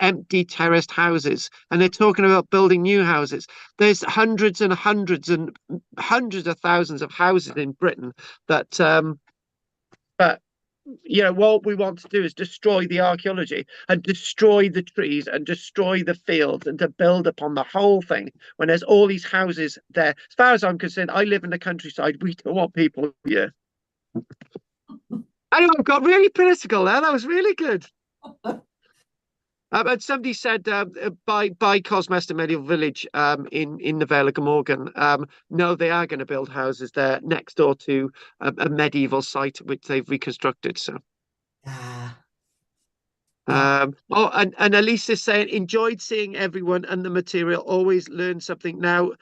empty terraced houses, and they're talking about building new houses. There's hundreds and hundreds and hundreds of thousands of houses in Britain that but what we want to do is destroy the archaeology and destroy the trees and destroy the fields and to build upon the whole thing when there's all these houses there. As far as I'm concerned, I live in the countryside. We don't want people here. I know I've got really political there. That was really good. And somebody said by Cosmester Medieval Village in the Vale of Glamorgan, no, they are going to build houses there next door to a medieval site which they've reconstructed. So, Ah, oh, and Elise is saying enjoyed seeing everyone and the material. Always learn something now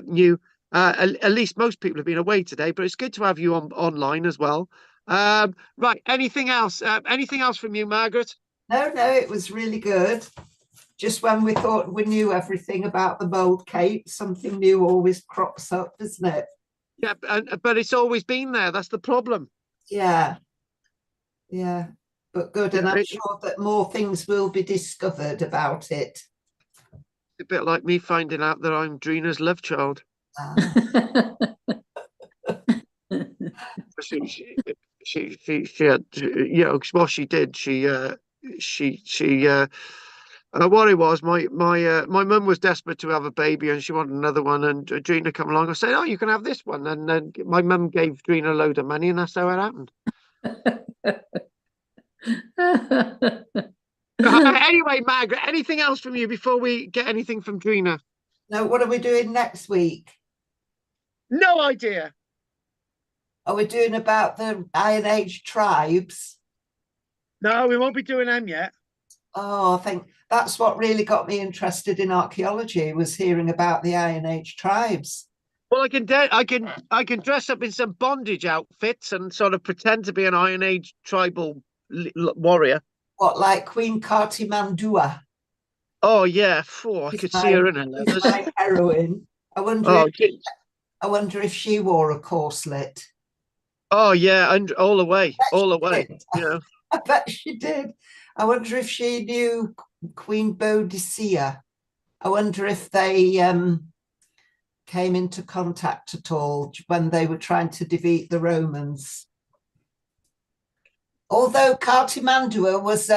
new. At least most people have been away today, but it's good to have you online as well. Right. Anything else? Anything else from you, Margaret? no, it was really good. Just when we thought we knew everything about the mold cape, something new always crops up, doesn't it? Yeah, but it's always been there. That's the problem. Yeah. But good, and Yeah, I'm sure that more things will be discovered about it. a bit like me finding out that I'm Drina's love child. Ah, She had, you know, what she did. What it was, my mum was desperate to have a baby and she wanted another one. And Drina come along and said, "Oh, you can have this one." And then my mum gave Drina a load of money, and that's how it happened. Anyway, Margaret, anything else from you before we get anything from Drina? now, what are we doing next week? No idea. Are we doing about the Iron Age tribes? No, we won't be doing them yet. Oh, I think that's what really got me interested in archaeology, was hearing about the Iron Age tribes. Well, I can dress up in some bondage outfits and sort of pretend to be an Iron Age tribal warrior. What, like Queen Cartimandua? Oh yeah, I could see her in her She's leathers. my heroine. I Oh, wonder if she wore a corselet. oh yeah, and all the way, all the way. Did. You know. I bet she did. I wonder if she knew Queen Boadicea. I wonder if they came into contact at all when they were trying to defeat the Romans. Although Cartimandua was,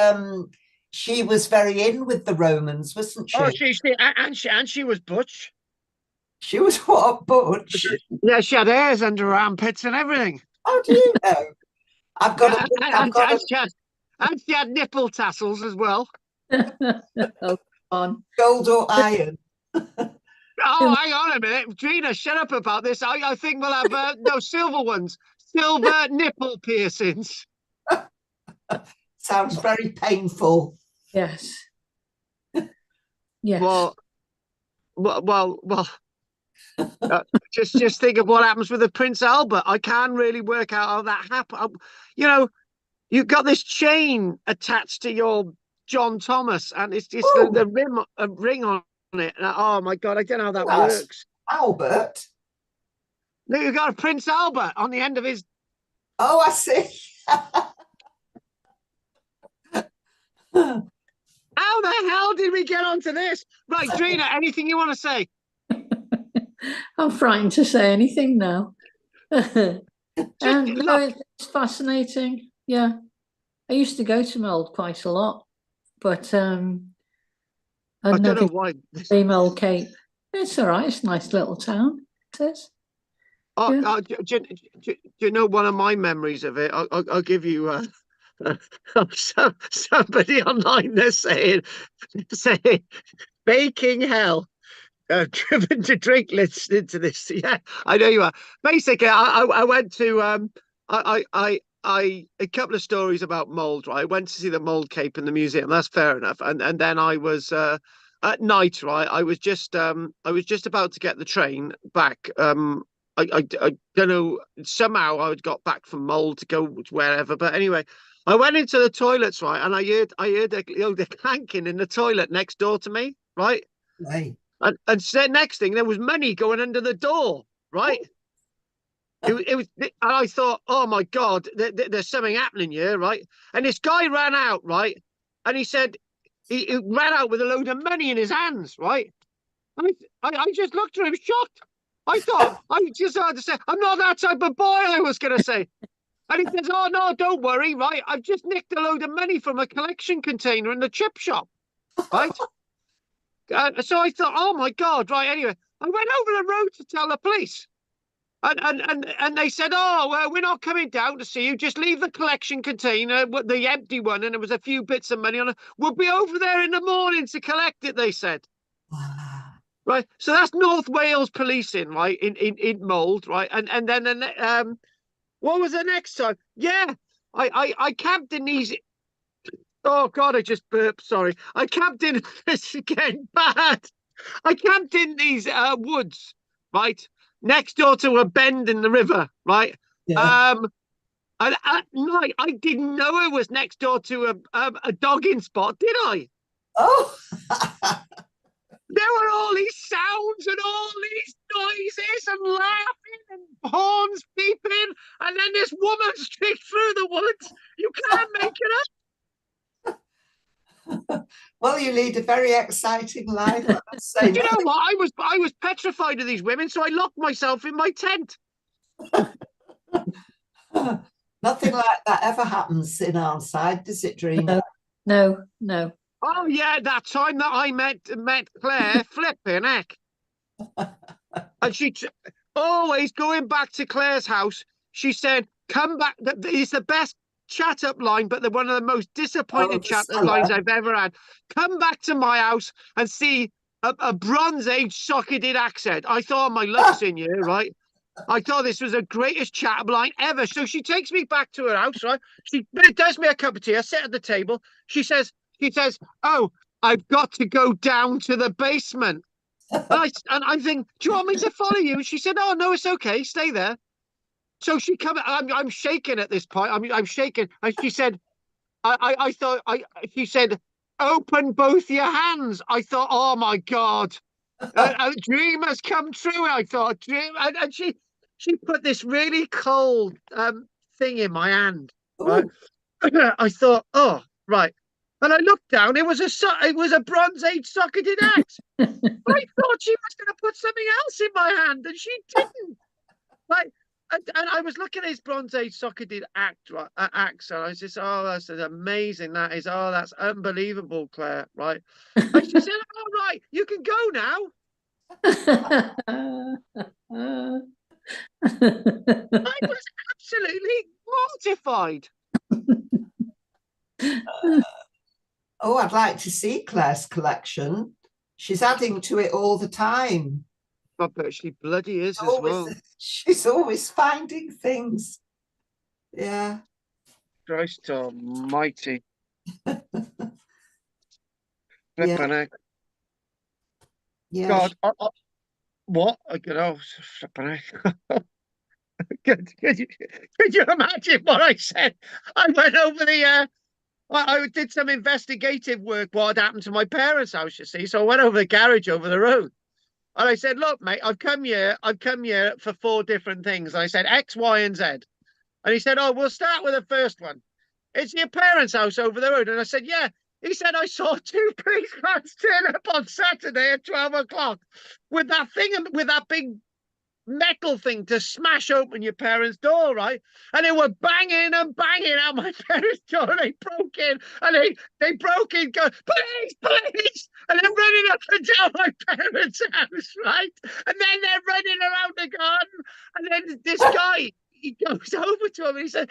she was very in with the Romans, wasn't she? Oh, she was butch. She was what, butch? Yeah, she had hairs under her armpits and everything. How do you know? I've got And she had nipple tassels as well. Oh, on. gold or iron. Oh, hang on a minute, Drina, shut up about this. I think we'll have no silver ones, silver nipple piercings. Sounds very painful. Yes. Yes. Well. Just think of what happens with the Prince Albert. I can't really work out how that happened. You know, you've got this chain attached to your John Thomas, and it's just the ring on it. Oh my God, I don't know how that works. Albert? No, you've got a Prince Albert on the end of his. Oh, I see. How the hell did we get onto this? Right, Drina, anything you want to say? I'm frightened to say anything now. No, Look. it's fascinating. Yeah. I used to go to Mold quite a lot, but I don't know why. Mold Cape. It's all right. It's a nice little town. It is. Yeah. Do you know one of my memories of it? I'll give you somebody online that's saying baking hell. Driven to drink listening to this. Yeah, I know you are. Basically, I went to I a couple of stories about mold. Right, I went to see the mold cape in the museum. That's fair enough. And then I was at night. Right, I was just about to get the train back. I don't know. Somehow I had got back from mold to go wherever. But anyway, I went into the toilets. Right, and I heard the clanking in the toilet next door to me. Right. Hey. And said next thing there was money going under the door, right? It was, and I thought, oh my God, there's something happening here, right? And this guy ran out, right? And he said he ran out with a load of money in his hands, right? And I just looked at him shocked. I thought I just had to say, I'm not that type of boy. I was going to say, and he says, oh no, don't worry, right? I've just nicked a load of money from a collection container in the chip shop, right? So I thought, oh my God, right. Anyway, I went over the road to tell the police. And they said, oh, well, we're not coming down to see you. Just leave the collection container, the empty one, and there was a few bits of money on it. We'll be over there in the morning to collect it, they said. Right. So that's North Wales policing, right, in Mold, right? And then what was the next time? Yeah, I camped in these. Oh God, I just burped. Sorry. I camped in this again. Bad. I camped in these woods, right, next door to a bend in the river, right. Yeah. And at night, I didn't know I was next door to a dogging spot, did I? Oh. There were all these sounds and all these noises and laughing and horns beeping, and then this woman streaked through the woods. You can't make it up. Well, you lead a very exciting life. I must say. You know what? I was petrified of these women, so I locked myself in my tent. Nothing like that ever happens in our side, does it, Dreamer? No, no. Oh yeah, that time that I met Claire, flipping heck. And she always going back to Claire's house. She said, "Come back." It's the best chat up line, but they're one of the most disappointing chat up lines I've ever had. Come back to my house and see a Bronze Age socketed accent. I thought, my luck's in you, right? I thought this was the greatest chat up line ever. So she takes me back to her house, right? She does me a cup of tea. I sit at the table. She says, "Oh, I've got to go down to the basement." And I think, "Do you want me to follow you?" And she said, "Oh no, it's okay. Stay there." So she come. I'm shaking at this point. I'm shaking. And she said, I thought she said, "Open both your hands." I thought, oh my God, a dream has come true. I thought, dream, and she put this really cold thing in my hand. Right? I thought, oh right, and I looked down. It was a Bronze Age socketed axe. I thought she was going to put something else in my hand, and she didn't. Right. And I was looking at his Bronze Age socketed axe, and I was just, oh, that's amazing. That is, oh, that's unbelievable, Claire. Right. And she said, "All right, you can go now." I was absolutely mortified. Oh, I'd like to see Claire's collection. She's adding to it all the time. I bet she bloody is as well. She's always finding things. Yeah. Christ almighty. Yeah. Yeah. God, what? I get off. Could you imagine what I said? I went over the I did some investigative work what had happened to my parents' house, you see. So I went over the garage over the road. And I said, "Look, mate, I've come here for 4 different things." And I said, X, Y, and Z. And he said, "Oh, we'll start with the first one. It's your parents' house over the road." And I said, "Yeah." He said, "I saw 2 policemen turn up on Saturday at 12 o'clock with that thing, with that big metal thing to smash open your parents' door, right? And they were banging and banging out my parents' door. And they broke in, and they broke in, go, "Police, police!" And they're running up and down my parents' house, right? And then they're running around the garden. And then this guy, he goes over to him and he said,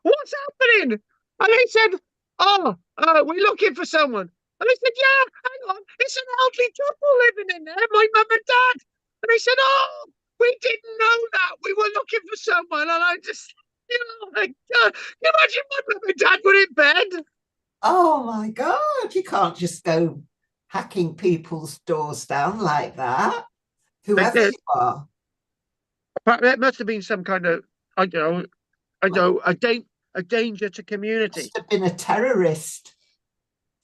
"What's happening?" And he said, "Oh, we're looking for someone." And I said, "Yeah, hang on, it's an elderly couple living in there, my mum and dad." And he said, "Oh, we didn't know that. We were looking for someone." And I just, my God, can you imagine my mum and dad were in bed? Oh my God, you can't just go hacking people's doors down like that, whoever you are. That must have been some kind of, I don't know, a danger to community. Must have been a terrorist.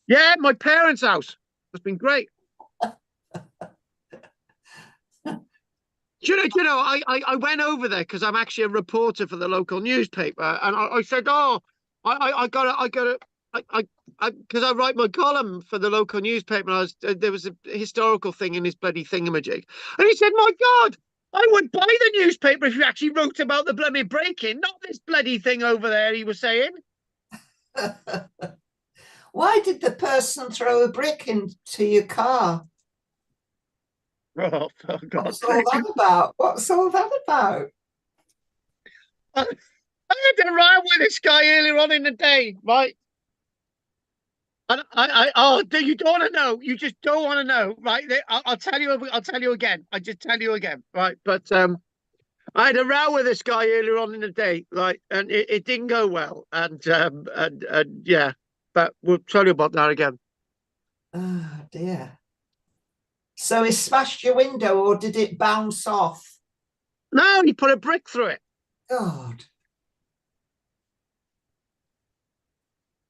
Yeah, my parents' house. It's been great. Do you know, I went over there because I'm actually a reporter for the local newspaper, and I said, "Oh, I got to, because I write my column for the local newspaper, and there was a historical thing in this bloody thingamajig." And he said, "My God, I would buy the newspaper if you actually wrote about the bloody break-in, not this bloody thing over there," he was saying. Why did the person throw a brick into your car? Oh, for God's What's all sake. that about? What's all that about? I had a row with this guy earlier on in the day, right? Oh, you don't want to know. You just don't want to know, right? I'll tell you. I'll tell you again. I just tell you again, right? But I had a row with this guy earlier on in the day, right? And it didn't go well. And yeah, but we'll tell you about that again. Oh dear. So he smashed your window, or did it bounce off? No, he put a brick through it. God.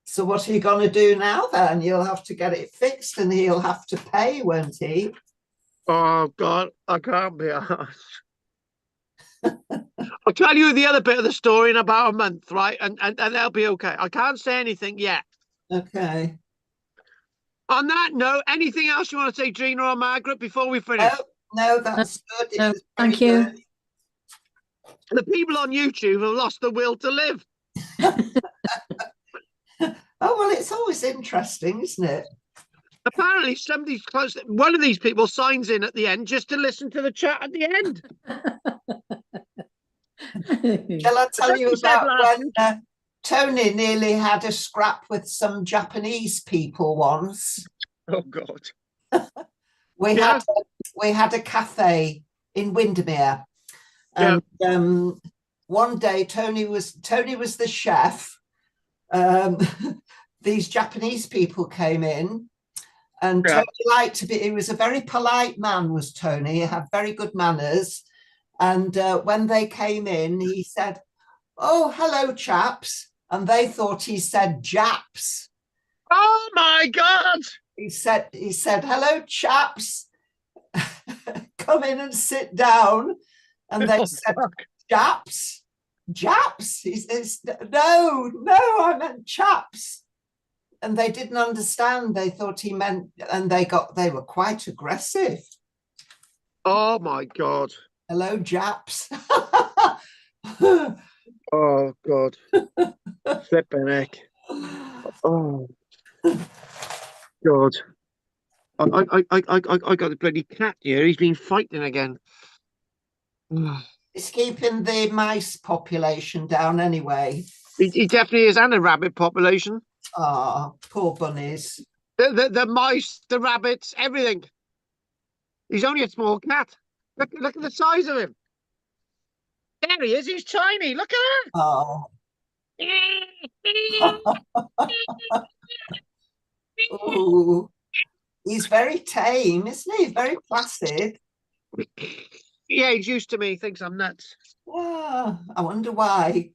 So what are you going to do now then? You'll have to get it fixed and he'll have to pay, won't he? Oh God, I can't be arsed. I'll tell you the other bit of the story in about a month, right? And that'll be okay. I can't say anything yet. Okay. On that note, anything else you want to say, Gina or Margaret, before we finish? No, that's good. It No, was thank very you. good. The people on YouTube have lost the will to live. Oh, well, it's always interesting, isn't it? Apparently, somebody's close. One of these people signs in at the end just to listen to the chat at the end. Shall I tell you Somebody said about last when week- Tony nearly had a scrap with some Japanese people once? Oh God! We Yeah. had a cafe in Windermere, Yeah. and one day Tony was the chef. These Japanese people came in, and Yeah. Tony liked to be. He was a very polite man, was Tony. He had very good manners, and when they came in, he said, "Oh, hello, chaps," and they thought he said "Japs." Oh my God! He said, "Hello, chaps, come in and sit down," and they Oh, said, fuck. "Japs." Japs? He says, no, I meant chaps. And they didn't understand. They thought he meant, and they were quite aggressive. Oh my God! Hello, Japs. Oh God! Flipping heck! Oh God! I got the bloody cat here. He's been fighting again. It's keeping the mice population down anyway. He definitely is, and a rabbit population. Ah, poor bunnies. The mice, the rabbits, everything. He's only a small cat. Look at the size of him. There he is. He's tiny. Look at Oh. that. Ooh. He's very tame, isn't he? Very placid. Yeah, he's used to me. He thinks I'm nuts. Ah, I wonder why.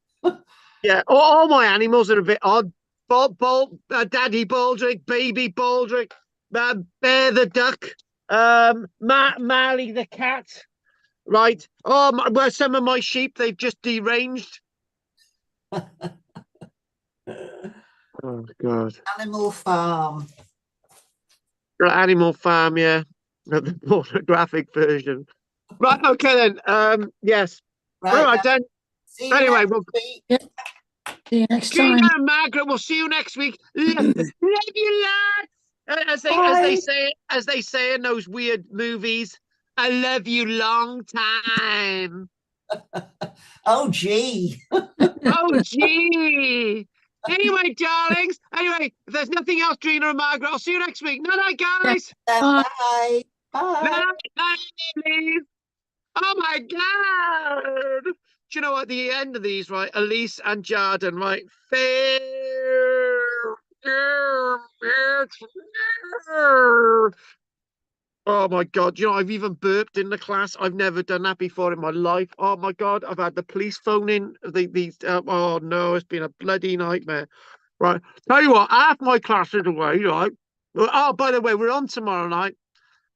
Yeah, all my animals are a bit odd. Daddy Baldrick, Baby Baldrick, Bear the duck, Marley the cat. Right. Oh, well, some of my sheep, they've just deranged. Oh God. Animal Farm. Animal Farm, yeah. The pornographic version. Right, okay then. Yes. Right, All right then. see you Anyway, next we'll week. See you next Gina time. and Margaret, we'll see you next week. Love you, lads. As they say in those weird movies, I love you long time. Oh, gee. Oh gee. Anyway, darlings. Anyway, if there's nothing else, Gina and Margaret, I'll see you next week. Night night, guys. Bye. Bye. Night night, please. Oh my God. Do you know at the end of these, right? Elise and Jarden, right? Oh my God. You know, I've even burped in the class. I've never done that before in my life. Oh my God. I've had the police phone in. Oh no, it's been a bloody nightmare. Right. Tell you what, half my class is away, right? Oh, by the way, we're on tomorrow night.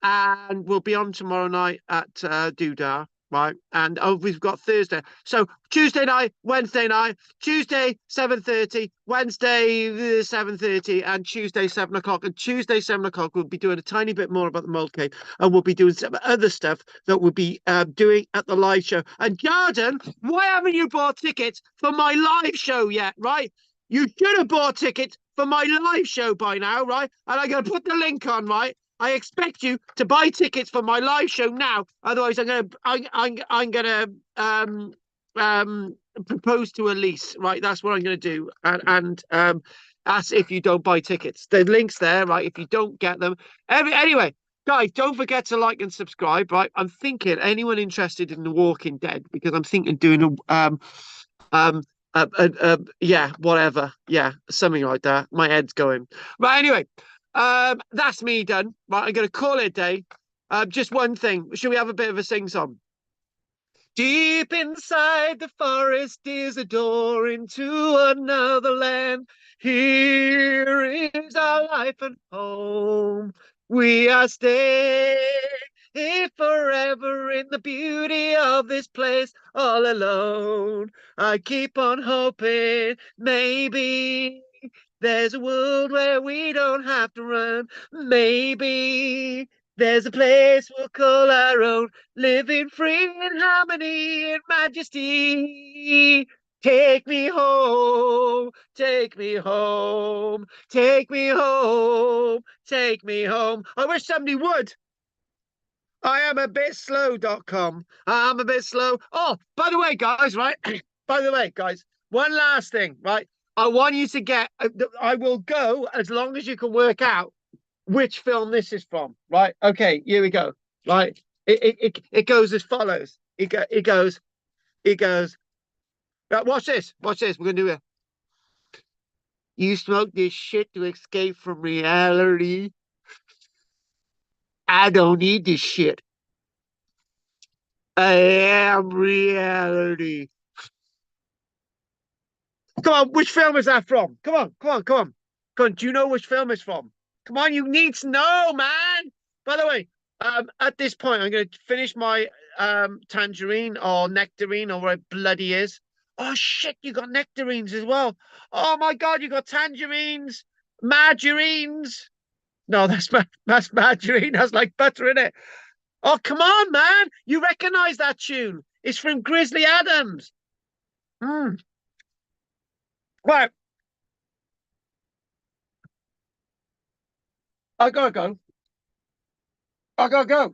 And we'll be on tomorrow night at Doodah, right? And we've got Thursday. So Tuesday night, Wednesday night, Tuesday 7:30, Wednesday 7:30, and Tuesday 7 o'clock. And Tuesday 7 o'clock, we'll be doing a tiny bit more about the mold cave, and we'll be doing some other stuff that we'll be doing at the live show. And Jordan, why haven't you bought tickets for my live show yet, right? You should have bought tickets for my live show by now, right? And I'm going to put the link on, right? I expect you to buy tickets for my live show now. Otherwise, I'm gonna propose to Elise. Right, that's what I'm gonna do. And that's if you don't buy tickets. The link's there, right? If you don't get them, anyway. Guys, don't forget to like and subscribe, right? I'm thinking anyone interested in The Walking Dead, because I'm thinking doing yeah, whatever. Yeah, something like that. My head's going. Right, anyway, that's me done. Right, I'm gonna call it a day. Just one thing. Should we have a bit of a sing-song? Deep inside the forest is a door into another land. Here is our life and home. We are staying here forever in the beauty of this place, all alone. I keep on hoping maybe there's a world where we don't have to run. Maybe there's a place we'll call our own, living free in harmony and majesty. Take me home, take me home, take me home, take me home. I wish somebody would. I am a bit slow.com. I'm a bit slow. Oh, by the way, guys, right? By the way, guys, one last thing, right? I want you to get, I will go as long as you can work out which film this is from, right? Okay, here we go, right? It goes as follows. It goes, right, watch this, we're going to do it. You smoke this shit to escape from reality. I don't need this shit. I am reality. Come on, which film is that from? Come on. Come on, do you know which film it's from? Come on, you need to know, man. By the way, at this point, I'm going to finish my tangerine or nectarine or whatever it bloody is. Oh, shit, you got nectarines as well. Oh, my God, you got tangerines, margarines. No, that's margarine. That's like butter in it. Oh, come on, man. You recognize that tune. It's from Grizzly Adams. Right. I gotta go. I gotta go.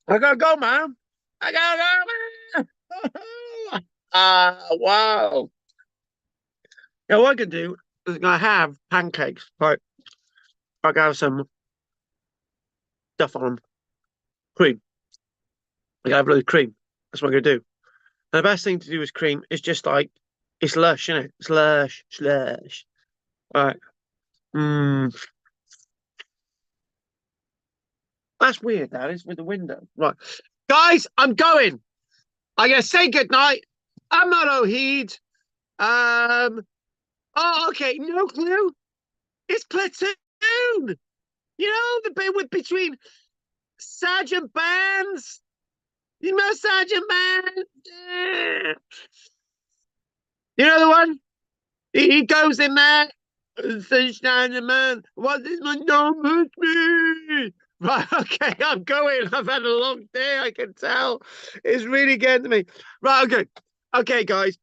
I gotta go, man. I gotta go, man. Wow. Now, what I can do is I have pancakes. Right. I got some stuff on them. Cream. I gotta have a load of cream. That's what I'm gonna do. And the best thing to do with cream is just like, it's lush, isn't it? It's lush. It's lush. All right. That's weird, that is, with the window. Right. Guys, I'm going. I'm going to say goodnight. I'm not O'Heed. Oh, okay. No clue. It's Platoon. You know, the bit with between Sergeant Bands. You know Sergeant Bands? Yeah. You know the one? He goes in there. Sunshine man. What is my don't hurt me? Right, okay, I'm going. I've had a long day, I can tell. It's really getting to me. Right, okay. Okay, guys.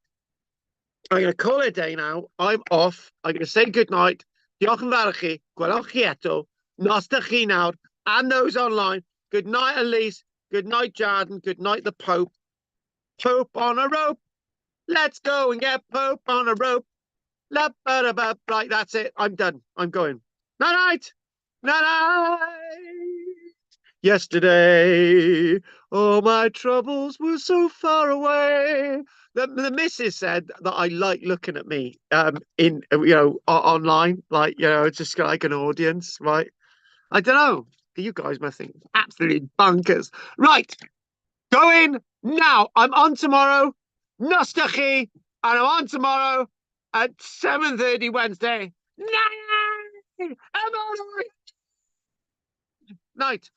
I'm going to call it a day now. I'm off. I'm going to say goodnight. Diolch yn fawr i chi. Gwelwch chi eto. Nos da chi nawr. And those online. Good night, Elise. Good night, Jarden. Good night, the Pope. Pope on a rope. Let's go and get Pope on a rope. Right, that's it. I'm done. I'm going. Night. Yesterday, all my troubles were so far away. The missus said that I like looking at me in online, like, it's just like an audience, right? I don't know. You guys must think it's absolutely bonkers. Right, going now. I'm on tomorrow. Nostachi, and I'm on tomorrow at 7:30 Wednesday. Night. Night.